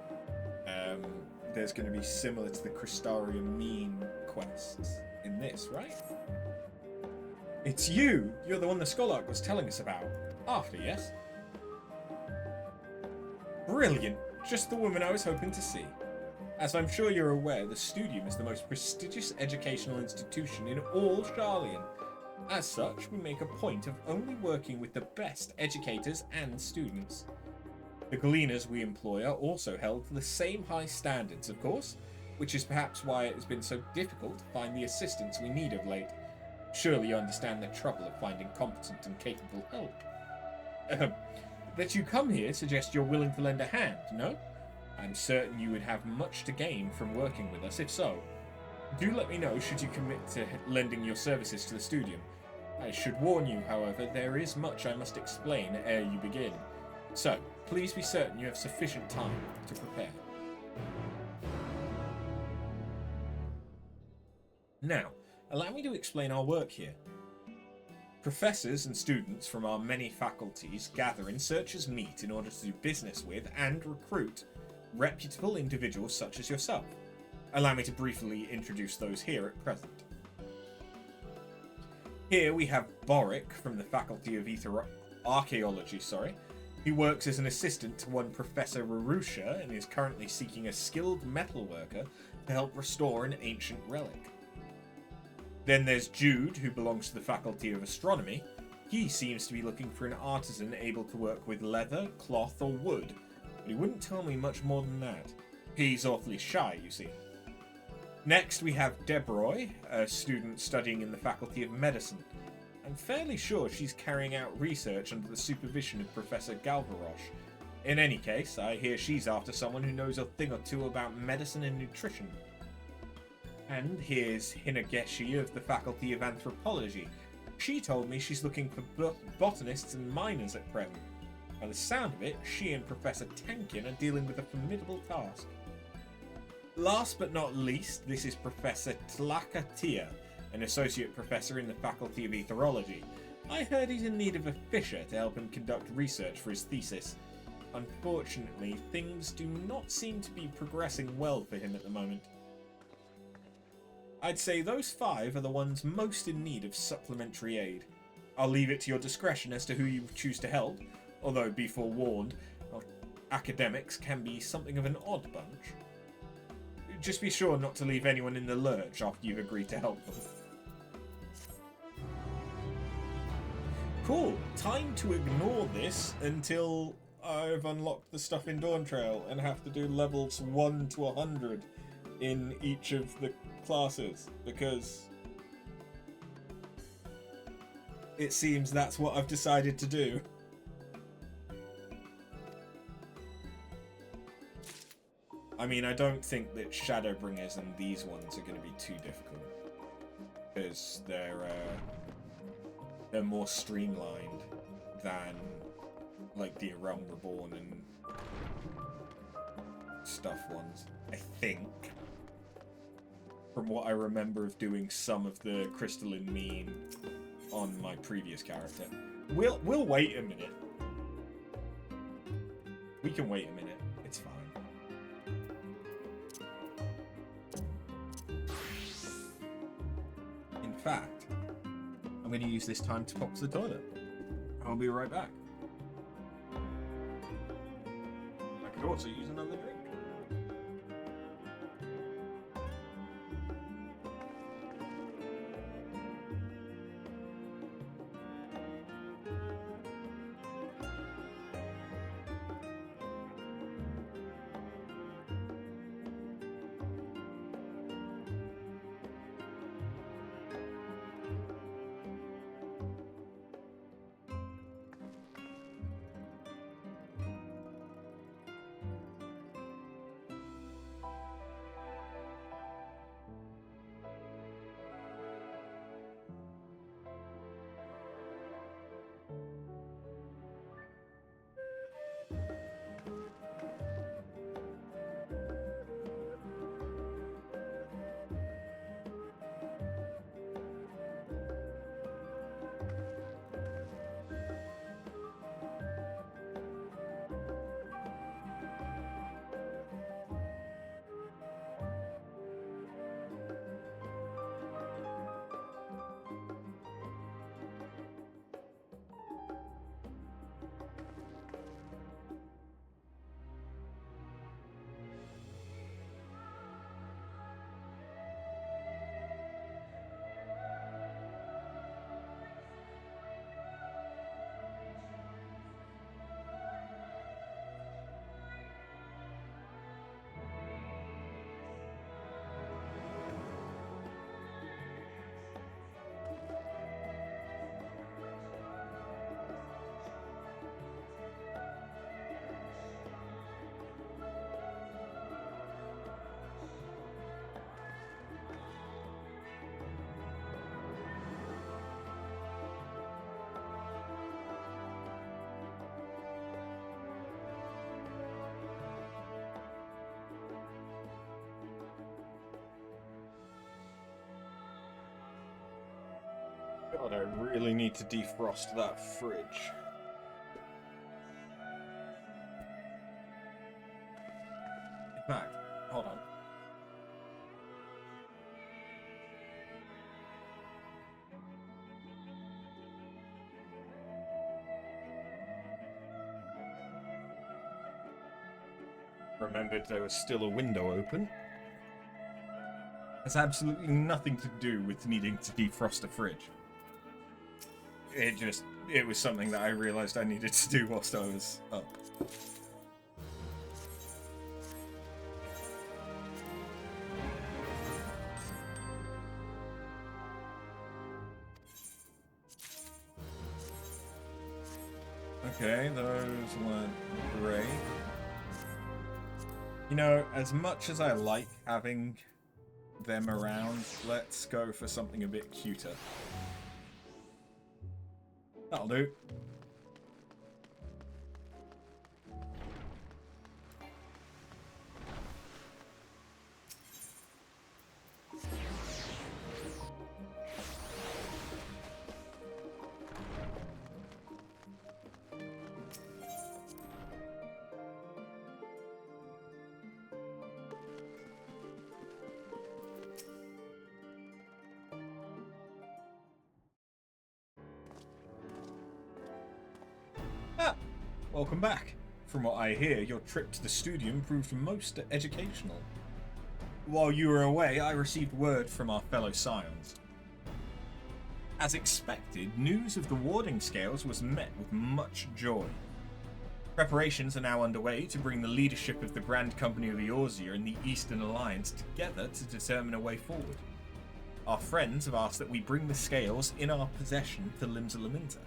There's going to be similar to the Crystarium Mean quests in this, right? It's you! You're the one the Scholark was telling us about. After, yes? Brilliant. Just the woman I was hoping to see. As I'm sure you're aware, the Studium is the most prestigious educational institution in all Sharlayan. As such, we make a point of only working with the best educators and students. The gleaners we employ are also held to the same high standards, of course, which is perhaps why it has been so difficult to find the assistance we need of late. Surely you understand the trouble of finding competent and capable help. That you come here suggests you're willing to lend a hand, no? I'm certain you would have much to gain from working with us, if so. Do let me know should you commit to lending your services to the Studium. I should warn you, however, there is much I must explain ere you begin. So, please be certain you have sufficient time to prepare. Now, allow me to explain our work here. Professors and students from our many faculties gather in Searchers Meet in order to do business with and recruit reputable individuals such as yourself. Allow me to briefly introduce those here at present. Here we have Boric from the Faculty of Archaeology, He works as an assistant to one Professor Rarusha and is currently seeking a skilled metalworker to help restore an ancient relic. Then there's Jude, who belongs to the Faculty of Astronomy. He seems to be looking for an artisan able to work with leather, cloth, or wood, but he wouldn't tell me much more than that. He's awfully shy, you see. Next we have Debroy, a student studying in the Faculty of Medicine. I'm fairly sure she's carrying out research under the supervision of Professor Galvarosh. In any case, I hear she's after someone who knows a thing or two about medicine and nutrition. And here's Hinageshi of the Faculty of Anthropology. She told me she's looking for botanists and miners at present. By the sound of it, she and Professor Tenkin are dealing with a formidable task. Last but not least, this is Professor Tlakatia, an associate professor in the Faculty of Etherology. I heard he's in need of a fisher to help him conduct research for his thesis. Unfortunately, things do not seem to be progressing well for him at the moment. I'd say those 5 are the ones most in need of supplementary aid. I'll leave it to your discretion as to who you choose to help, although be forewarned, our academics can be something of an odd bunch. Just be sure not to leave anyone in the lurch after you've agreed to help them. Cool, time to ignore this until I've unlocked the stuff in Dawntrail and have to do levels 1 to 100 in each of the classes, because it seems that's what I've decided to do. I mean, I don't think that Shadowbringers and these ones are going to be too difficult, because they're more streamlined than like the Realm Reborn and stuff ones, I think. From what I remember of doing some of the Crystalline Mean on my previous character. We'll wait a minute. We can wait a minute. It's fine. In fact, I'm going to use this time to pop to the toilet. I'll be right back. I could also use another drink. God, I really need to defrost that fridge. In fact, hold on. Remembered there was still a window open. Has absolutely nothing to do with needing to defrost a fridge. It was something that I realized I needed to do whilst I was up. Okay, those weren't great. You know, as much as I like having them around, let's go for something a bit cuter. That'll do. Welcome back. From what I hear, your trip to the studium proved most educational. While you were away, I received word from our fellow scions. As expected, news of the warding scales was met with much joy. Preparations are now underway to bring the leadership of the Grand Company of Eorzea and the Eastern Alliance together to determine a way forward. Our friends have asked that we bring the scales in our possession to Limsa Lominsa.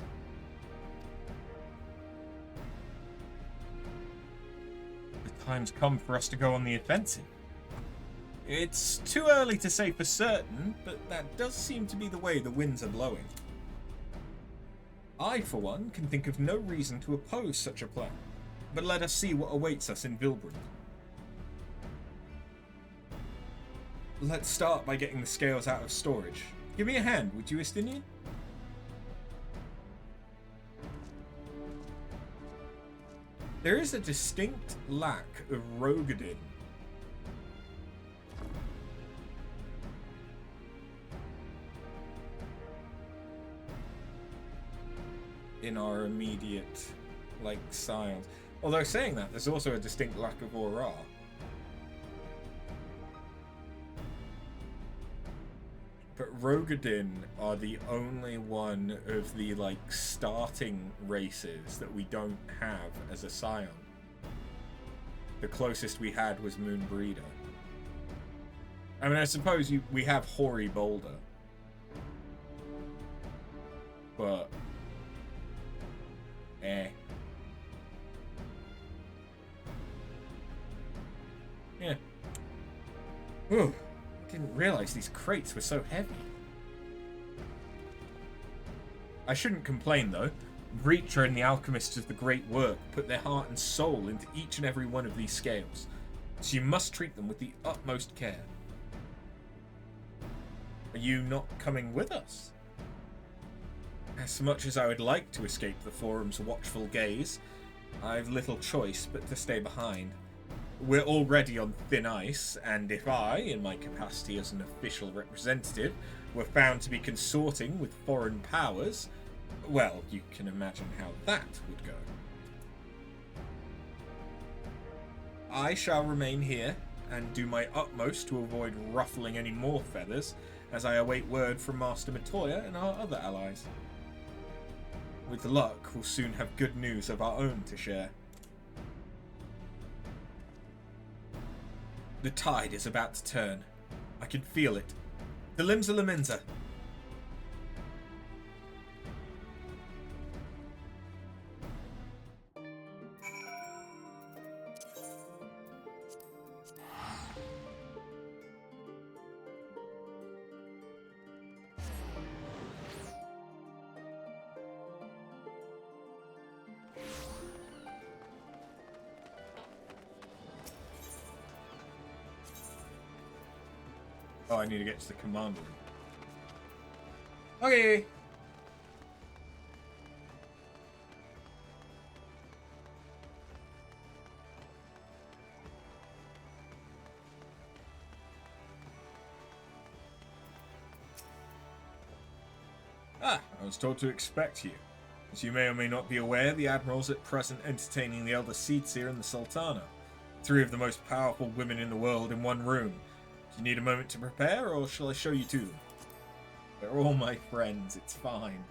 Time's come for us to go on the offensive. It's too early to say for certain, but that does seem to be the way the winds are blowing. I, for one, can think of no reason to oppose such a plan, but let us see what awaits us in Vilbrund. Let's start by getting the scales out of storage. Give me a hand, would you, Estinian? There is a distinct lack of Rogadin. In our immediate, scions. Although saying that, there's also a distinct lack of Aura. But Rogadin are the only one of the, starting races that we don't have as a scion. The closest we had was Moonbreeder. I mean, I suppose we have Hoary Boulder. But... Yeah. Ooh. Didn't realize these crates were so heavy. I shouldn't complain though. Reacher and the alchemists of the Great Work put their heart and soul into each and every one of these scales, so you must treat them with the utmost care. Are you not coming with us? As much as I would like to escape the Forum's watchful gaze, I've little choice but to stay behind. We're already on thin ice, and if I, in my capacity as an official representative, were found to be consorting with foreign powers, well, you can imagine how that would go. I shall remain here, and do my utmost to avoid ruffling any more feathers, as I await word from Master Matoya and our other allies. With luck, we'll soon have good news of our own to share. The tide is about to turn. I can feel it. The Limsa Lominsa. Oh, I need to get to the command room. Okay. Ah, I was told to expect you. As you may or may not be aware, the Admiral's at present entertaining the Elder Seedseer and the Sultana, 3 of the most powerful women in the world in one room. Do you need a moment to prepare, or shall I show you to them? They're all my friends, it's fine.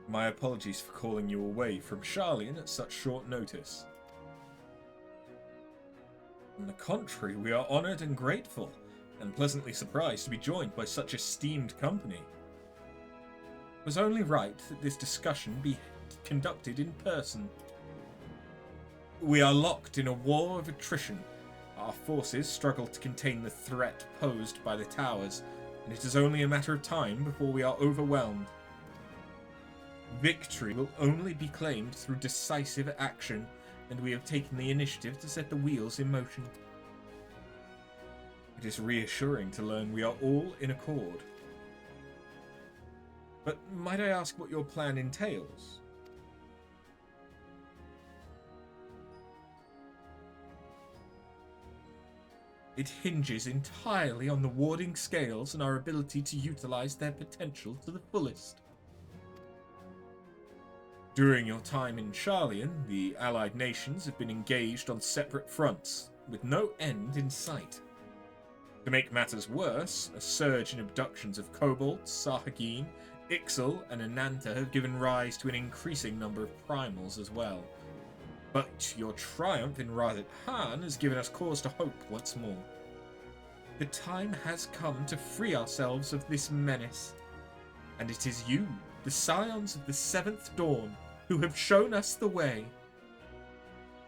My apologies for calling you away from Charlian at such short notice. On the contrary, we are honoured and grateful, and pleasantly surprised to be joined by such esteemed company. It was only right that this discussion be conducted in person. We are locked in a war of attrition. Our forces struggle to contain the threat posed by the towers, and it is only a matter of time before we are overwhelmed. Victory will only be claimed through decisive action, and we have taken the initiative to set the wheels in motion. It is reassuring to learn we are all in accord. But might I ask what your plan entails? It hinges entirely on the warding scales and our ability to utilize their potential to the fullest. During your time in Charlian, the allied nations have been engaged on separate fronts, with no end in sight. To make matters worse, a surge in abductions of kobolds, Sahagin, Ixal, and Ananta have given rise to an increasing number of primals as well. But your triumph in Razat Han has given us cause to hope once more. The time has come to free ourselves of this menace, and it is you, the scions of the Seventh Dawn, who have shown us the way.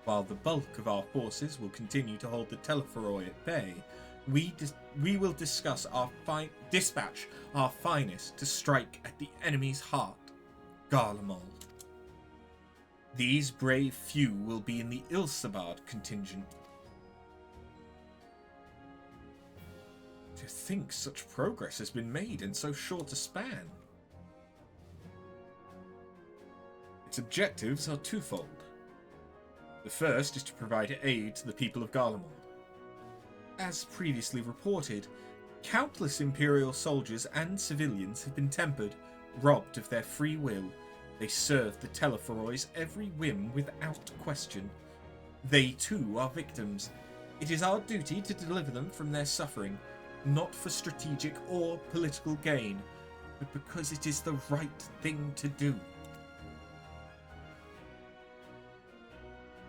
While the bulk of our forces will continue to hold the Telephoroi at bay, we will dispatch our finest to strike at the enemy's heart, Garlemald. These brave few will be in the Ilsabard contingent. To think such progress has been made in so short a span. Its objectives are twofold. The first is to provide aid to the people of Garlemald. As previously reported, countless Imperial soldiers and civilians have been tempered, robbed of their free will. They serve the Telephoroi's every whim without question. They too are victims. It is our duty to deliver them from their suffering, not for strategic or political gain, but because it is the right thing to do.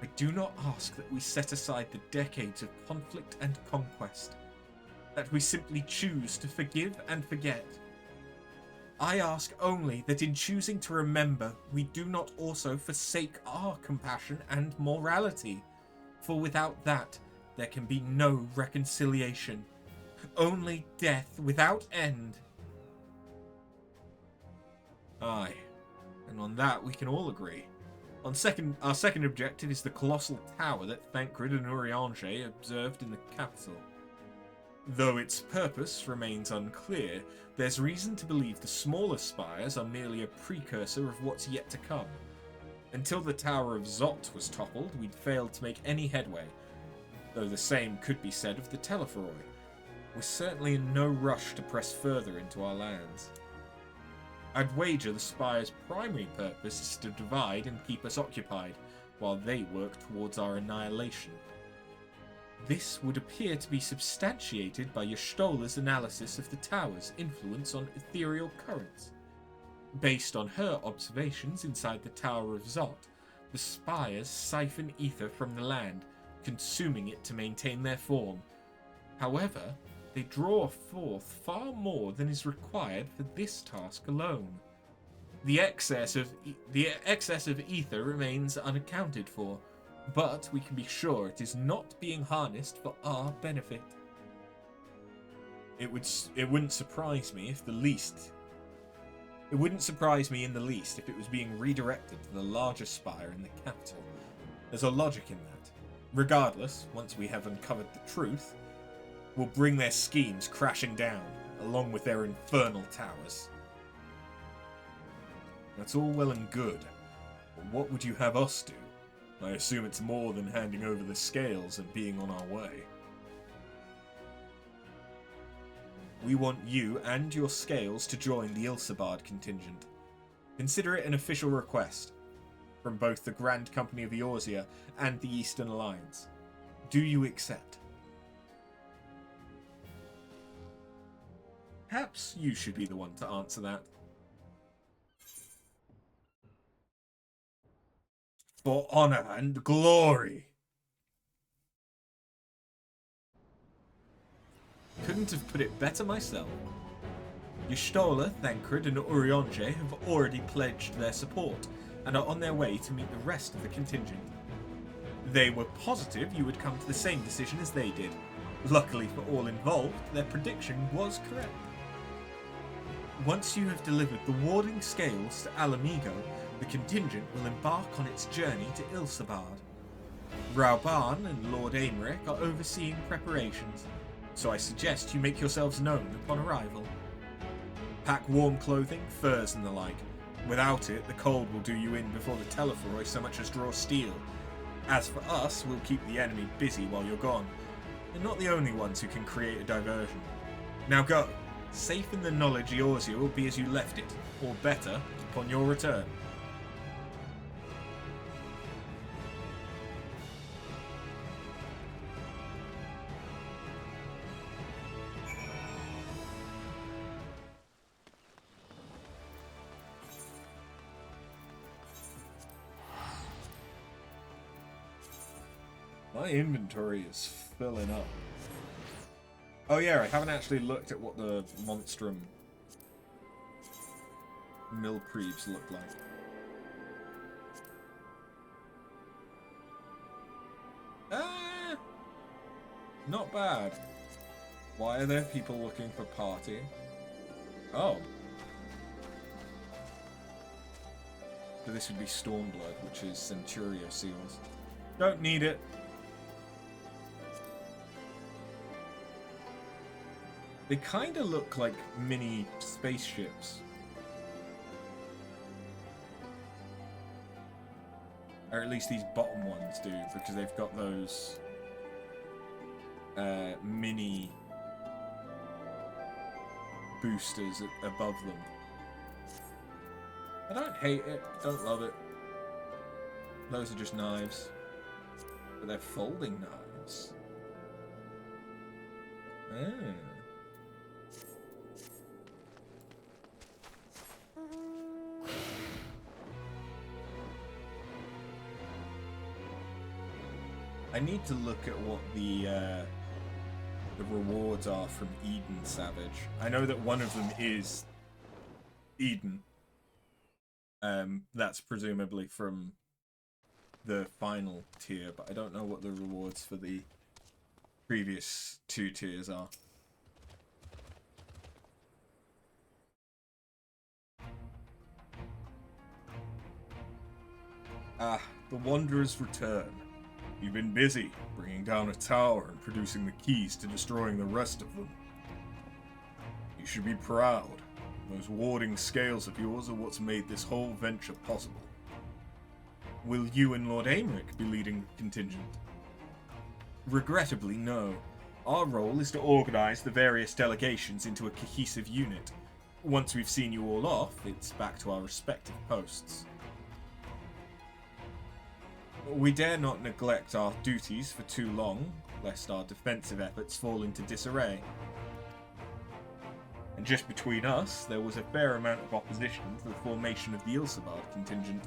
I do not ask that we set aside the decades of conflict and conquest, that we simply choose to forgive and forget. I ask only that in choosing to remember, we do not also forsake our compassion and morality, for without that, there can be no reconciliation, only death without end. Aye, and on that we can all agree. Our second objective is the colossal tower that Thancred and Urianger observed in the capital. Though its purpose remains unclear, there's reason to believe the smaller spires are merely a precursor of what's yet to come. Until the Tower of Zot was toppled, we'd failed to make any headway, though the same could be said of the Telephoroi. We're certainly in no rush to press further into our lands. I'd wager the Spire's primary purpose is to divide and keep us occupied, while they work towards our annihilation. This would appear to be substantiated by Yshtola's analysis of the tower's influence on ethereal currents. Based on her observations inside the Tower of Zot, the Spires siphon ether from the land, consuming it to maintain their form. However, they draw forth far more than is required for this task alone. The excess of ether remains unaccounted for, but we can be sure it is not being harnessed for our benefit. It wouldn't surprise me in the least if it was being redirected to the larger spire in the capital. There's a logic in that. Regardless, once we have uncovered the truth, we'll bring their schemes crashing down, along with their infernal towers. That's all well and good, What would you have us do? I assume it's more than handing over the scales and being on our way. We want you and your scales to join the Ilsabard contingent. Consider it an official request from both the Grand Company of Eorzea and the Eastern Alliance. Do you accept? Perhaps you should be the one to answer that. For honor and glory. Couldn't have put it better myself. Y'shtola, Thancred, and Urianger have already pledged their support and are on their way to meet the rest of the contingent. They were positive you would come to the same decision as they did. Luckily for all involved, their prediction was correct. Once you have delivered the warding scales to Alamigo, the contingent will embark on its journey to Ilsabard. Rauban and Lord Aimeric are overseeing preparations, so I suggest you make yourselves known upon arrival. Pack warm clothing, furs and the like. Without it, the cold will do you in before the Telephoroi so much as draw steel. As for us, we'll keep the enemy busy while you're gone. They're not the only ones who can create a diversion. Now go. Safe in the knowledge Eorzea will be as you left it, or better, upon your return. My inventory is filling up. Oh yeah, I haven't actually looked at what the Monstrum Milpreeves look like. Not bad. Why are there people looking for party? Oh. So this would be Stormblood, which is Centurio Seals. Don't need it. They kind of look like mini spaceships. Or at least these bottom ones do, because they've got those mini boosters above them. I don't hate it, don't love it. Those are just knives. But they're folding knives. I need to look at what the rewards are from Eden Savage. I know that one of them is Eden. That's presumably from the final tier, but I don't know what the rewards for the previous two tiers are. Ah, the Wanderers return. You've been busy, bringing down a tower and producing the keys to destroying the rest of them. You should be proud. Those warding scales of yours are what's made this whole venture possible. Will you and Lord Aimeric be leading the contingent? Regrettably, no. Our role is to organize the various delegations into a cohesive unit. Once we've seen you all off, it's back to our respective posts. We dare not neglect our duties for too long, lest our defensive efforts fall into disarray. And just between us, there was a fair amount of opposition to the formation of the Ilsabard contingent.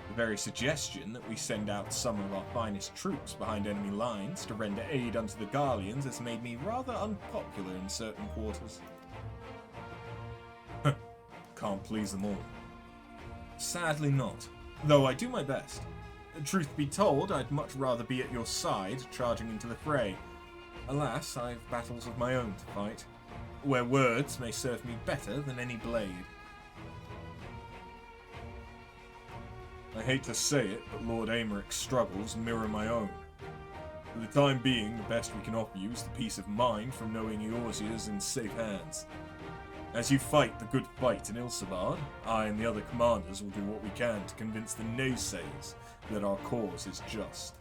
The very suggestion that we send out some of our finest troops behind enemy lines to render aid unto the Garleans has made me rather unpopular in certain quarters. Can't please them all. Sadly not, though I do my best. Truth be told, I'd much rather be at your side, charging into the fray. Alas, I've battles of my own to fight, where words may serve me better than any blade. I hate to say it, but Lord Aimeric's struggles mirror my own. For the time being, the best we can offer you is the peace of mind from knowing Eorzea is in safe hands. As you fight the good fight in Ilsabard, I and the other commanders will do what we can to convince the naysayers that our cause is just.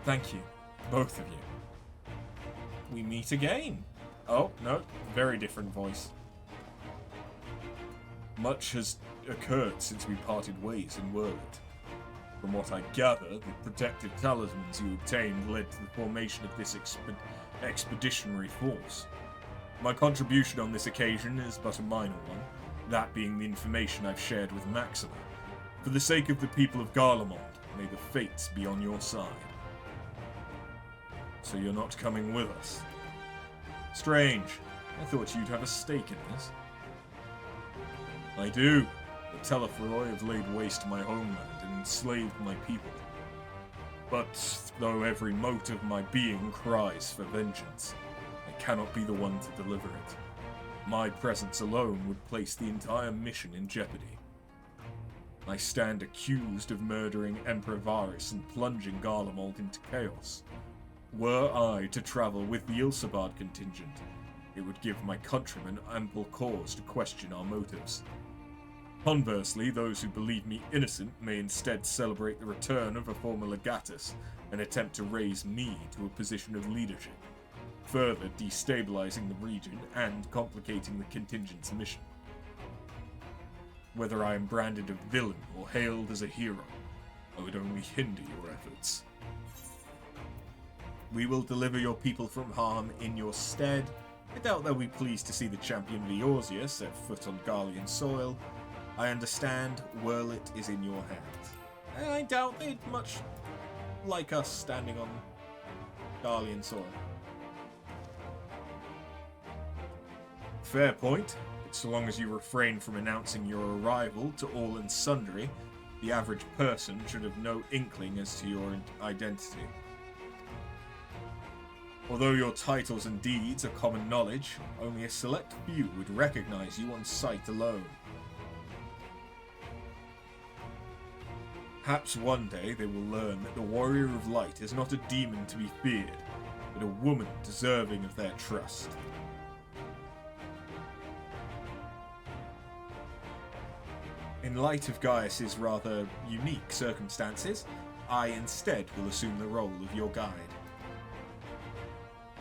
Thank you, both of you. We meet again. Oh, no, very different voice. Much has occurred since we parted ways in World. From what I gather, the protective talismans you obtained led to the formation of this expeditionary force. My contribution on this occasion is but a minor one, that being the information I've shared with Maxima. For the sake of the people of Garlemald, may the fates be on your side. So you're not coming with us? Strange. I thought you'd have a stake in this. I do. The Telefroi have laid waste to my homeland and enslaved my people. But though every mote of my being cries for vengeance, I cannot be the one to deliver it. My presence alone would place the entire mission in jeopardy. I stand accused of murdering Emperor Varus and plunging Garlemald into chaos. Were I to travel with the Ilsabard contingent, it would give my countrymen ample cause to question our motives. Conversely, those who believe me innocent may instead celebrate the return of a former legatus and attempt to raise me to a position of leadership, further destabilizing the region and complicating the contingent's mission. Whether I am branded a villain or hailed as a hero, I would only hinder your efforts. We will deliver your people from harm in your stead. I doubt they'll be pleased to see the champion of Eorzea set foot on Garlean soil. I understand Whirlit is in your hands. I doubt they'd much like us standing on Garlean soil. Fair point. So long as you refrain from announcing your arrival to all and sundry, the average person should have no inkling as to your identity. Although your titles and deeds are common knowledge, only a select few would recognize you on sight alone. Perhaps one day they will learn that the Warrior of Light is not a demon to be feared, but a woman deserving of their trust. In light of Gaius's rather unique circumstances, I instead will assume the role of your guide.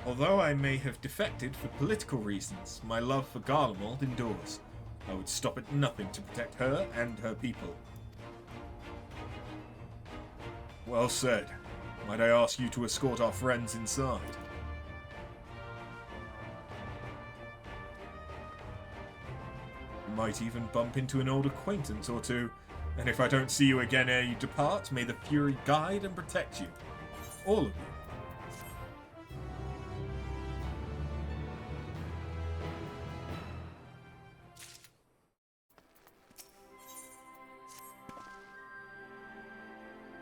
Although I may have defected for political reasons, my love for Garlemald endures. I would stop at nothing to protect her and her people. Well said. Might I ask you to escort our friends inside? You might even bump into an old acquaintance or two, and if I don't see you again ere you depart, may the Fury guide and protect you. All of you.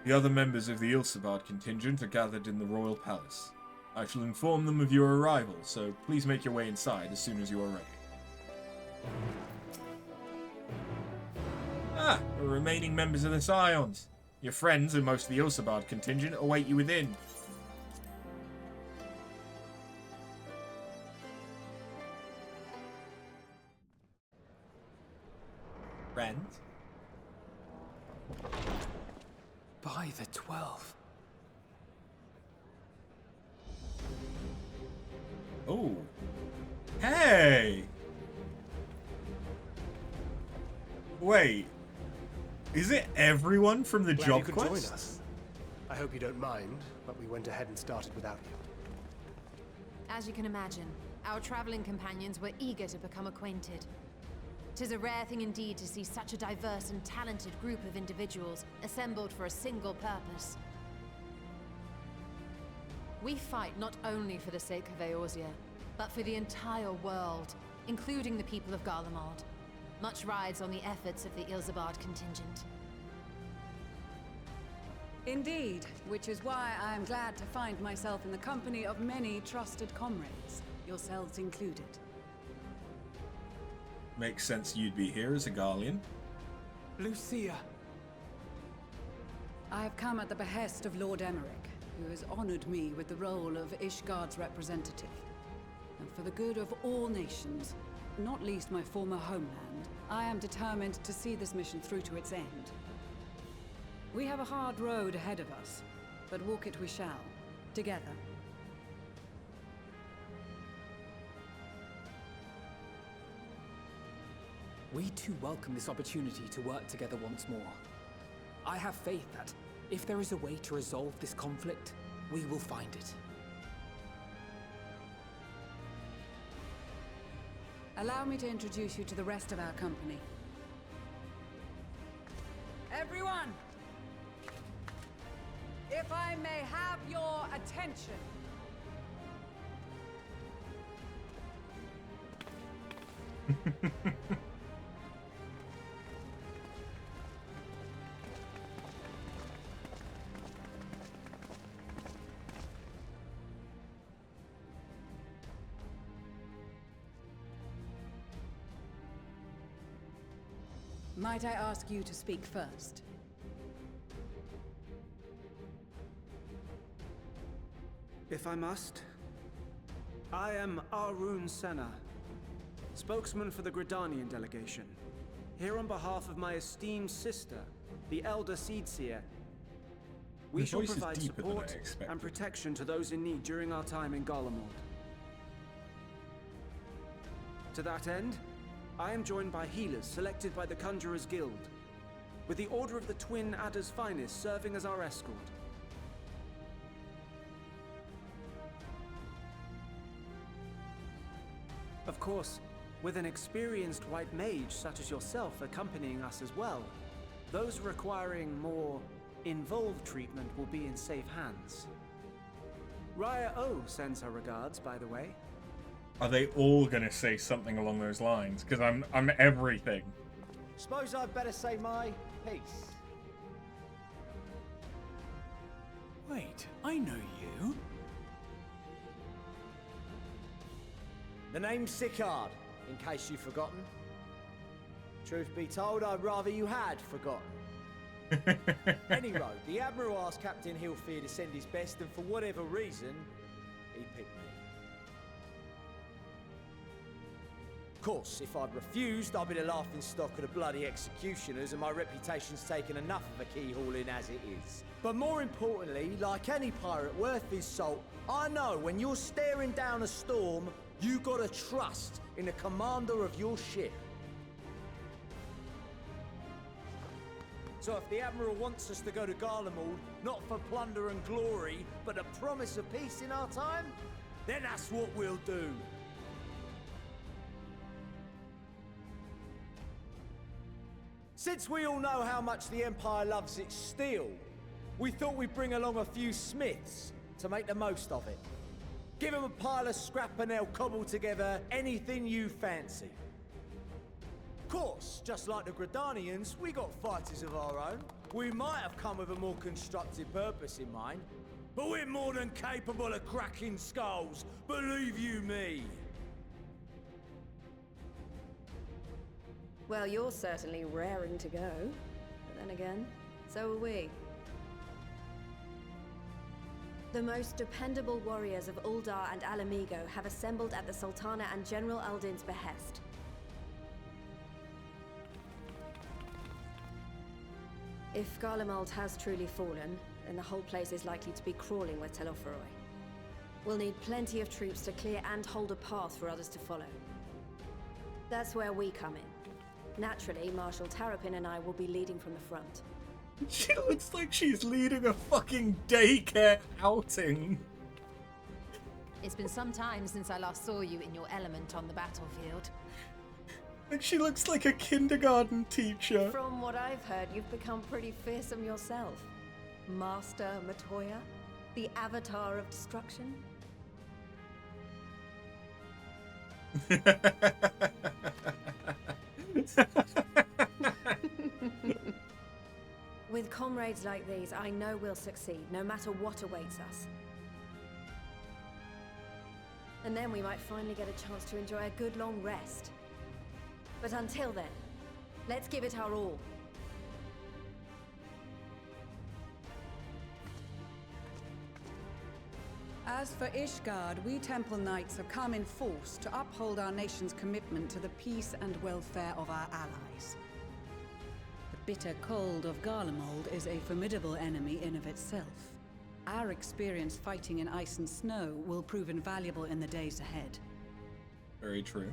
The other members of the Ilsabard contingent are gathered in the Royal Palace. I shall inform them of your arrival, so please make your way inside as soon as you are ready. Ah, the remaining members of the Scions. Your friends and most of the Ilsabard contingent await you within. Friends? By the 12. Oh. Hey! Wait. Is it everyone from the Glad job you could quest? join us. I hope you don't mind, but we went ahead and started without you. As you can imagine, our traveling companions were eager to become acquainted. 'Tis a rare thing indeed to see such a diverse and talented group of individuals assembled for a single purpose. We fight not only for the sake of Eorzea, but for the entire world, including the people of Garlemald. Much rides on the efforts of the Ilsabard contingent. Indeed, which is why I am glad to find myself in the company of many trusted comrades, yourselves included. Makes sense you'd be here as a Garlean. Lucia. I have come at the behest of Lord Emmerich, who has honored me with the role of Ishgard's representative. and for the good of all nations, not least my former homeland, I am determined to see this mission through to its end. We have a hard road ahead of us, but walk it we shall, together. We too welcome this opportunity to work together once more. I have faith that, if there is a way to resolve this conflict, we will find it. Allow me to introduce you to the rest of our company. Everyone! If I may have your attention. Might I ask you to speak first? If I must. I am Arun Senna, spokesman for the Gridanian delegation, here on behalf of my esteemed sister, the Elder Seedseer. We shall provide support and protection to those in need during our time in Garlemald. To that end, I am joined by healers selected by the Conjurers Guild, with the Order of the Twin Adder's Finest serving as our escort. Of course, with an experienced white mage such as yourself accompanying us as well, those requiring more involved treatment will be in safe hands. Raya O sends her regards, by the way. Are they all gonna say something along those lines? Because I'm everything. Suppose I'd better say my piece. Wait, I know you. The name's Sicard, in case you've forgotten. Truth be told, I'd rather you had forgotten. Anyway, the Admiral asked Captain Hilfear to send his best, and for whatever reason, he picked me. Of course, if I'd refused, I'd be the laughingstock of the bloody executioners, and my reputation's taken enough of a keyhauling as it is. But more importantly, like any pirate worth his salt, I know when you're staring down a storm, you gotta trust in the commander of your ship. So if the Admiral wants us to go to Garlemald, not for plunder and glory, but a promise of peace in our time, then that's what we'll do. Since we all know how much the Empire loves its steel, we thought we'd bring along a few smiths to make the most of it. Give them a pile of scrap and they'll cobble together anything you fancy. Of course, just like the Gridanians, we got fighters of our own. We might have come with a more constructive purpose in mind, but we're more than capable of cracking skulls, believe you me. Well, you're certainly raring to go. But then again, so are we. The most dependable warriors of Uldar and Alamigo have assembled at the Sultana and General Aldin's behest. If Garlemald has truly fallen, then the whole place is likely to be crawling with Telophoroi. We'll need plenty of troops to clear and hold a path for others to follow. That's where we come in. Naturally, Marshal Tarapin and I will be leading from the front. She looks like she's leading a fucking daycare outing. It's been some time since I last saw you in your element on the battlefield. Like she looks like a kindergarten teacher. From what I've heard, you've become pretty fearsome yourself. Master Matoya, the avatar of destruction. With comrades like these, I know we'll succeed, no matter what awaits us. And then we might finally get a chance to enjoy a good long rest. But until then, let's give it our all. As for Ishgard, we Temple Knights have come in force to uphold our nation's commitment to the peace and welfare of our allies. The bitter cold of Garlemald is a formidable enemy in of itself. Our experience fighting in ice and snow will prove invaluable in the days ahead. Very true.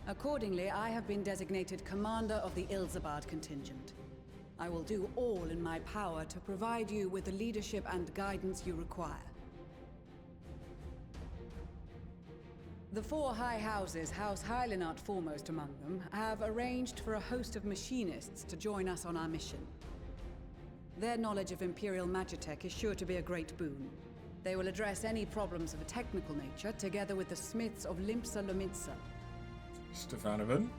Accordingly, I have been designated commander of the Ilzabard contingent. I will do all in my power to provide you with the leadership and guidance you require. The four high houses, House Hylinart foremost among them, have arranged for a host of machinists to join us on our mission. Their knowledge of Imperial Magitech is sure to be a great boon. They will address any problems of a technical nature, together with the smiths of Limpsa Lomitsa. Stefanovan?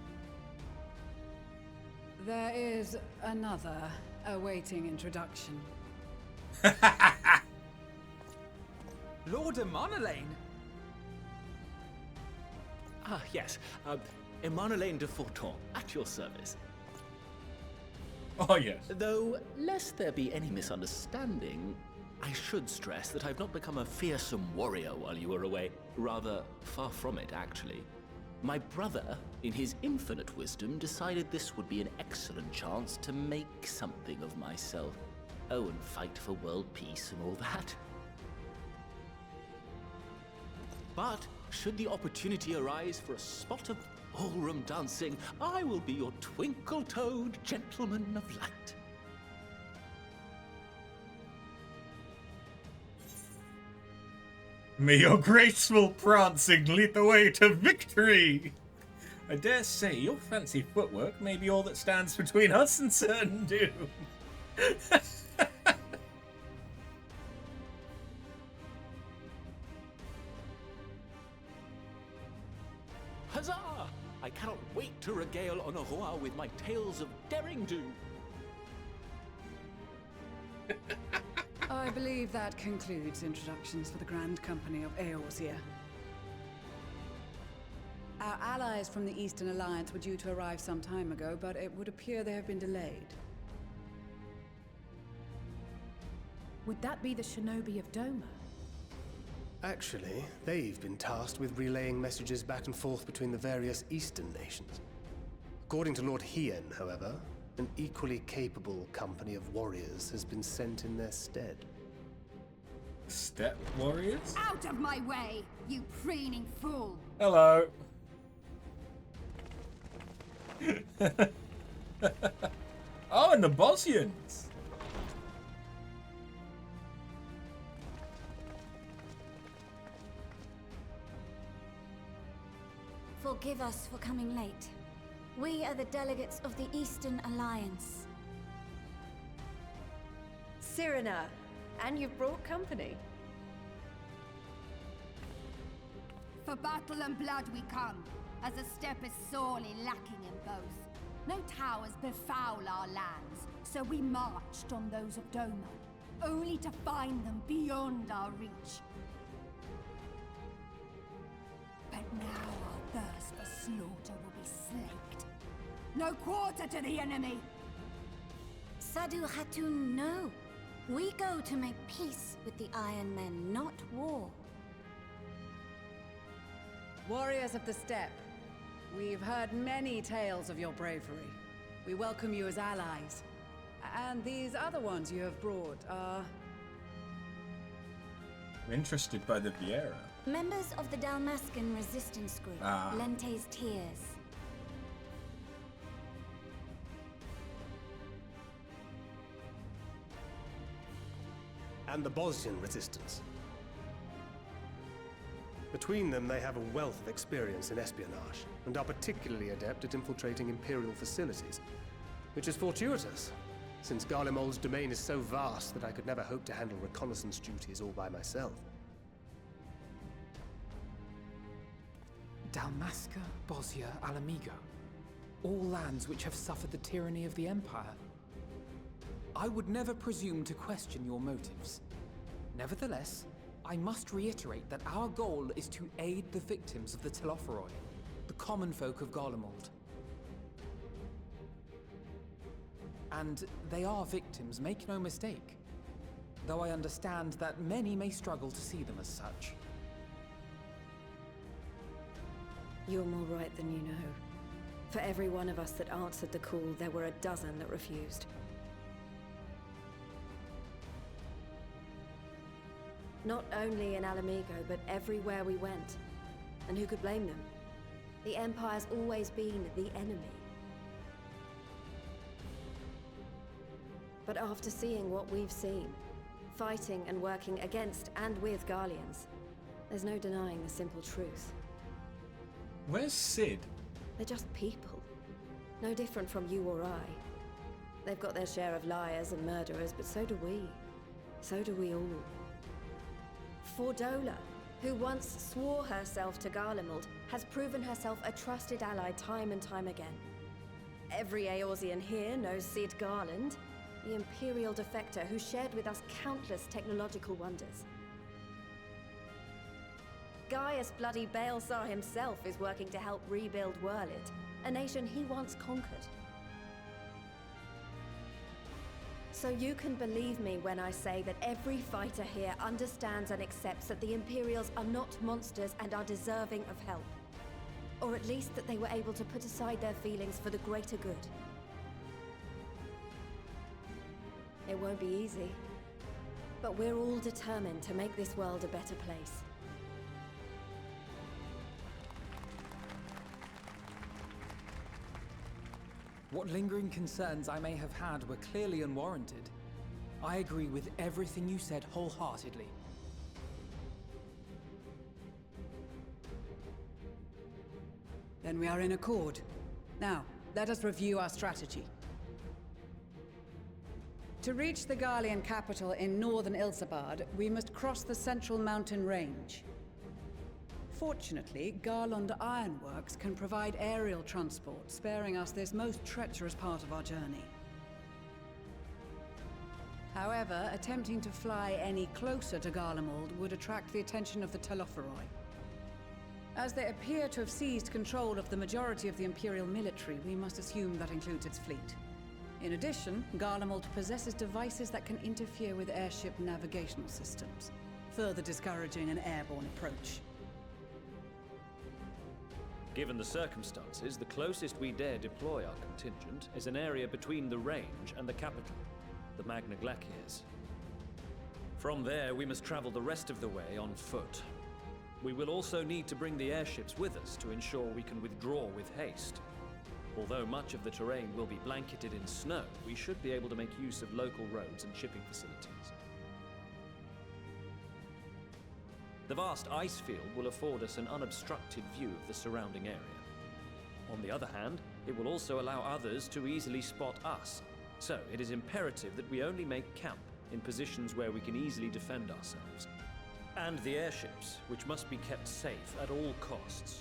There is another awaiting introduction. Lord Emanolaine! Ah, yes. Emanolaine de Forton, at your service. Oh, yes. Though, lest there be any misunderstanding, I should stress that I've not become a fearsome warrior while you were away. Rather, far from it, actually. My brother, in his infinite wisdom, decided this would be an excellent chance to make something of myself. Oh, and fight for world peace and all that. But, should the opportunity arise for a spot of ballroom dancing, I will be your twinkle-toed gentleman of light. May your graceful prancing lead the way to victory! I dare say your fancy footwork may be all that stands between us and certain doom. Huzzah! I cannot wait to regale Honoroa with my tales of daring do. I believe that concludes introductions for the Grand Company of Eorzea. Our allies from the Eastern Alliance were due to arrive some time ago, but it would appear they have been delayed. Would that be the Shinobi of Doma? Actually, they've been tasked with relaying messages back and forth between the various Eastern nations. According to Lord Hien, however, an equally capable company of warriors has been sent in their stead. Step warriors? Out of my way, you preening fool! Hello. Oh, and the Bosnians. Forgive us for coming late. We are the delegates of the Eastern Alliance. Cyrena, and you've brought company. For battle and blood we come, as a step is sorely lacking in both. No towers befoul our lands, so we marched on those of Doma, only to find them beyond our reach. But now our thirst for slaughter will be slaked. No quarter to the enemy! Sadu Hatun, no. We go to make peace with the Iron Men, not war. Warriors of the Steppe, we've heard many tales of your bravery. We welcome you as allies. And these other ones you have brought are... I'm interested by the Viera. Members of the Dalmascan resistance group, Lente's Tears. And the Bosnian resistance. Between them, they have a wealth of experience in espionage, and are particularly adept at infiltrating Imperial facilities. Which is fortuitous, since Garlemald's domain is so vast that I could never hope to handle reconnaissance duties all by myself. Dalmasca, Bosnia, Alamigo. All lands which have suffered the tyranny of the Empire. I would never presume to question your motives. Nevertheless, I must reiterate that our goal is to aid the victims of the Telophoroi, the common folk of Garlemald. And they are victims, make no mistake. though I understand that many may struggle to see them as such. You're more right than you know. For every one of us that answered the call, there were a dozen that refused. Not only in Alamigo, but everywhere we went. And who could blame them? The Empire's always been the enemy. But after seeing what we've seen, fighting and working against and with Garleans, there's no denying the simple truth. Where's Sid? They're just people. No different from you or I. They've got their share of liars and murderers, but so do we. So do we all. Fordola, who once swore herself to Garlemald, has proven herself a trusted ally time and time again. Every Eorzean here knows Sid Garland, the Imperial defector who shared with us countless technological wonders. Gaius bloody Baelsar himself is working to help rebuild Wurlid, a nation he once conquered. So you can believe me when I say that every fighter here understands and accepts that the Imperials are not monsters and are deserving of help. Or at least that they were able to put aside their feelings for the greater good. It won't be easy, but we're all determined to make this world a better place. What lingering concerns I may have had were clearly unwarranted. I agree with everything you said wholeheartedly. Then we are in accord. Now, let us review our strategy. To reach the Garlean capital in northern Ilsabard, we must cross the central mountain range. Fortunately, Garlond Ironworks can provide aerial transport, sparing us this most treacherous part of our journey. However, attempting to fly any closer to Garlemald would attract the attention of the Telophoroi. As they appear to have seized control of the majority of the Imperial military, we must assume that includes its fleet. In addition, Garlemald possesses devices that can interfere with airship navigational systems, further discouraging an airborne approach. Given the circumstances, the closest we dare deploy our contingent is an area between the range and the capital, the Magna Glaciers. From there, we must travel the rest of the way on foot. We will also need to bring the airships with us to ensure we can withdraw with haste. Although much of the terrain will be blanketed in snow, we should be able to make use of local roads and shipping facilities. The vast ice field will afford us an unobstructed view of the surrounding area. On the other hand, it will also allow others to easily spot us, so it is imperative that we only make camp in positions where we can easily defend ourselves. And the airships, which must be kept safe at all costs.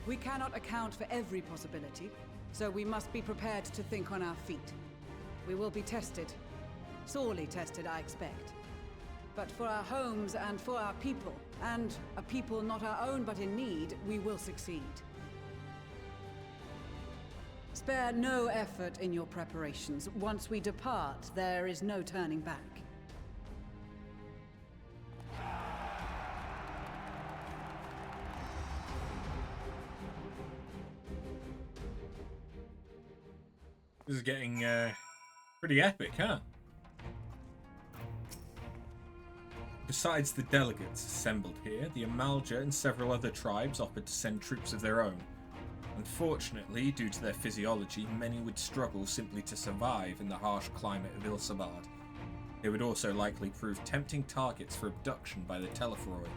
We cannot account for every possibility, so we must be prepared to think on our feet. We will be tested. Sorely tested, I expect. But for our homes and for our people, and a people not our own but in need, we will succeed. Spare no effort in your preparations. Once we depart, there is no turning back. This is getting pretty epic, huh? Besides the delegates assembled here, the Amalja and several other tribes offered to send troops of their own. Unfortunately, due to their physiology, many would struggle simply to survive in the harsh climate of Ilsabard. They would also likely prove tempting targets for abduction by the Telophoroi.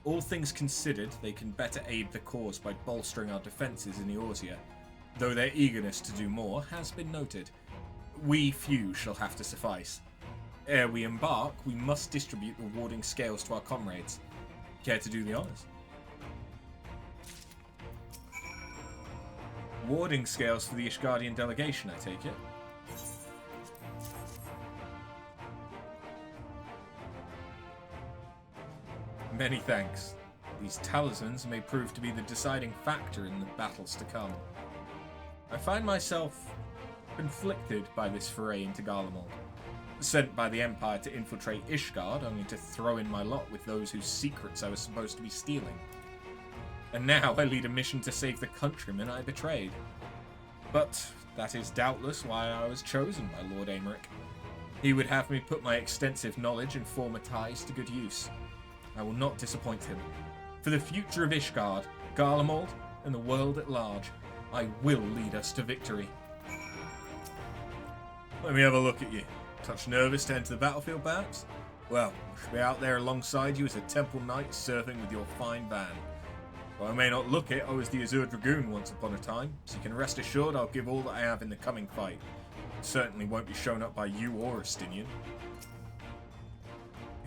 All things considered, they can better aid the cause by bolstering our defences in Eorzea, though their eagerness to do more has been noted. We few shall have to suffice. Ere we embark, we must distribute rewarding scales to our comrades. Care to do the honours? Warding scales for the Ishgardian delegation, I take it. Many thanks. These talismans may prove to be the deciding factor in the battles to come. I find myself conflicted by this foray into Garlemald. Sent by the Empire to infiltrate Ishgard, only to throw in my lot with those whose secrets I was supposed to be stealing. And now I lead a mission to save the countrymen I betrayed. But that is doubtless why I was chosen by Lord Aymeric. He would have me put my extensive knowledge and former ties to good use. I will not disappoint him. For the future of Ishgard, Garlemald, and the world at large, I will lead us to victory. Let me have a look at you. Touch nervous to enter the battlefield, perhaps? Well, I shall be out there alongside you as a Temple Knight serving with your fine band. Though I may not look it, I was the Azure Dragoon once upon a time, so you can rest assured I'll give all that I have in the coming fight. Certainly won't be shown up by you or Estinian.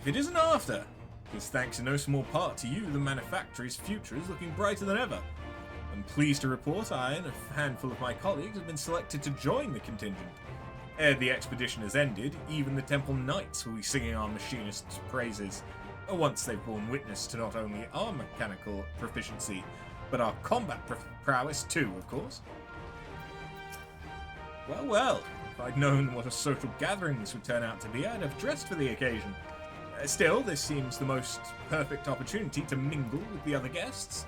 If it isn't after, it's thanks in no small part to you the manufactory's future is looking brighter than ever. I'm pleased to report I and a handful of my colleagues have been selected to join the contingent. Ere the expedition has ended, even the Temple Knights will be singing our machinists' praises, once they've borne witness to not only our mechanical proficiency, but our combat prowess too, of course. Well, well, if I'd known what a social gathering this would turn out to be, I'd have dressed for the occasion. Still, this seems the most perfect opportunity to mingle with the other guests.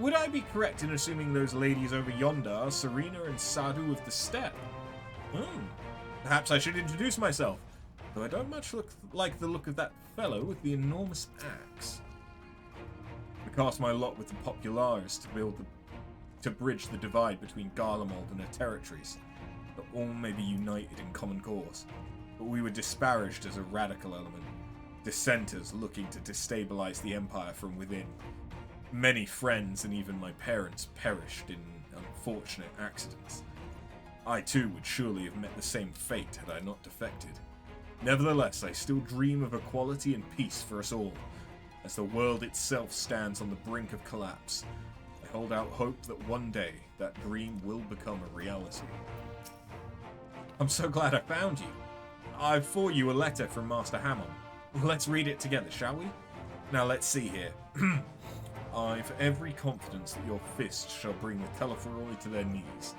Would I be correct in assuming those ladies over yonder are Serena and Sadu of the Steppe? Perhaps I should introduce myself, though I don't much look like the look of that fellow with the enormous axe. I cast my lot with the Populares to bridge the divide between Garlemald and her territories, that all may be united in common cause. But we were disparaged as a radical element, dissenters looking to destabilize the Empire from within. Many friends and even my parents perished in unfortunate accidents. I too would surely have met the same fate had I not defected. Nevertheless, I still dream of equality and peace for us all. As the world itself stands on the brink of collapse, I hold out hope that one day that dream will become a reality. I'm so glad I found you. I've for you a letter from Master Hammond. Let's read it together, shall we? Now let's see here. I've every confidence that your fist shall bring the Telephoroi to their knees.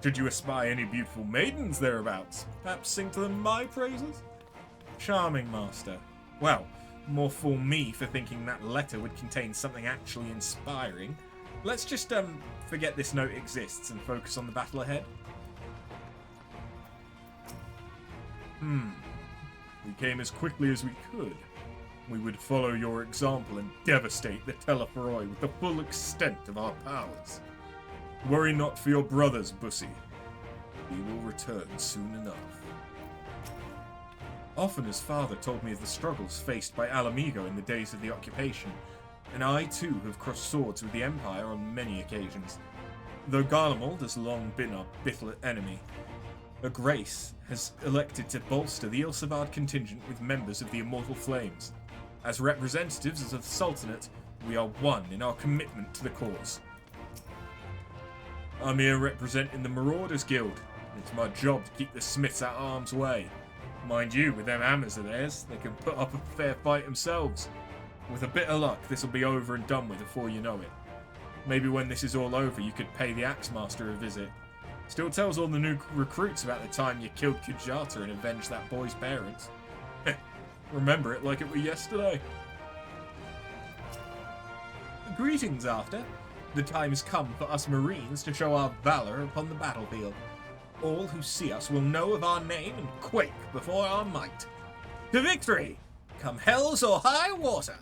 Should you espy any beautiful maidens thereabouts, perhaps sing to them my praises? Charming, Master. Well, more fool me for thinking that letter would contain something actually inspiring. Let's just, forget this note exists and focus on the battle ahead. We came as quickly as we could. We would follow your example and devastate the Telephoroi with the full extent of our powers. Worry not for your brothers, Bussy. He will return soon enough. Often his father told me of the struggles faced by Alamigo in the days of the occupation, and I too have crossed swords with the Empire on many occasions. Though Garlemald has long been our bitter enemy, Her Grace has elected to bolster the Ilsavad contingent with members of the Immortal Flames. As representatives of the Sultanate, we are one in our commitment to the cause. I'm here representing the Marauders Guild. It's my job to keep the Smiths out of harm's way. Mind you, with them hammers of theirs, they can put up a fair fight themselves. With a bit of luck, this will be over and done with before you know it. Maybe when this is all over, you could pay the Axemaster a visit. Still tells all the new recruits about the time you killed Kujata and avenged that boy's parents. Remember it like it were yesterday. Greetings, After. The time has come for us Marines to show our valor upon the battlefield. All who see us will know of our name and quake before our might. To victory! Come hells or high water!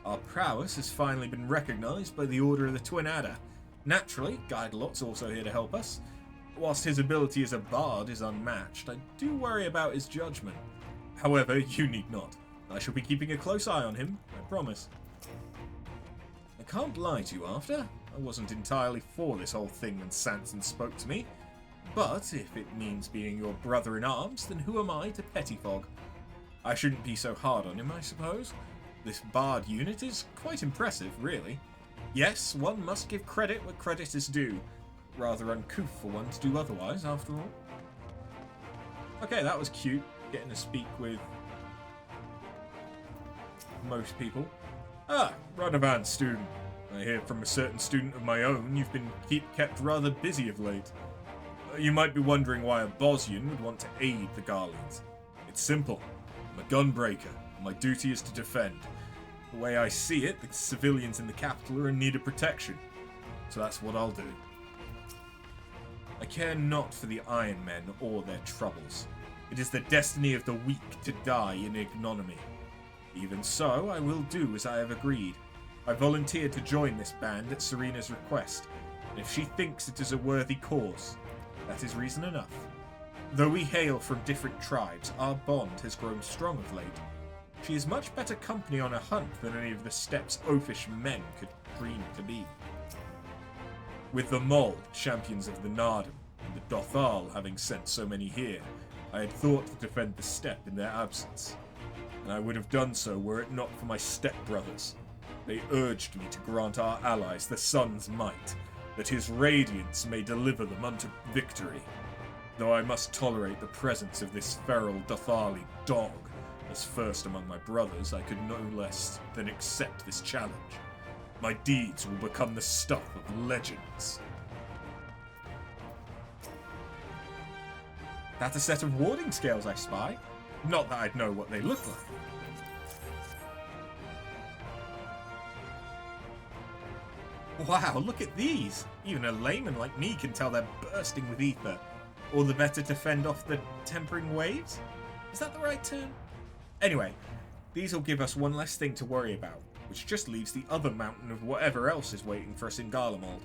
Our prowess has finally been recognized by the Order of the Twin Adder. Naturally, Guidelot's also here to help us. Whilst his ability as a bard is unmatched, I do worry about his judgment. However, you need not. I shall be keeping a close eye on him, I promise. I can't lie to you, After. I wasn't entirely for this whole thing when Sanson spoke to me. But if it means being your brother-in-arms, then who am I to pettifog? I shouldn't be so hard on him, I suppose. This bard unit is quite impressive, really. Yes, one must give credit where credit is due. Rather uncouth for one to do otherwise, after all. Okay, that was cute, getting to speak with most people. Ah, Radovan student. I hear from a certain student of my own you've been kept rather busy of late. You might be wondering why a Bosnian would want to aid the Garleans. It's simple. I'm a gunbreaker, and my duty is to defend. The way I see it, the civilians in the capital are in need of protection. So that's what I'll do. I care not for the Iron Men or their troubles. It is the destiny of the weak to die in ignominy. Even so, I will do as I have agreed. I volunteered to join this band at Serena's request, and if she thinks it is a worthy cause, that is reason enough. Though we hail from different tribes, our bond has grown strong of late. She is much better company on a hunt than any of the steppes oafish men could dream to be. With the Mol, champions of the Nardum, and the Dothal having sent so many here, I had thought to defend the steppe in their absence. And I would have done so were it not for my stepbrothers. They urged me to grant our allies the sun's might, that his radiance may deliver them unto victory. Though I must tolerate the presence of this feral Dothali dog, as first among my brothers, I could no less than accept this challenge. My deeds will become the stuff of legends. That's a set of warding scales I spy. Not that I'd know what they look like. Wow, look at these! Even a layman like me can tell they're bursting with ether. All the better to fend off the tempering waves? Is that the right term? Anyway, these will give us one less thing to worry about, which just leaves the other mountain of whatever else is waiting for us in Garlemald.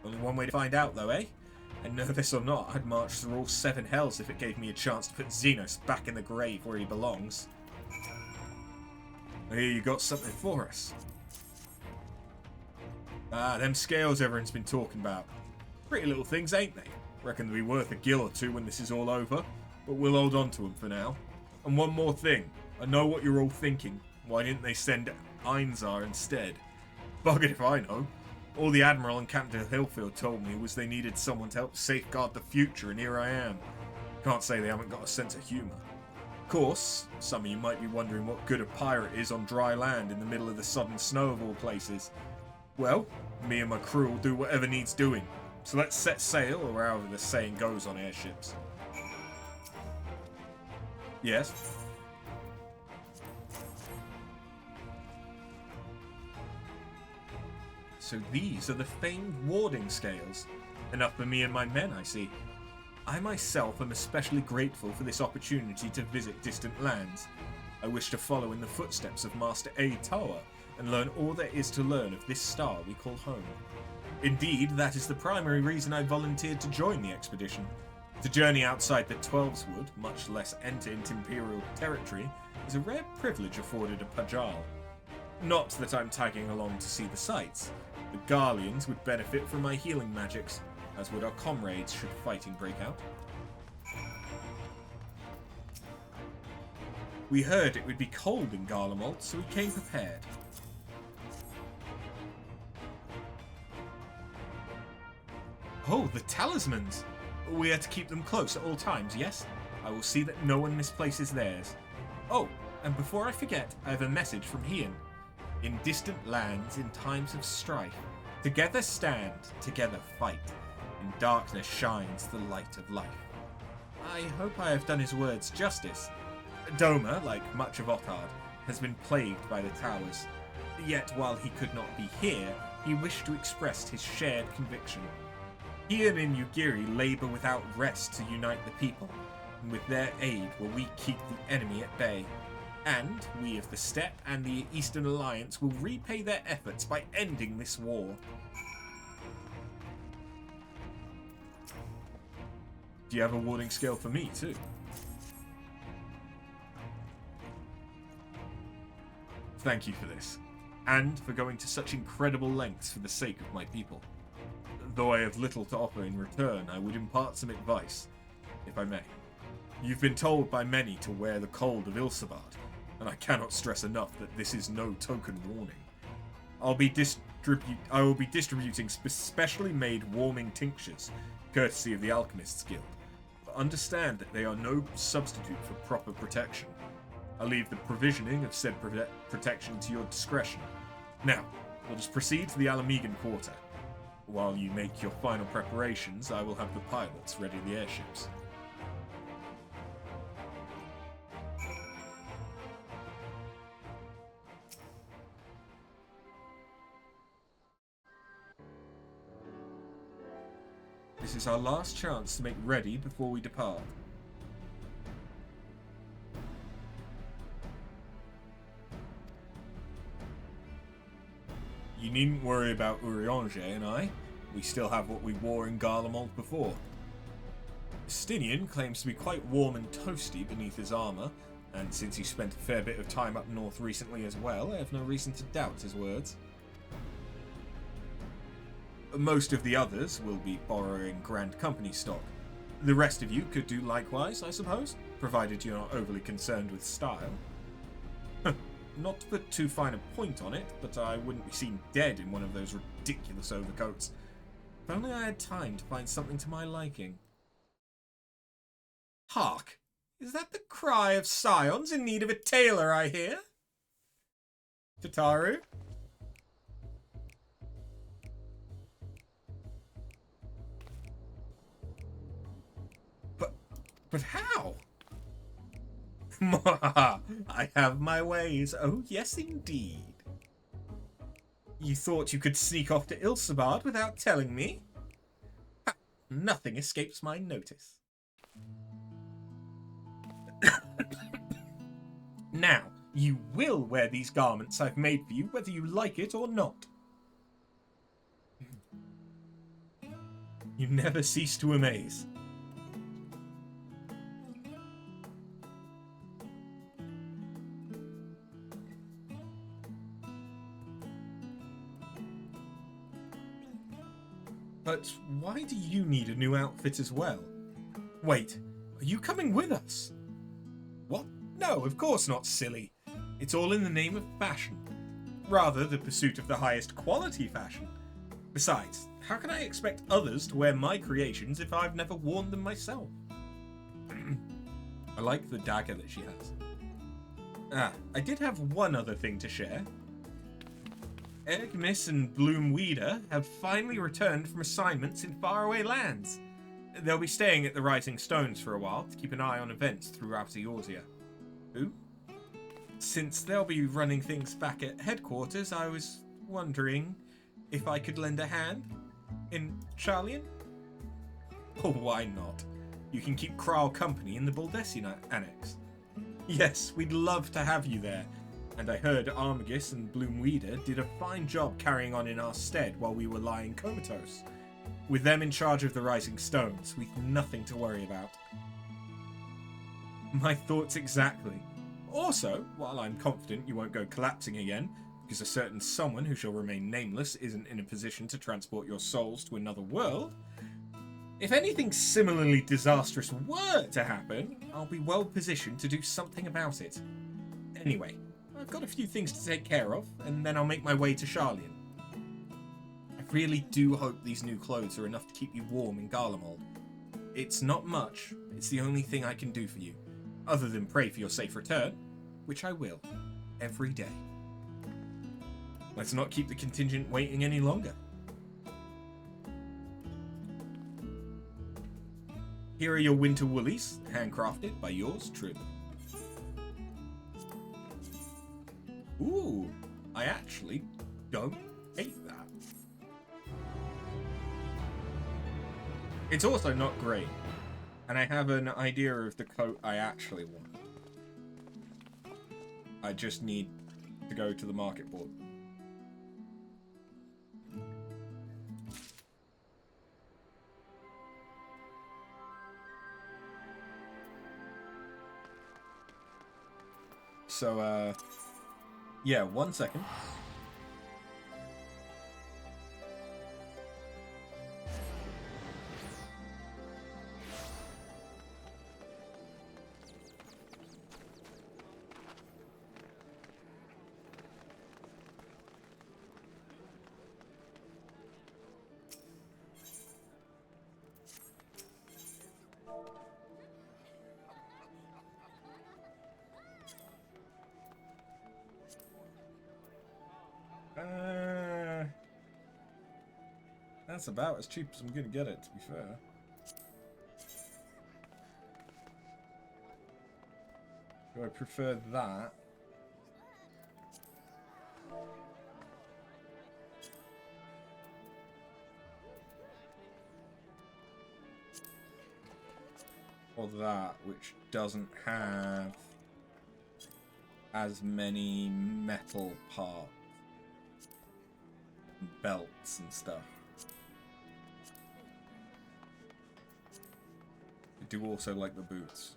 Only one way to find out though, eh? And know this or not, I'd march through all 7 hells if it gave me a chance to put Xenos back in the grave where he belongs. I hear you got something for us. Ah, them scales everyone's been talking about. Pretty little things, ain't they? Reckon they'll be worth a gil or two when this is all over, but we'll hold on to them for now. And one more thing, I know what you're all thinking. Why didn't they send Einzar instead? Buggered if I know. All the Admiral and Captain Hillfield told me was they needed someone to help safeguard the future, and here I am. Can't say they haven't got a sense of humour. Of course, some of you might be wondering what good a pirate is on dry land in the middle of the sudden snow of all places. Well, me and my crew will do whatever needs doing. So let's set sail, or however the saying goes on airships. Yes? So these are the famed warding scales. Enough for me and my men, I see. I myself am especially grateful for this opportunity to visit distant lands. I wish to follow in the footsteps of Master A. Toa and learn all there is to learn of this star we call home. Indeed, that is the primary reason I volunteered to join the expedition. To journey outside the Twelveswood, much less enter into Imperial territory, is a rare privilege afforded a Pajal. Not that I'm tagging along to see the sights. The Garleans would benefit from my healing magics, as would our comrades should fighting break out. We heard it would be cold in Garlemald, so we came prepared. Oh, the talismans! We are to keep them close at all times, yes? I will see that no one misplaces theirs. Oh, and before I forget, I have a message from Hian. In distant lands, in times of strife, together stand, together fight. In darkness shines the light of life. I hope I have done his words justice. Doma, like much of Othard, has been plagued by the towers. Yet while he could not be here, he wished to express his shared conviction. Hian and Ugiri labour without rest to unite the people, and with their aid will we keep the enemy at bay. And we of the Steppe and the Eastern Alliance will repay their efforts by ending this war. Do you have a warding scale for me too? Thank you for this, and for going to such incredible lengths for the sake of my people. Though I have little to offer in return, I would impart some advice, if I may. You've been told by many to wear the cold of Ilsabard, and I cannot stress enough that this is no token warning. I will be distributing specially made warming tinctures, courtesy of the Alchemists Guild, but understand that they are no substitute for proper protection. I leave the provisioning of said protection to your discretion. Now, Let us proceed to the Alamegan Quarter. While you make your final preparations, I will have the pilots ready the airships. This is our last chance to make ready before we depart. You needn't worry about Urianger and I. We still have what we wore in Garlemald before. Stinian claims to be quite warm and toasty beneath his armour, and since he spent a fair bit of time up north recently as well, I have no reason to doubt his words. Most of the others will be borrowing Grand Company stock. The rest of you could do likewise, I suppose, provided you're not overly concerned with style. Not to put too fine a point on it, but I wouldn't be seen dead in one of those ridiculous overcoats. If only I had time to find something to my liking. Hark! Is that the cry of scions in need of a tailor, I hear? Tataru? But how? I have my ways. Oh, yes, indeed. You thought you could sneak off to Ilsabard without telling me? Ha, nothing escapes my notice. Now, you will wear these garments I've made for you, whether you like it or not. You never cease to amaze. But why do you need a new outfit as well? Wait, are you coming with us? What? No, of course not, silly. It's all in the name of fashion. Rather, the pursuit of the highest quality fashion. Besides, how can I expect others to wear my creations if I've never worn them myself? I like the dagger that she has. I did have one other thing to share. Agnes and Bloomweeder have finally returned from assignments in faraway lands. They'll be staying at the Rising Stones for a while to keep an eye on events throughout Eorzea. Who? Since they'll be running things back at headquarters, I was wondering if I could lend a hand in Charlian? Oh, why not? You can keep Kral company in the Baldessian Annex. Yes, we'd love to have you there. And I heard Armigus and Bloomweeder did a fine job carrying on in our stead while we were lying comatose. With them in charge of the Rising Stones, we've nothing to worry about. My thoughts exactly. Also, while I'm confident you won't go collapsing again, because a certain someone who shall remain nameless isn't in a position to transport your souls to another world, if anything similarly disastrous were to happen, I'll be well positioned to do something about it. Anyway, I've got a few things to take care of, and then I'll make my way to Charlian. I really do hope these new clothes are enough to keep you warm in Garlemald. It's not much, it's the only thing I can do for you, other than pray for your safe return, which I will, every day. Let's not keep the contingent waiting any longer. Here are your winter woolies, handcrafted by yours truly. Ooh, I actually don't hate that. It's also not great, and I have an idea of the coat I actually want. I just need to go to the market board. So, yeah, 1 second. That's about as cheap as I'm gonna get it, to be fair. Do I prefer that? Or that, which doesn't have as many metal parts, belts and stuff. I do also like the boots.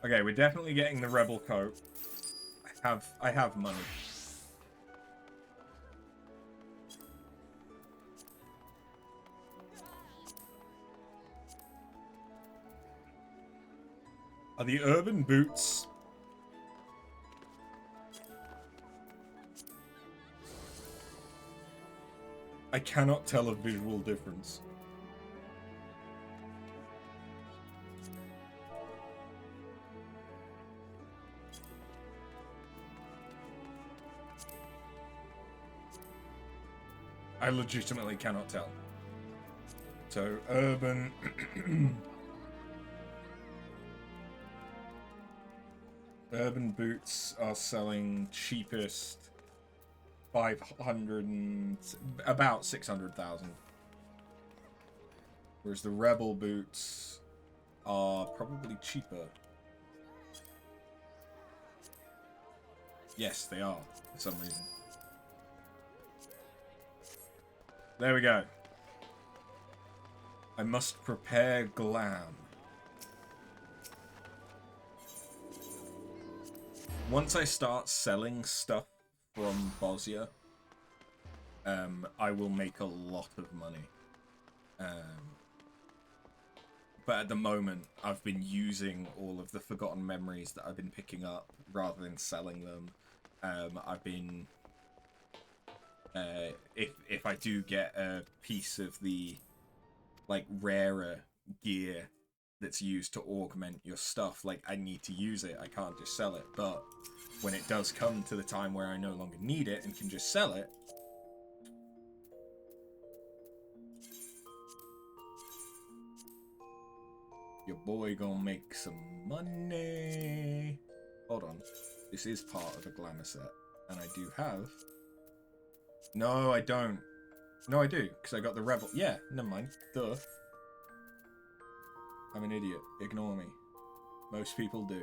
Okay, we're definitely getting the rebel coat. I have money. Are the urban boots? I cannot tell a visual difference. I legitimately cannot tell. So, urban... Urban boots are selling cheapest 500 and... about 600,000. Whereas the Rebel boots are probably cheaper. Yes, they are, for some reason. There we go. I must prepare glam. Once I start selling stuff from Bosnia, I will make a lot of money. But at the moment, I've been using all of the forgotten memories that I've been picking up rather than selling them. I've been... if I do get a piece of the, like, rarer gear that's used to augment your stuff, like, I need to use it. I can't just sell it. But when it does come to the time where I no longer need it and can just sell it, your boy gonna make some money. Hold on. This is part of a glamour set. And I do have... No, I don't. No, I do, because I got the Rebel. Yeah, never mind. Duh. I'm an idiot. Ignore me. Most people do.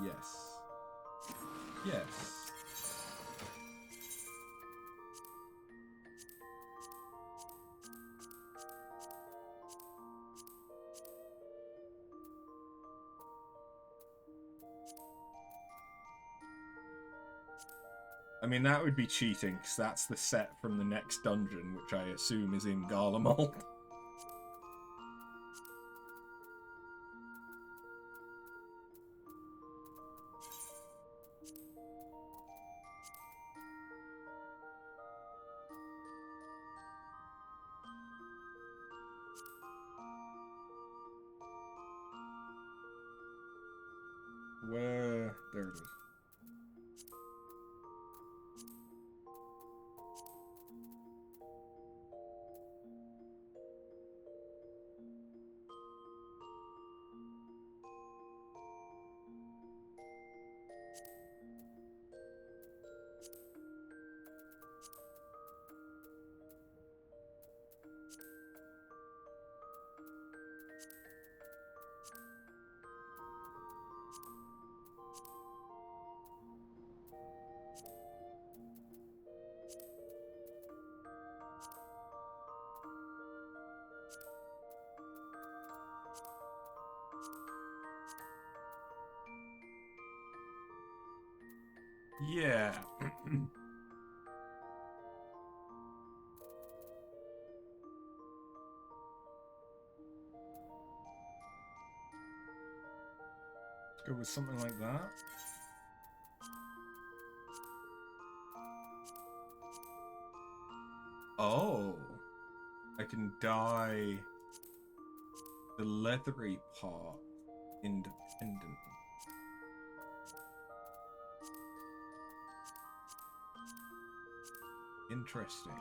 Yes. Yes. Yes. I mean, that would be cheating, because that's the set from the next dungeon, which I assume is in Garlemald. Where? There it is. Yeah. Let's go with something like that. Oh. I can dye the leathery part independent. Interesting.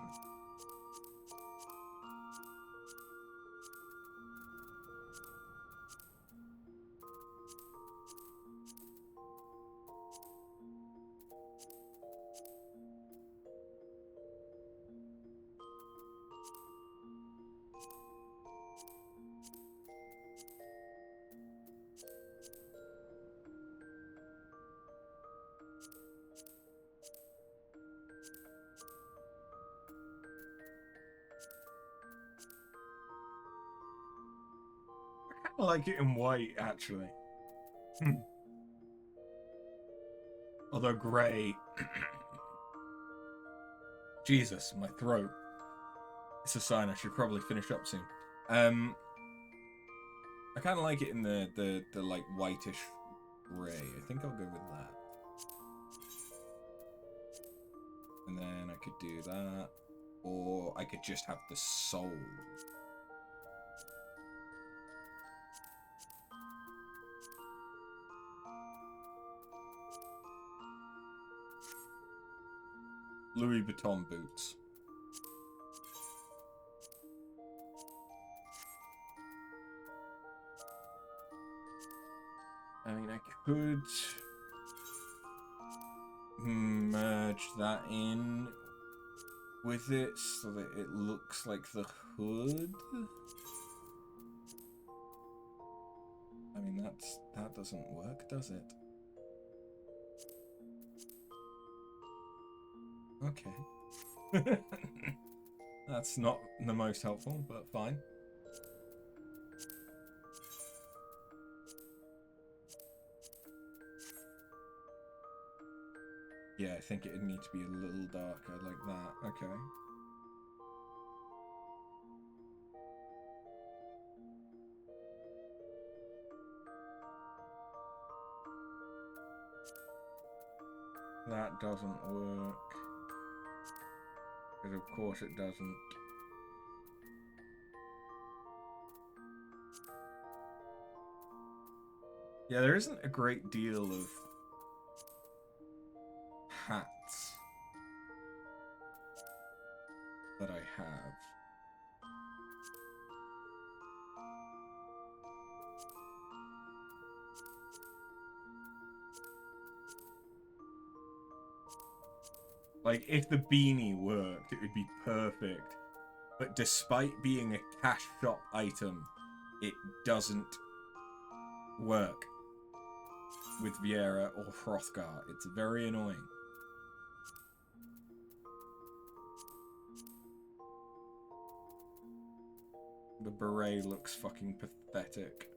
I like it in white, actually. Although grey... Jesus, my throat. It's a sign I should probably finish up soon. I kind of like it in the like whitish grey. I think I'll go with that. And then I could do that. Or I could just have the soul. Louis Vuitton boots. I mean, I could merge that in with it so that it looks like the hood. I mean, that doesn't work, does it? Okay. That's not the most helpful, but fine. Yeah, I think it'd need to be a little darker like that. Okay. That doesn't work. Because of course it doesn't. Yeah, there isn't a great deal of hats that I have. Like, if the beanie worked, it would be perfect. But despite being a cash shop item, it doesn't work with Viera or Hrothgar. It's very annoying. The beret looks fucking pathetic.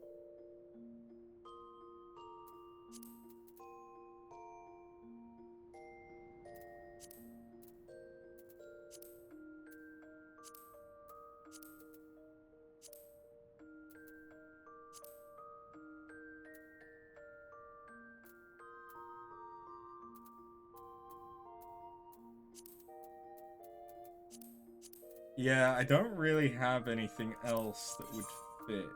Yeah, I don't really have anything else that would fit.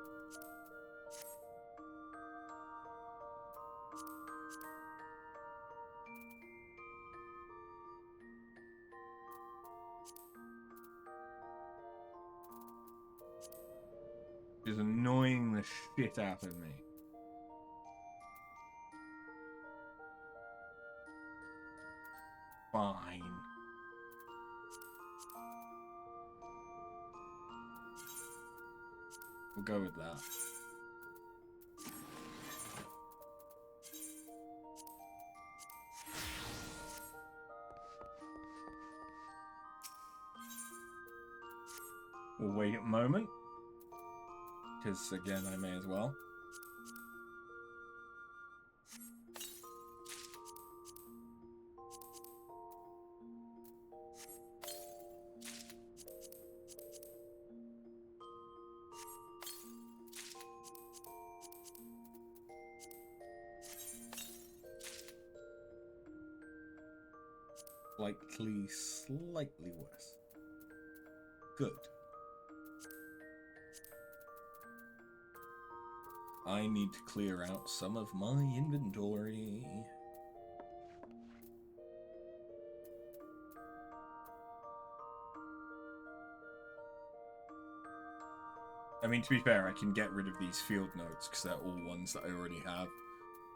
Which is annoying the shit out of me. Fine. We'll go with that. We'll wait a moment. Because, again, I may as well. Slightly worse. Good. I need to clear out some of my inventory. I mean, to be fair, I can get rid of these field notes because they're all ones that I already have.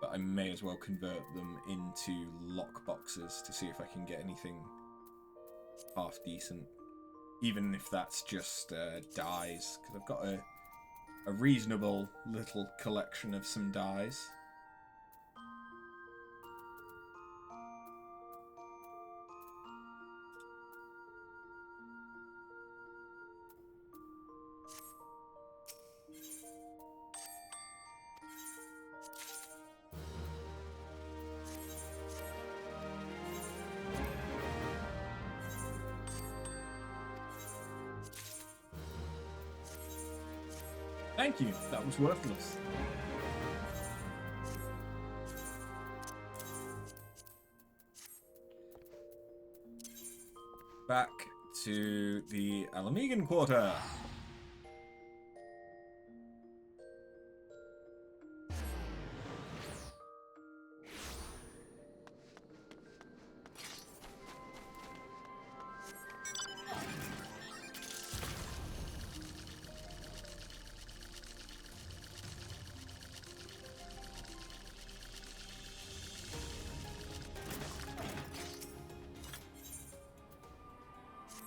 But I may as well convert them into lockboxes to see if I can get anything half decent. Even if that's just dyes, because I've got a reasonable little collection of some dyes. Thank you, that was worthless. Back to the Alamegan Quarter.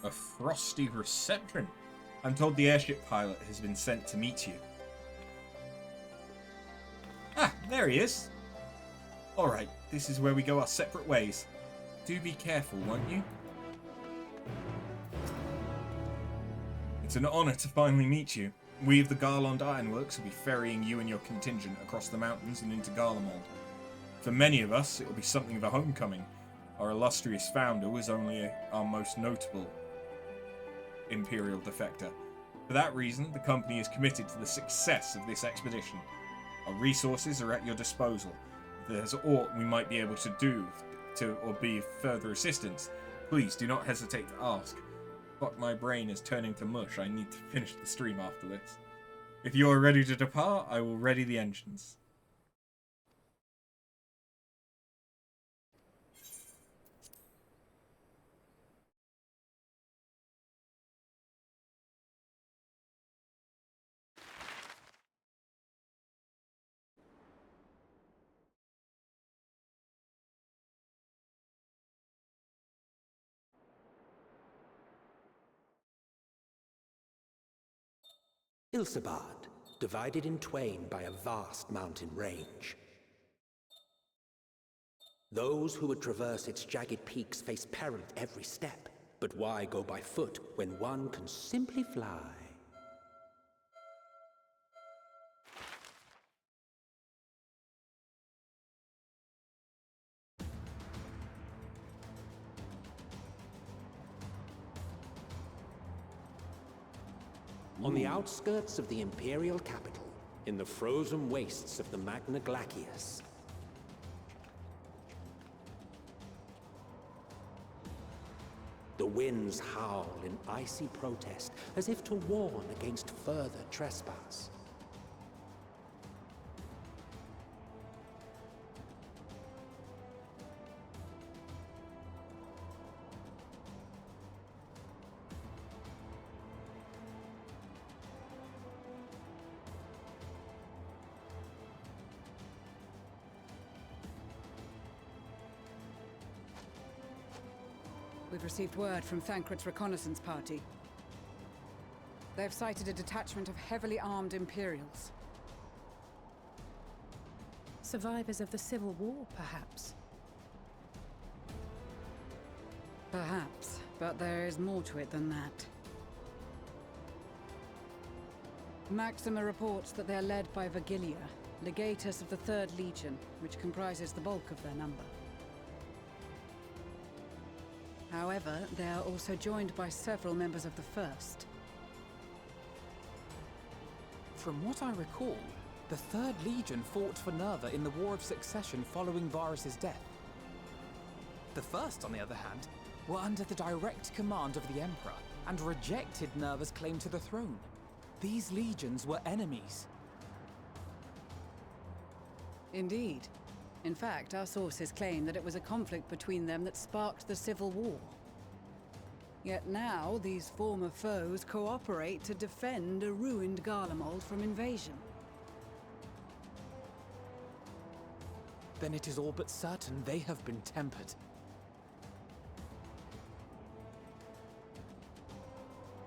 A frosty reception. I'm told the airship pilot has been sent to meet you. Ah, there he is. Alright, this is where we go our separate ways. Do be careful, won't you? It's an honor to finally meet you. We of the Garland Ironworks will be ferrying you and your contingent across the mountains and into Garlemald. For many of us, it will be something of a homecoming. Our illustrious founder was only our most notable Imperial defector. For that reason, the company is committed to the success of this expedition. Our resources are at your disposal. If there's aught we might be able to do or be of further assistance, please do not hesitate to ask. Fuck, my brain is turning to mush. I need to finish the stream after this. If you are ready to depart, I will ready the engines. Ilsabard, divided in twain by a vast mountain range. Those who would traverse its jagged peaks face peril at every step. But why go by foot when one can simply fly? On the outskirts of the Imperial capital, in the frozen wastes of the Magna Glacius, the winds howl in icy protest, as if to warn against further trespass. We've received word from Thancred's reconnaissance party. They've sighted a detachment of heavily armed Imperials. Survivors of the Civil War, perhaps? Perhaps, but there is more to it than that. Maxima reports that they are led by Vergilia, legatus of the 3rd Legion, which comprises the bulk of their number. However, they are also joined by several members of the 1st. From what I recall, the 3rd Legion fought for Nerva in the War of Succession following Varus' death. The 1st, on the other hand, were under the direct command of the Emperor and rejected Nerva's claim to the throne. These legions were enemies. Indeed. In fact, our sources claim that it was a conflict between them that sparked the Civil War. Yet now, these former foes cooperate to defend a ruined Garlemald from invasion. Then it is all but certain they have been tempered.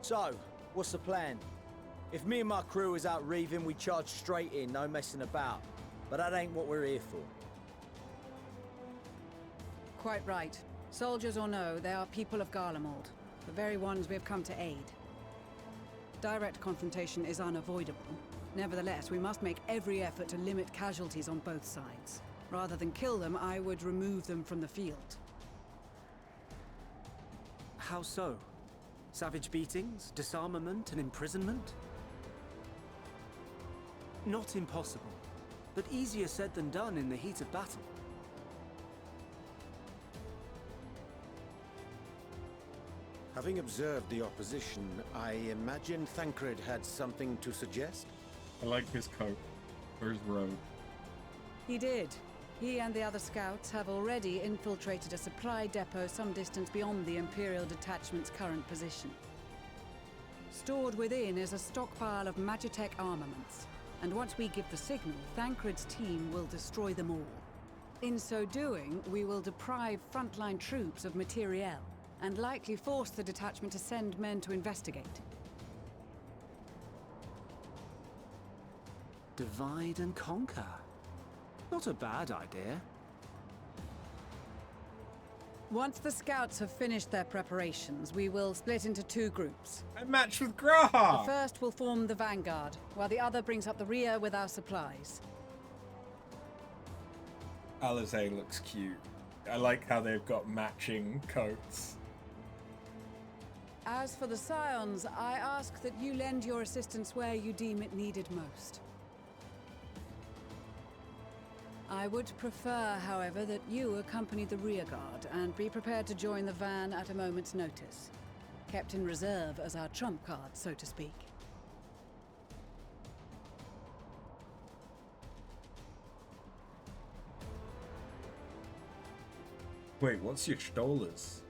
So, what's the plan? If me and my crew is out reaving, we charge straight in, no messing about. But that ain't what we're here for. Quite right. Soldiers or no, they are people of Garlemald, the very ones we have come to aid. Direct confrontation is unavoidable. Nevertheless, we must make every effort to limit casualties on both sides. Rather than kill them, I would remove them from the field. How so? Savage beatings, disarmament, and imprisonment? Not impossible, but easier said than done in the heat of battle. Having observed the opposition, I imagine Thancred had something to suggest? I like his coat, or his robe. He did. He and the other scouts have already infiltrated a supply depot some distance beyond the Imperial detachment's current position. Stored within is a stockpile of Magitech armaments, and once we give the signal, Thancred's team will destroy them all. In so doing, we will deprive frontline troops of materiel, and likely force the detachment to send men to investigate. Divide and conquer. Not a bad idea. Once the scouts have finished their preparations, we will split into two groups. A match with Graha! The first will form the vanguard, while the other brings up the rear with our supplies. Alizé looks cute. I like how they've got matching coats. As for the Scions, I ask that you lend your assistance where you deem it needed most. I would prefer, however, that you accompany the rearguard and be prepared to join the van at a moment's notice. Kept in reserve as our trump card, so to speak. Wait, what's your Stolas?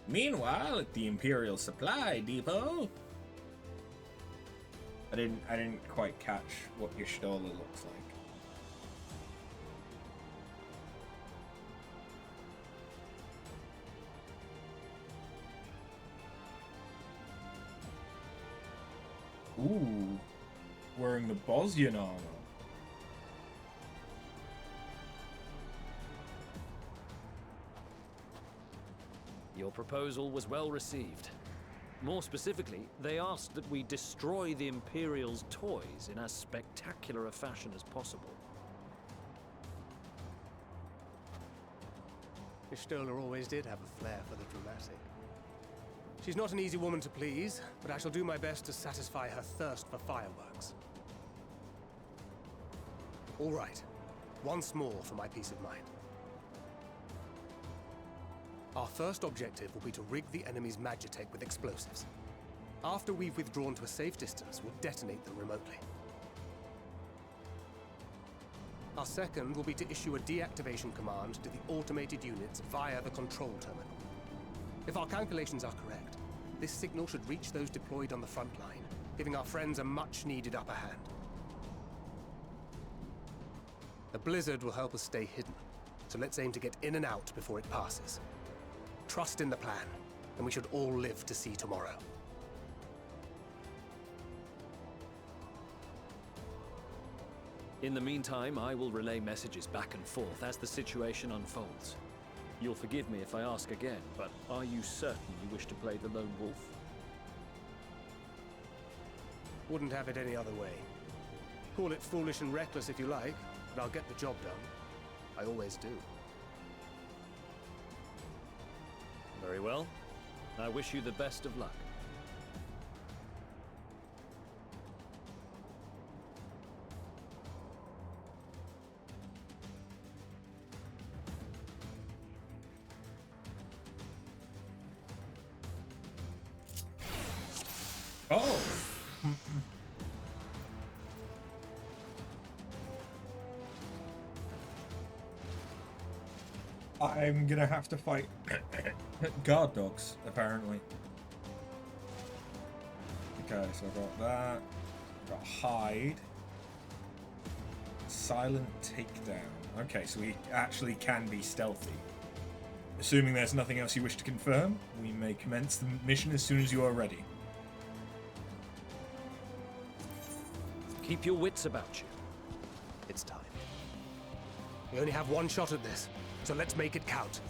Meanwhile, at the Imperial Supply Depot... I didn't quite catch what your Stola looks like. Ooh, wearing the Bosnian armor. Your proposal was well received. More specifically, they asked that we destroy the Imperial's toys in as spectacular a fashion as possible. Y'shtola always did have a flair for the dramatic. She's not an easy woman to please, but I shall do my best to satisfy her thirst for fireworks. All right, once more for my peace of mind. Our first objective will be to rig the enemy's Magitech with explosives. After we've withdrawn to a safe distance, we'll detonate them remotely. Our second will be to issue a deactivation command to the automated units via the control terminal. If our calculations are correct, this signal should reach those deployed on the front line, giving our friends a much-needed upper hand. The blizzard will help us stay hidden, so let's aim to get in and out before it passes. Trust in the plan, and we should all live to see tomorrow. In the meantime, I will relay messages back and forth as the situation unfolds. You'll forgive me if I ask again, but are you certain you wish to play the lone wolf? Wouldn't have it any other way. Call it foolish and reckless if you like, but I'll get the job done. I always do. Very well. I wish you the best of luck. Oh! I'm gonna have to fight guard dogs, apparently. Okay, so I got that. Got hide. Silent takedown. Okay, so we actually can be stealthy. Assuming there's nothing else you wish to confirm, we may commence the mission as soon as you are ready. Keep your wits about you. It's time. We only have one shot at this, so let's make it count.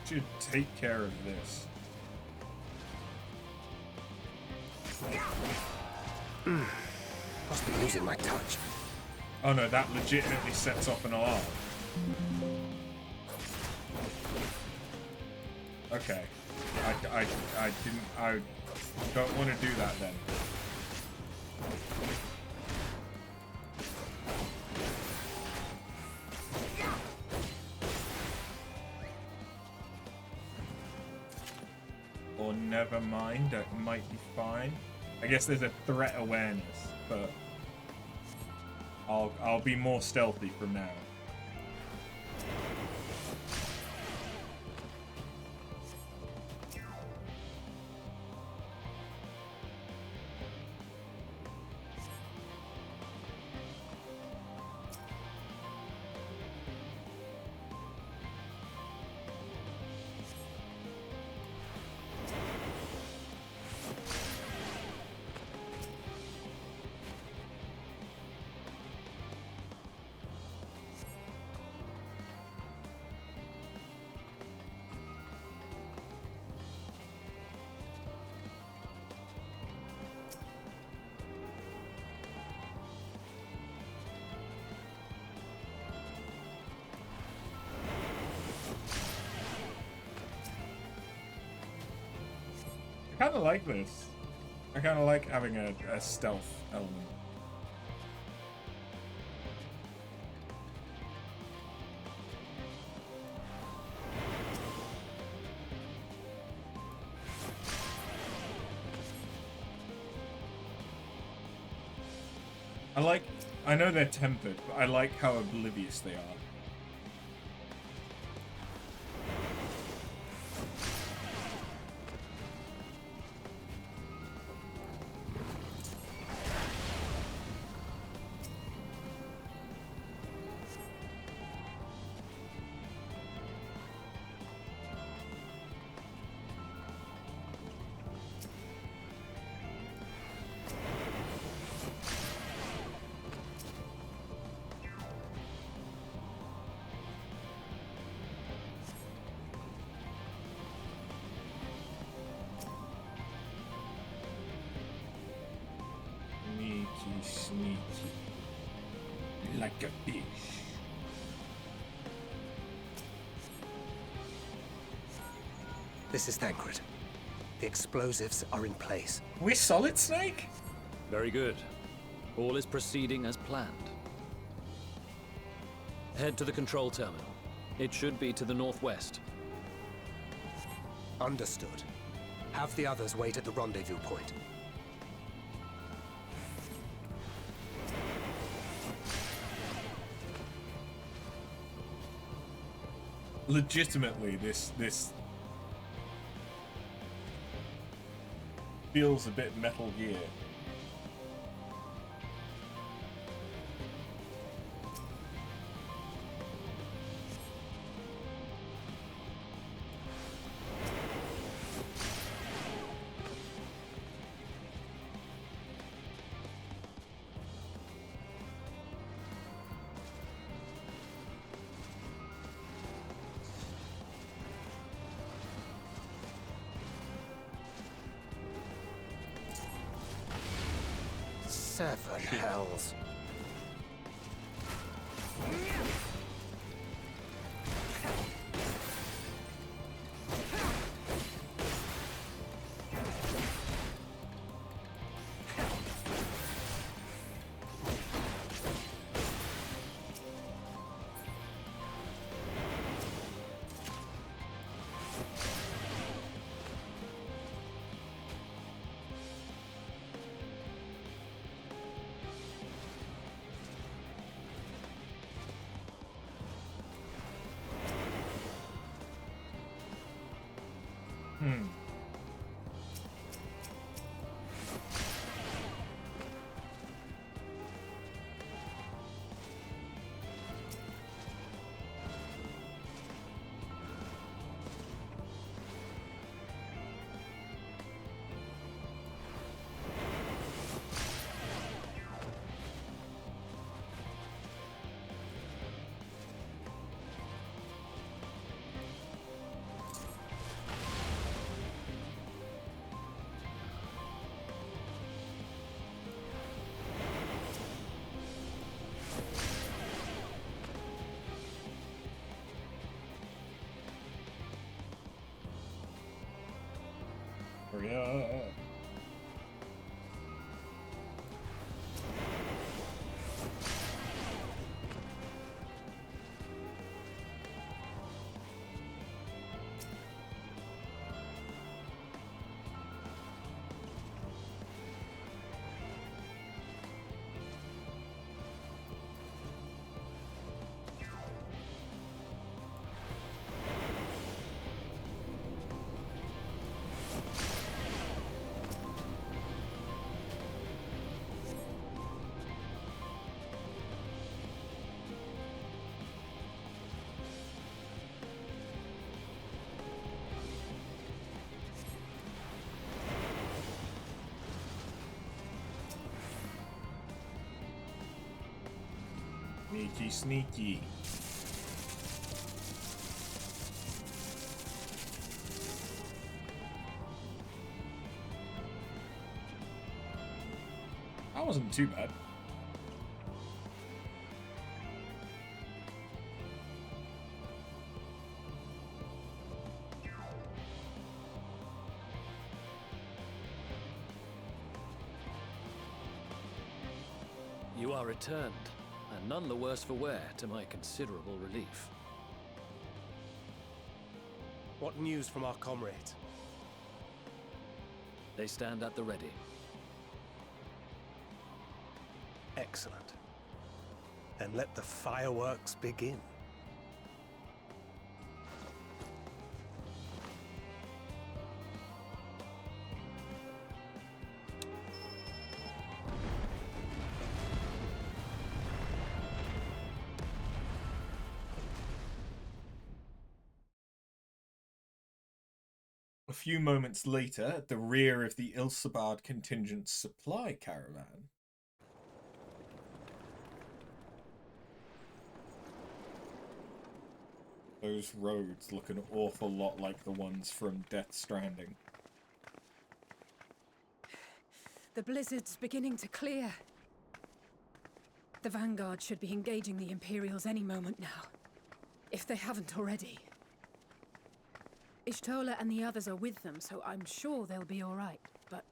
Should take care of this. Must be losing my touch. Oh no, that legitimately sets off an alarm. Okay. I don't want to do that then. Or never mind, that might be fine. I guess there's a threat awareness, but I'll be more stealthy from now. I kind of like this. I kind of like having a stealth element. I know they're tempered, but I like how oblivious they are. Sneaky. Like a fish. This is Thancred. The explosives are in place. We're Solid Snake? Very good. All is proceeding as planned. Head to the control terminal. It should be to the northwest. Understood. Have the others wait at the rendezvous point. Legitimately, this feels a bit Metal Gear. Seven hells. Yeah. Sneaky, sneaky. That wasn't too bad. You are returned, and none the worse for wear, to my considerable relief. What news from our comrades? They stand at the ready. Excellent. Then let the fireworks begin. A few moments later, at the rear of the Ilsabard contingent supply caravan. Those roads look an awful lot like the ones from Death Stranding. The blizzard's beginning to clear. The Vanguard should be engaging the Imperials any moment now, if they haven't already. Ishtola and the others are with them, so I'm sure they'll be all right, but...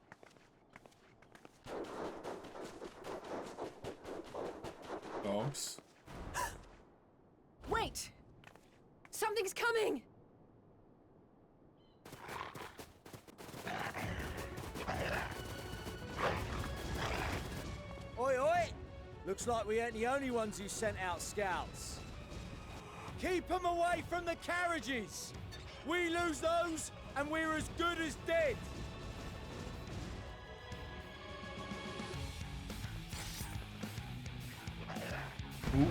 Dogs? Wait! Something's coming! Oi, oi! Looks like we ain't the only ones who sent out scouts. Keep them away from the carriages! We lose those, and we're as good as dead! Ooh.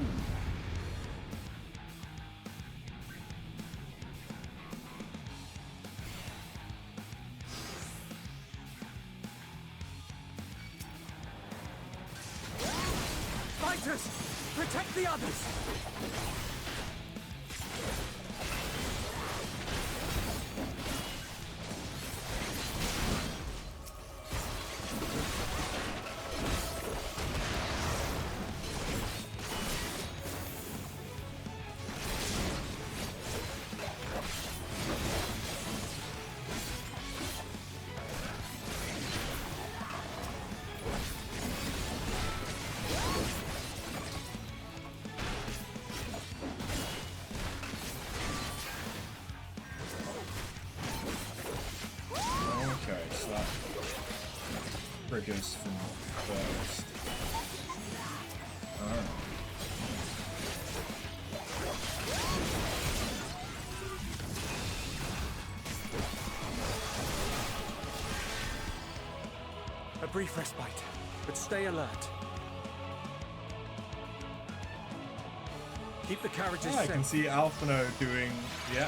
Fighters! Protect the others! goes from first. Oh. A brief respite, but stay alert. Keep the carriages I can see Alphino doing, yeah.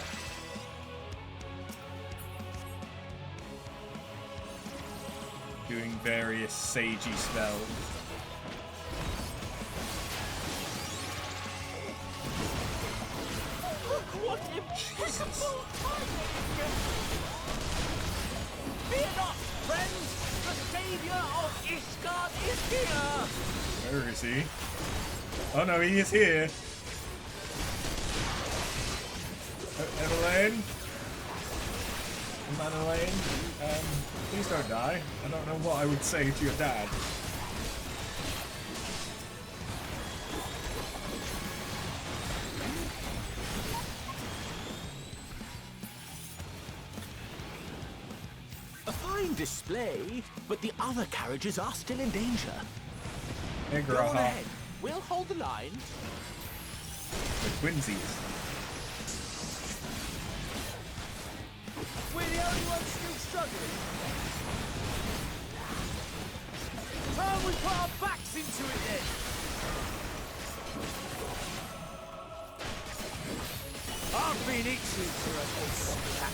Doing various sagey spells. Look what impossible timing! Fear not, friends! The savior of Ishgard is here! Where is he? Oh no, he is here! Evelyn? Elaine? Please don't die. I don't know what I would say to your dad. A fine display, but the other carriages are still in danger. Hey, Go on ahead. We'll hold the line. The twinsies. We're the only ones still struggling. Time we put our backs into it then. I've been itching for a good scrap.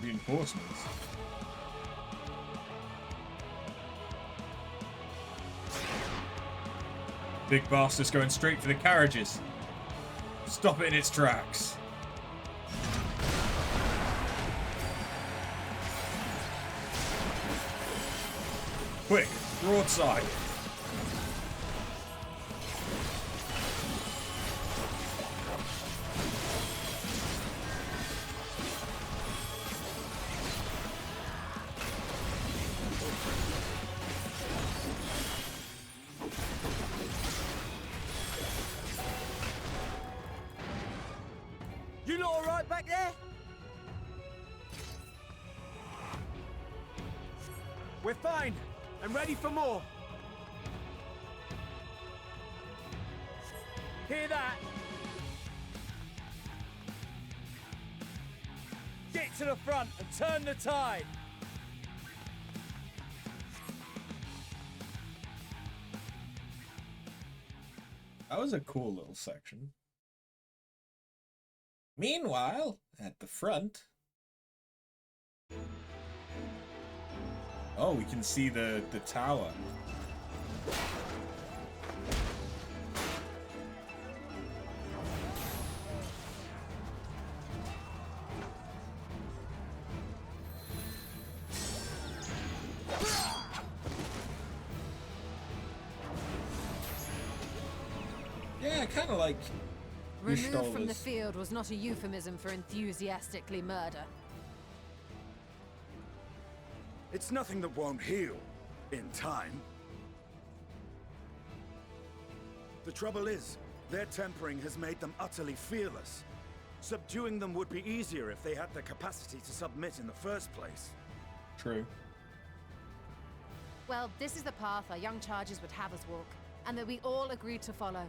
Reinforcements. Big bastard's going straight for the carriages. Stop it in its tracks. Quick, broadside. You lot alright back there? We're fine and ready for more. Hear that? Get to the front and turn the tide. That was a cool little section. Meanwhile, at the front... Oh, we can see the tower. Yeah, kind of like... Removed from the field was not a euphemism for enthusiastically murder. It's nothing that won't heal in time. The trouble is, their tempering has made them utterly fearless. Subduing them would be easier if they had the capacity to submit in the first place. True. Well, this is the path our young charges would have us walk, and that we all agreed to follow.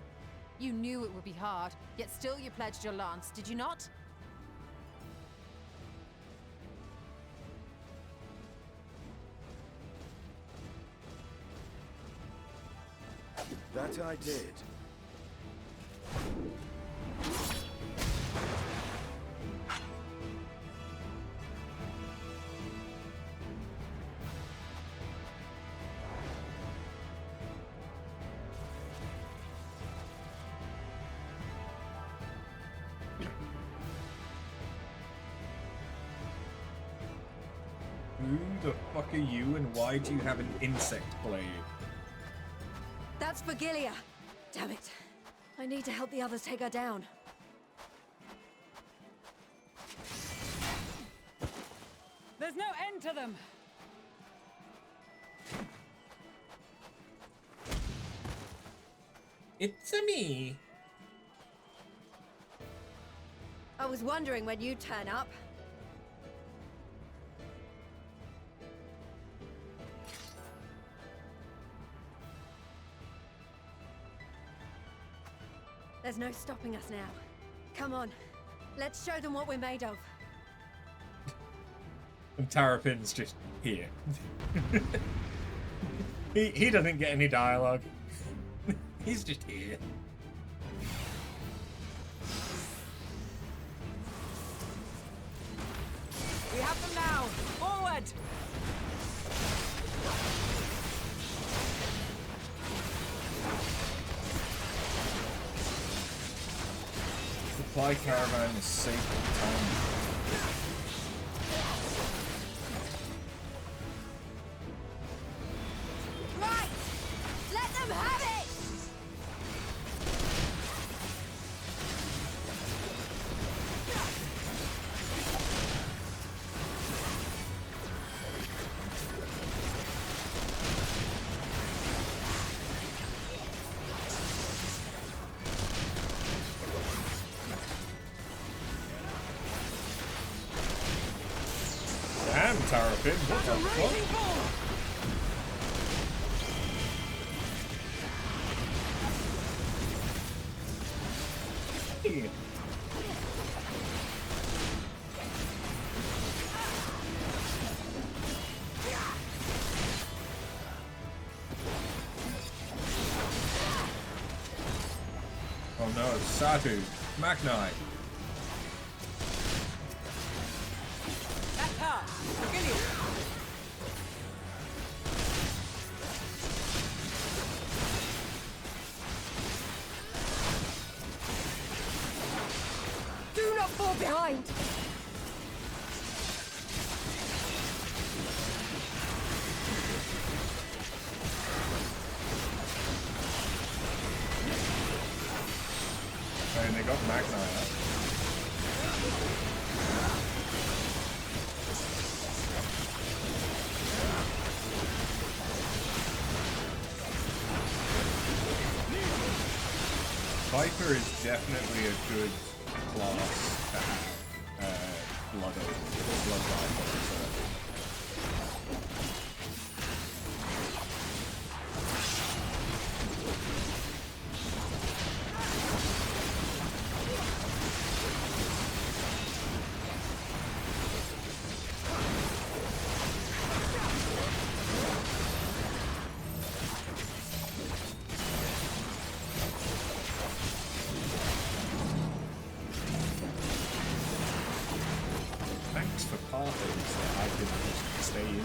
You knew it would be hard, yet still you pledged your lance, did you not? That I did. Who the fuck are you and why do you have an insect blade? That's Vigilia. Damn it. I need to help the others take her down. There's no end to them! It's me. I was wondering when you'd turn up. There's no stopping us now. Come on, let's show them what we're made of. And Terrapin's just here. he doesn't get any dialogue. He's just here. We have them now! Forward! Supply caravan is safe at the time. Right! Let them have it! Damn, Terrapin, what the fuck? Hey. Oh no, Satu, Magnite. That's her! Vigilia! Do not fall behind! And they got Magnite up. Viper is definitely a good class to have Blood Viper. So. Thanks for parties that I could just stay in here.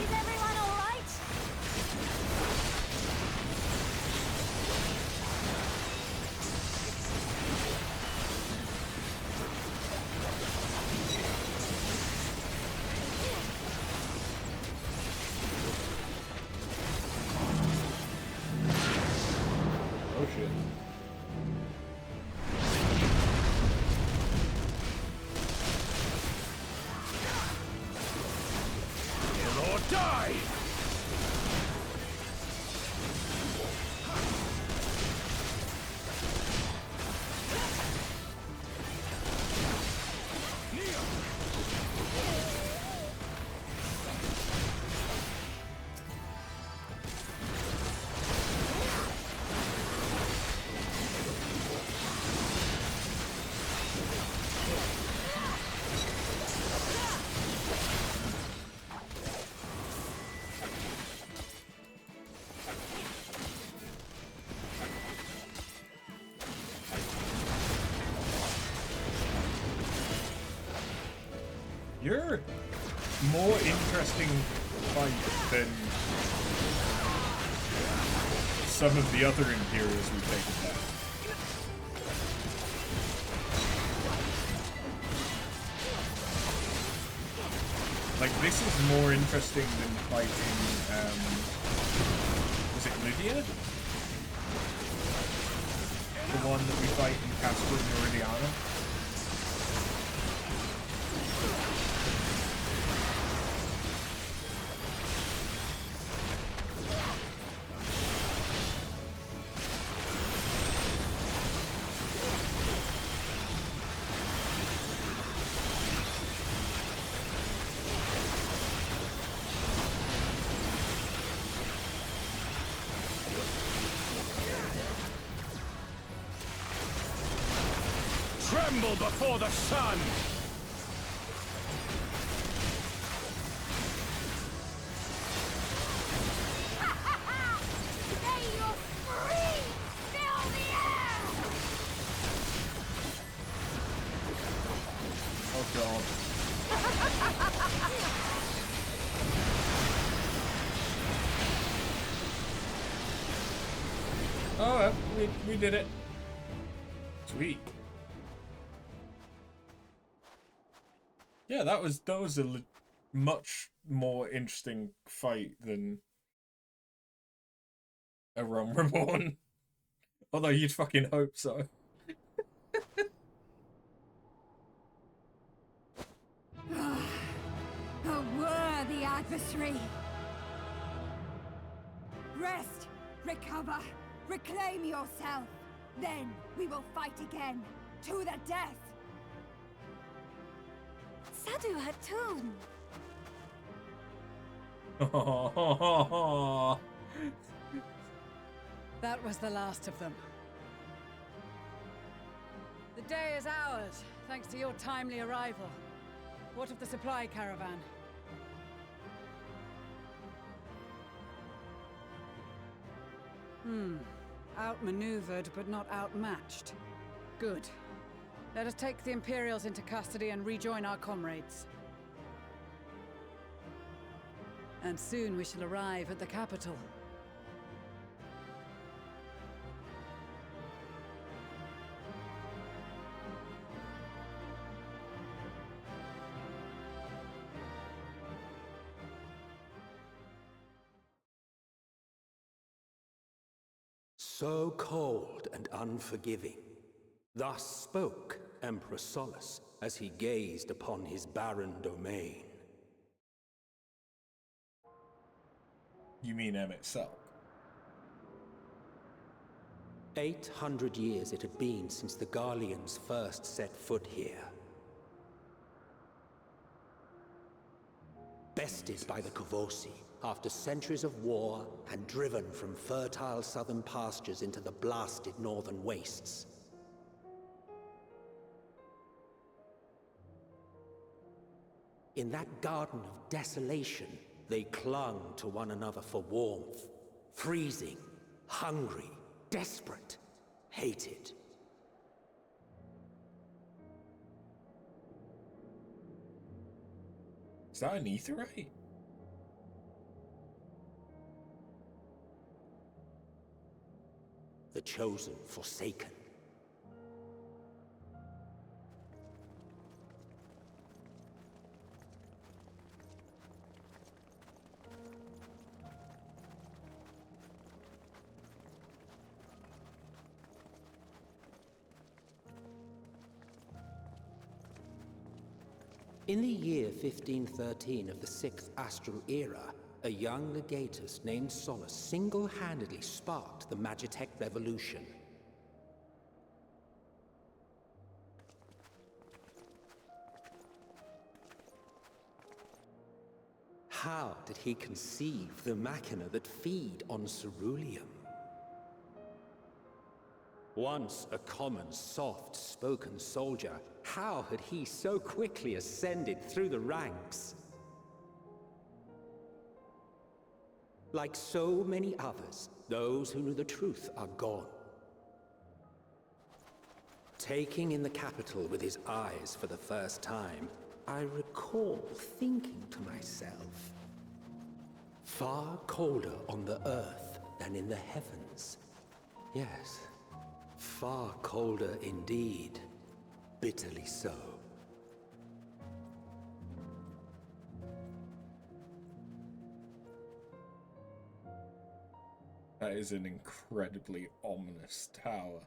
Is everyone alright? Oh shit. Kill or die! You're a more interesting fight than some of the other Imperials we've taken down. Like, this is more interesting than fighting, was it Lydia? The one that we fight in Casper and Meridiana? Tremble before the sun! May your scream fill the air! Oh god. Oh, we did it. Sweet. Yeah, that was a much more interesting fight than a Realm Reborn. Although you'd fucking hope so. A worthy adversary. Rest, recover, reclaim yourself. Then we will fight again, to the death. Sadu Hatun! That was the last of them. The day is ours, thanks to your timely arrival. What of the supply caravan? Outmaneuvered, but not outmatched. Good. Let us take the Imperials into custody and rejoin our comrades. And soon we shall arrive at the capital. So cold and unforgiving. Thus spoke Emperor Solus as he gazed upon his barren domain. You mean Emmett Selk? 800 years it had been since the Garleans first set foot here. Bested by the Kovosi, after centuries of war and driven from fertile southern pastures into the blasted northern wastes. In that garden of desolation, they clung to one another for warmth, freezing, hungry, desperate, hated. Is that an aetheryte? The chosen forsaken. In the year 1513 of the 6th Astral Era, a young legatus named Solus single-handedly sparked the Magitech Revolution. How did he conceive the machina that feed on ceruleum? Once a common, soft-spoken soldier, how had he so quickly ascended through the ranks? Like so many others, those who knew the truth are gone. Taking in the capital with his eyes for the first time, I recall thinking to myself, far colder on the earth than in the heavens. Yes, far colder indeed. Bitterly so. That is an incredibly ominous tower.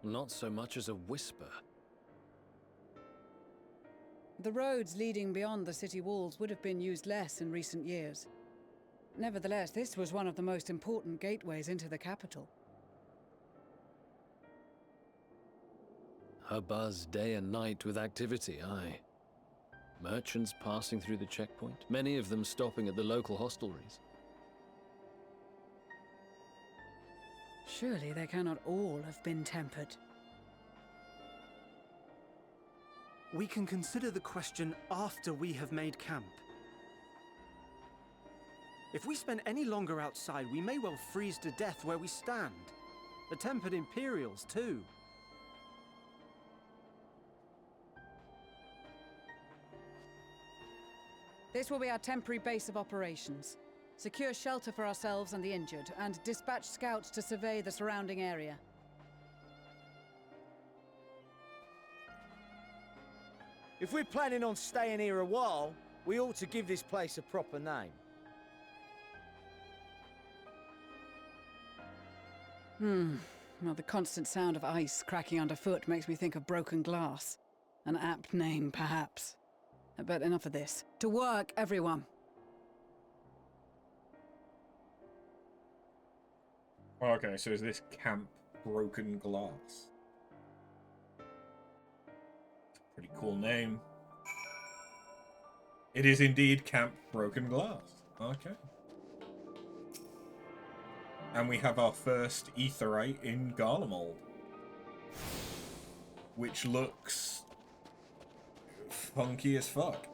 Not so much as a whisper. The roads leading beyond the city walls would have been used less in recent years. Nevertheless, this was one of the most important gateways into the capital. Her buzz day and night with activity, aye. Merchants passing through the checkpoint, many of them stopping at the local hostelries. Surely they cannot all have been tempered. We can consider the question after we have made camp. If we spend any longer outside, we may well freeze to death where we stand. The tempered Imperials, too. This will be our temporary base of operations. Secure shelter for ourselves and the injured, and dispatch scouts to survey the surrounding area. If we're planning on staying here a while, we ought to give this place a proper name. Well, the constant sound of ice cracking underfoot makes me think of broken glass. An apt name, perhaps. But enough of this. To work, everyone! Okay, so is this Camp Broken Glass? Pretty cool name. It is indeed Camp Broken Glass. Okay. And we have our first Aetheryte in Garlemald, which looks funky as fuck.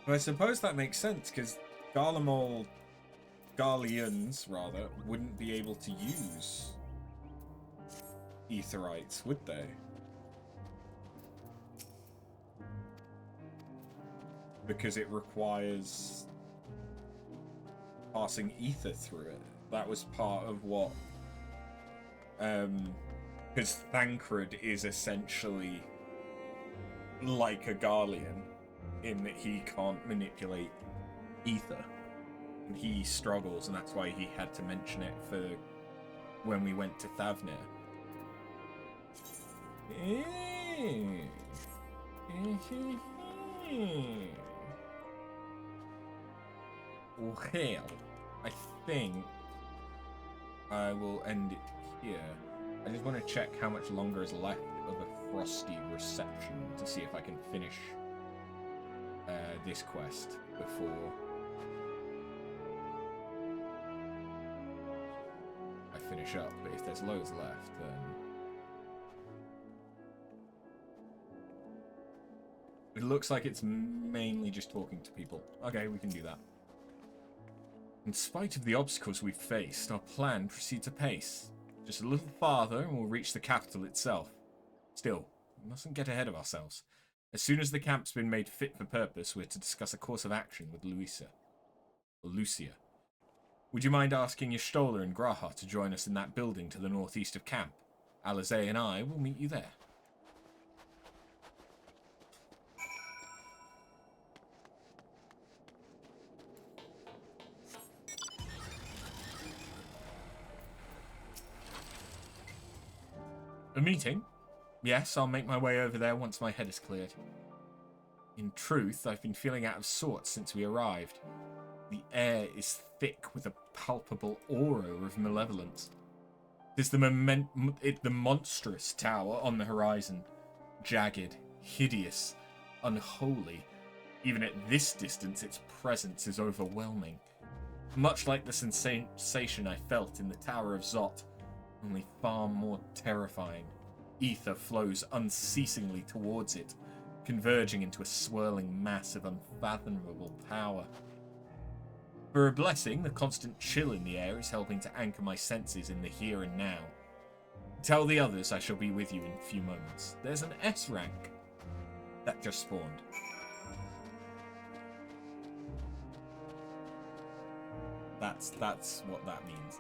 But I suppose that makes sense, because Garlemald, Garleans rather, wouldn't be able to use Aetherites, would they? Because it requires passing ether through it. That was part of what... because Thancred is essentially like a Garlean in that he can't manipulate ether. And he struggles, and that's why he had to mention it for when we went to Thavnir. Well, I think I will end it here. I just want to check how much longer is left of a frosty reception to see if I can finish this quest before I finish up. But if there's loads left, then it looks like it's mainly just talking to people. Okay, we can do that. In spite of the obstacles we've faced, our plan proceeds apace. Just a little farther and we'll reach the capital itself. Still, we mustn't get ahead of ourselves. As soon as the camp's been made fit for purpose, we're to discuss a course of action with Lucia. Would you mind asking Y'shtola and Graha to join us in that building to the northeast of camp? Alizé and I will meet you there. A meeting? Yes, I'll make my way over there once my head is cleared. In truth, I've been feeling out of sorts since we arrived. The air is thick with a palpable aura of malevolence. There's the monstrous tower on the horizon. Jagged, hideous, unholy. Even at this distance, its presence is overwhelming. Much like the sensation I felt in the Tower of Zot, only far more terrifying. Ether flows unceasingly towards it, converging into a swirling mass of unfathomable power. For a blessing, the constant chill in the air is helping to anchor my senses in the here and now. Tell the others I shall be with you in a few moments. There's an S rank that just spawned. That's what that means.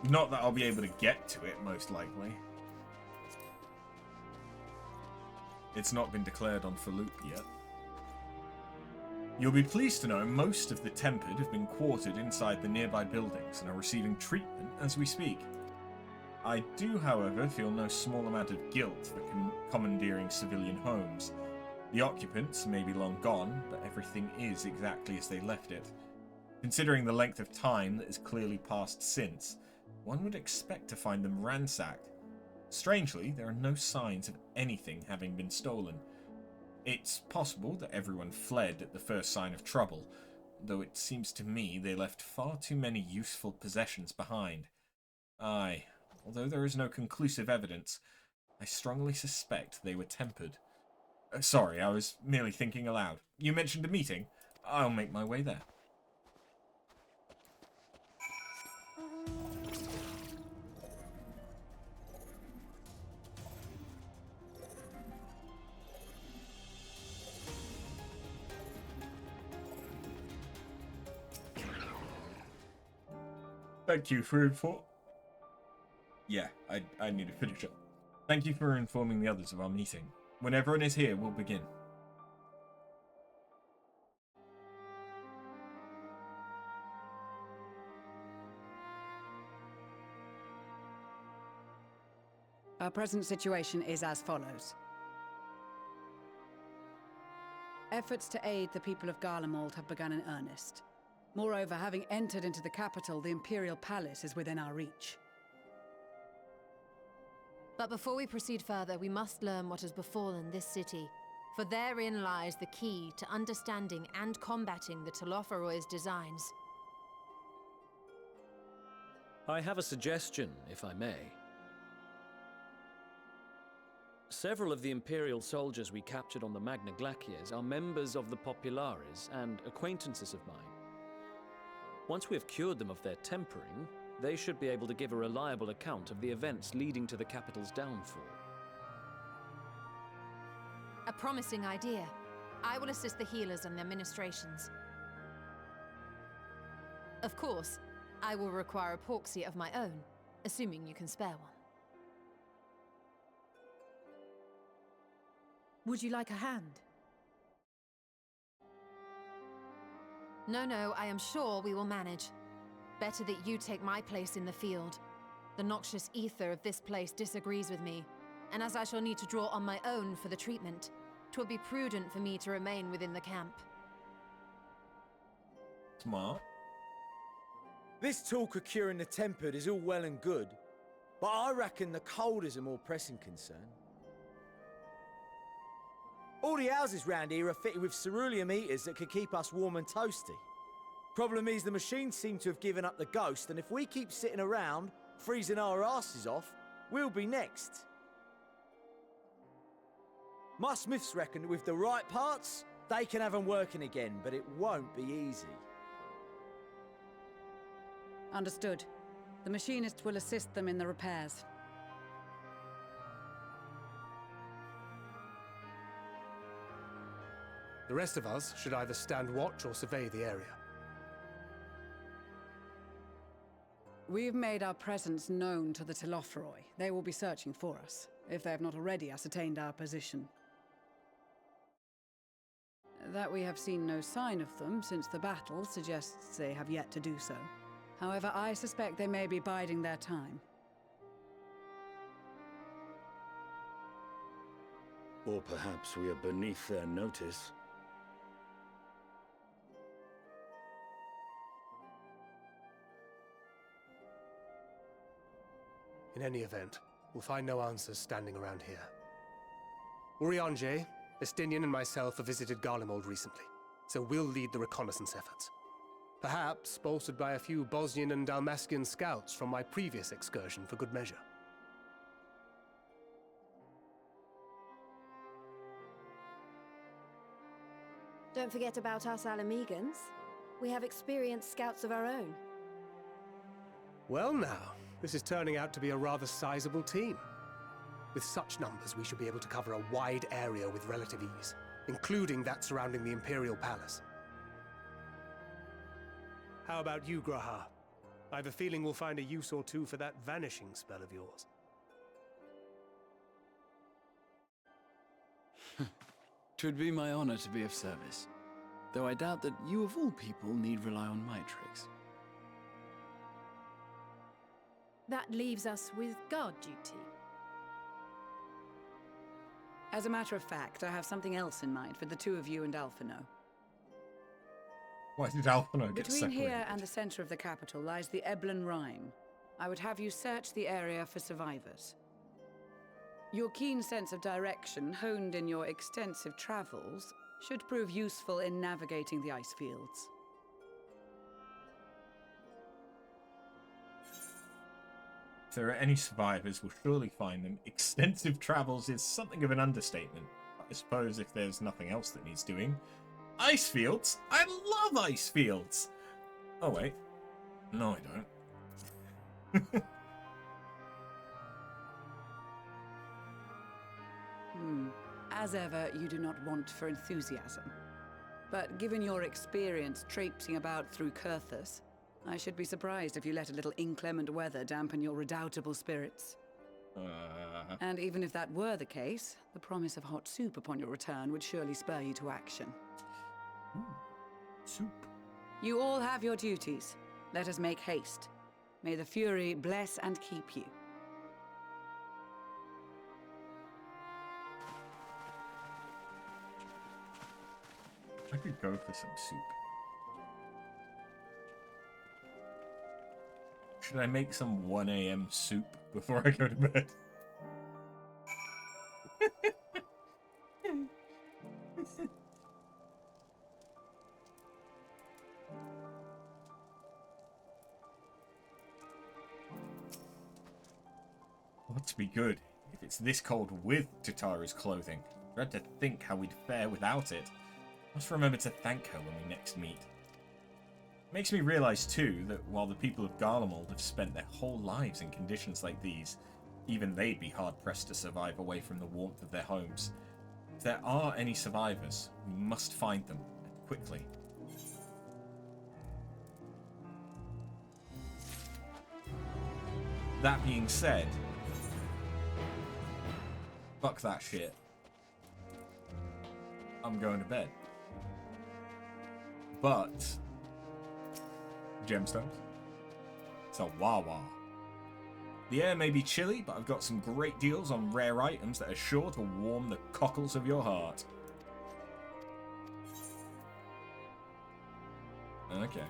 Not that I'll be able to get to it, most likely. It's not been declared on Falup yet. You'll be pleased to know most of the Tempered have been quartered inside the nearby buildings and are receiving treatment as we speak. I do, however, feel no small amount of guilt for commandeering civilian homes. The occupants may be long gone, but everything is exactly as they left it. Considering the length of time that has clearly passed since, one would expect to find them ransacked. Strangely, there are no signs of anything having been stolen. It's possible that everyone fled at the first sign of trouble, though it seems to me they left far too many useful possessions behind. Aye, although there is no conclusive evidence, I strongly suspect they were tempered. Sorry, I was merely thinking aloud. You mentioned a meeting. I'll make my way there. Thank you for Yeah, I need to finish up. Thank you for informing the others of our meeting. When everyone is here, we'll begin. Our present situation is as follows. Efforts to aid the people of Garlemald have begun in earnest. Moreover, having entered into the capital, the Imperial Palace is within our reach. But before we proceed further, we must learn what has befallen this city, for therein lies the key to understanding and combating the Telophoroid's designs. I have a suggestion, if I may. Several of the Imperial soldiers we captured on the Magna Glaciers are members of the Populares and acquaintances of mine. Once we have cured them of their tempering, they should be able to give a reliable account of the events leading to the capital's downfall. A promising idea. I will assist the healers and their ministrations. Of course, I will require a proxy of my own, assuming you can spare one. Would you like a hand? No, I am sure we will manage. Better that you take my place in the field. The noxious ether of this place disagrees with me, and as I shall need to draw on my own for the treatment, 'twill be prudent for me to remain within the camp. Smart. This talk of curing the tempered is all well and good, but I reckon the cold is a more pressing concern. All the houses round here are fitted with cerulean heaters that could keep us warm and toasty. Problem is, the machines seem to have given up the ghost, and if we keep sitting around, freezing our asses off, we'll be next. My smiths reckon that with the right parts, they can have them working again, but it won't be easy. Understood. The machinist will assist them in the repairs. The rest of us should either stand watch or survey the area. We've made our presence known to the Telophoroi. They will be searching for us, if they have not already ascertained our position. That we have seen no sign of them since the battle suggests they have yet to do so. However, I suspect they may be biding their time. Or perhaps we are beneath their notice. In any event, we'll find no answers standing around here. Urianger, Estinian and myself have visited Garlemald recently, so we'll lead the reconnaissance efforts. Perhaps bolstered by a few Bosnian and Dalmatian scouts from my previous excursion for good measure. Don't forget about us Alamegans. We have experienced scouts of our own. Well now, this is turning out to be a rather sizable team. With such numbers, we should be able to cover a wide area with relative ease, including that surrounding the Imperial Palace. How about you, Graha? I have a feeling we'll find a use or two for that vanishing spell of yours. 'Twould be my honor to be of service, though I doubt that you of all people need rely on my tricks. That leaves us with guard duty. As a matter of fact, I have something else in mind for the two of you and Alphino. Why did Alphino get Between separated? here and the center of the capital lies the Eblan Rime. I would have you search the area for survivors. Your keen sense of direction, honed in your extensive travels, should prove useful in navigating the ice fields. If there are any survivors, we'll surely find them. Extensive travels is something of an understatement. I suppose if there's nothing else that needs doing. Ice fields? I love ice fields! Oh, wait. No, I don't. As ever, you do not want for enthusiasm. But given your experience traipsing about through Kurthus, I should be surprised if you let a little inclement weather dampen your redoubtable spirits. And even if that were the case, the promise of hot soup upon your return would surely spur you to action. Soup. You all have your duties. Let us make haste. May the Fury bless and keep you. I could go for some soup. Should I make some 1 AM soup before I go to bed? Ought to be good. If it's this cold with Tatara's clothing, dread to think how we'd fare without it. Must remember to thank her when we next meet. Makes me realise too that while the people of Garlemald have spent their whole lives in conditions like these, even they'd be hard-pressed to survive away from the warmth of their homes. If there are any survivors, we must find them, and quickly. That being said, fuck that shit. I'm going to bed. But gemstones. It's a wah-wah. The air may be chilly, but I've got some great deals on rare items that are sure to warm the cockles of your heart. Okay.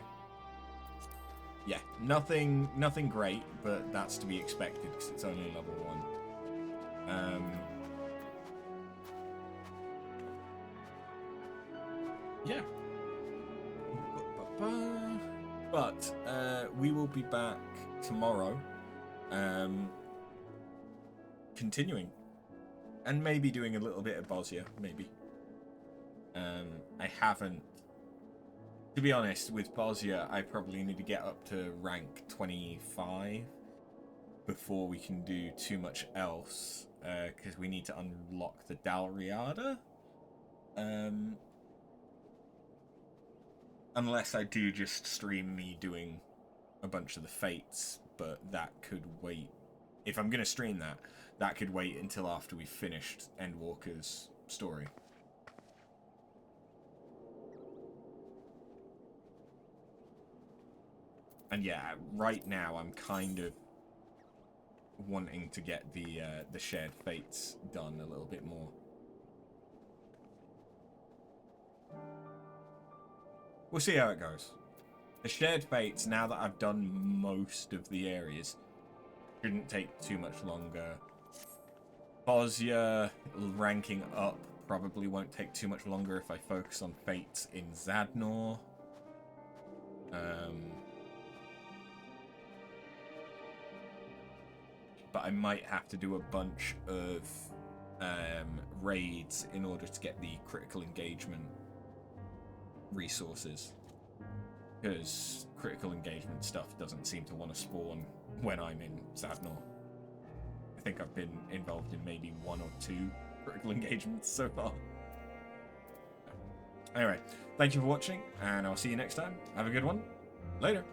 Yeah, nothing great, but that's to be expected because it's only level 1. Yeah. But we will be back tomorrow, continuing, and maybe doing a little bit of Bosnia, maybe. I haven't, to be honest, with Bosnia, I probably need to get up to rank 25 before we can do too much else, because we need to unlock the Dalriada. Unless I do just stream me doing a bunch of the fates, but that could wait. If I'm going to stream that, that could wait until after we've finished Endwalker's story. And yeah, right now I'm kind of wanting to get the shared fates done a little bit more. We'll see how it goes. The shared fates, now that I've done most of the areas, shouldn't take too much longer. Bosnia ranking up probably won't take too much longer if I focus on fates in Zadnor. But I might have to do a bunch of raids in order to get the critical engagement resources. Because critical engagement stuff doesn't seem to want to spawn when I'm in Zadnor. I think I've been involved in maybe 1 or 2 critical engagements so far. Anyway, thank you for watching, and I'll see you next time. Have a good one. Later.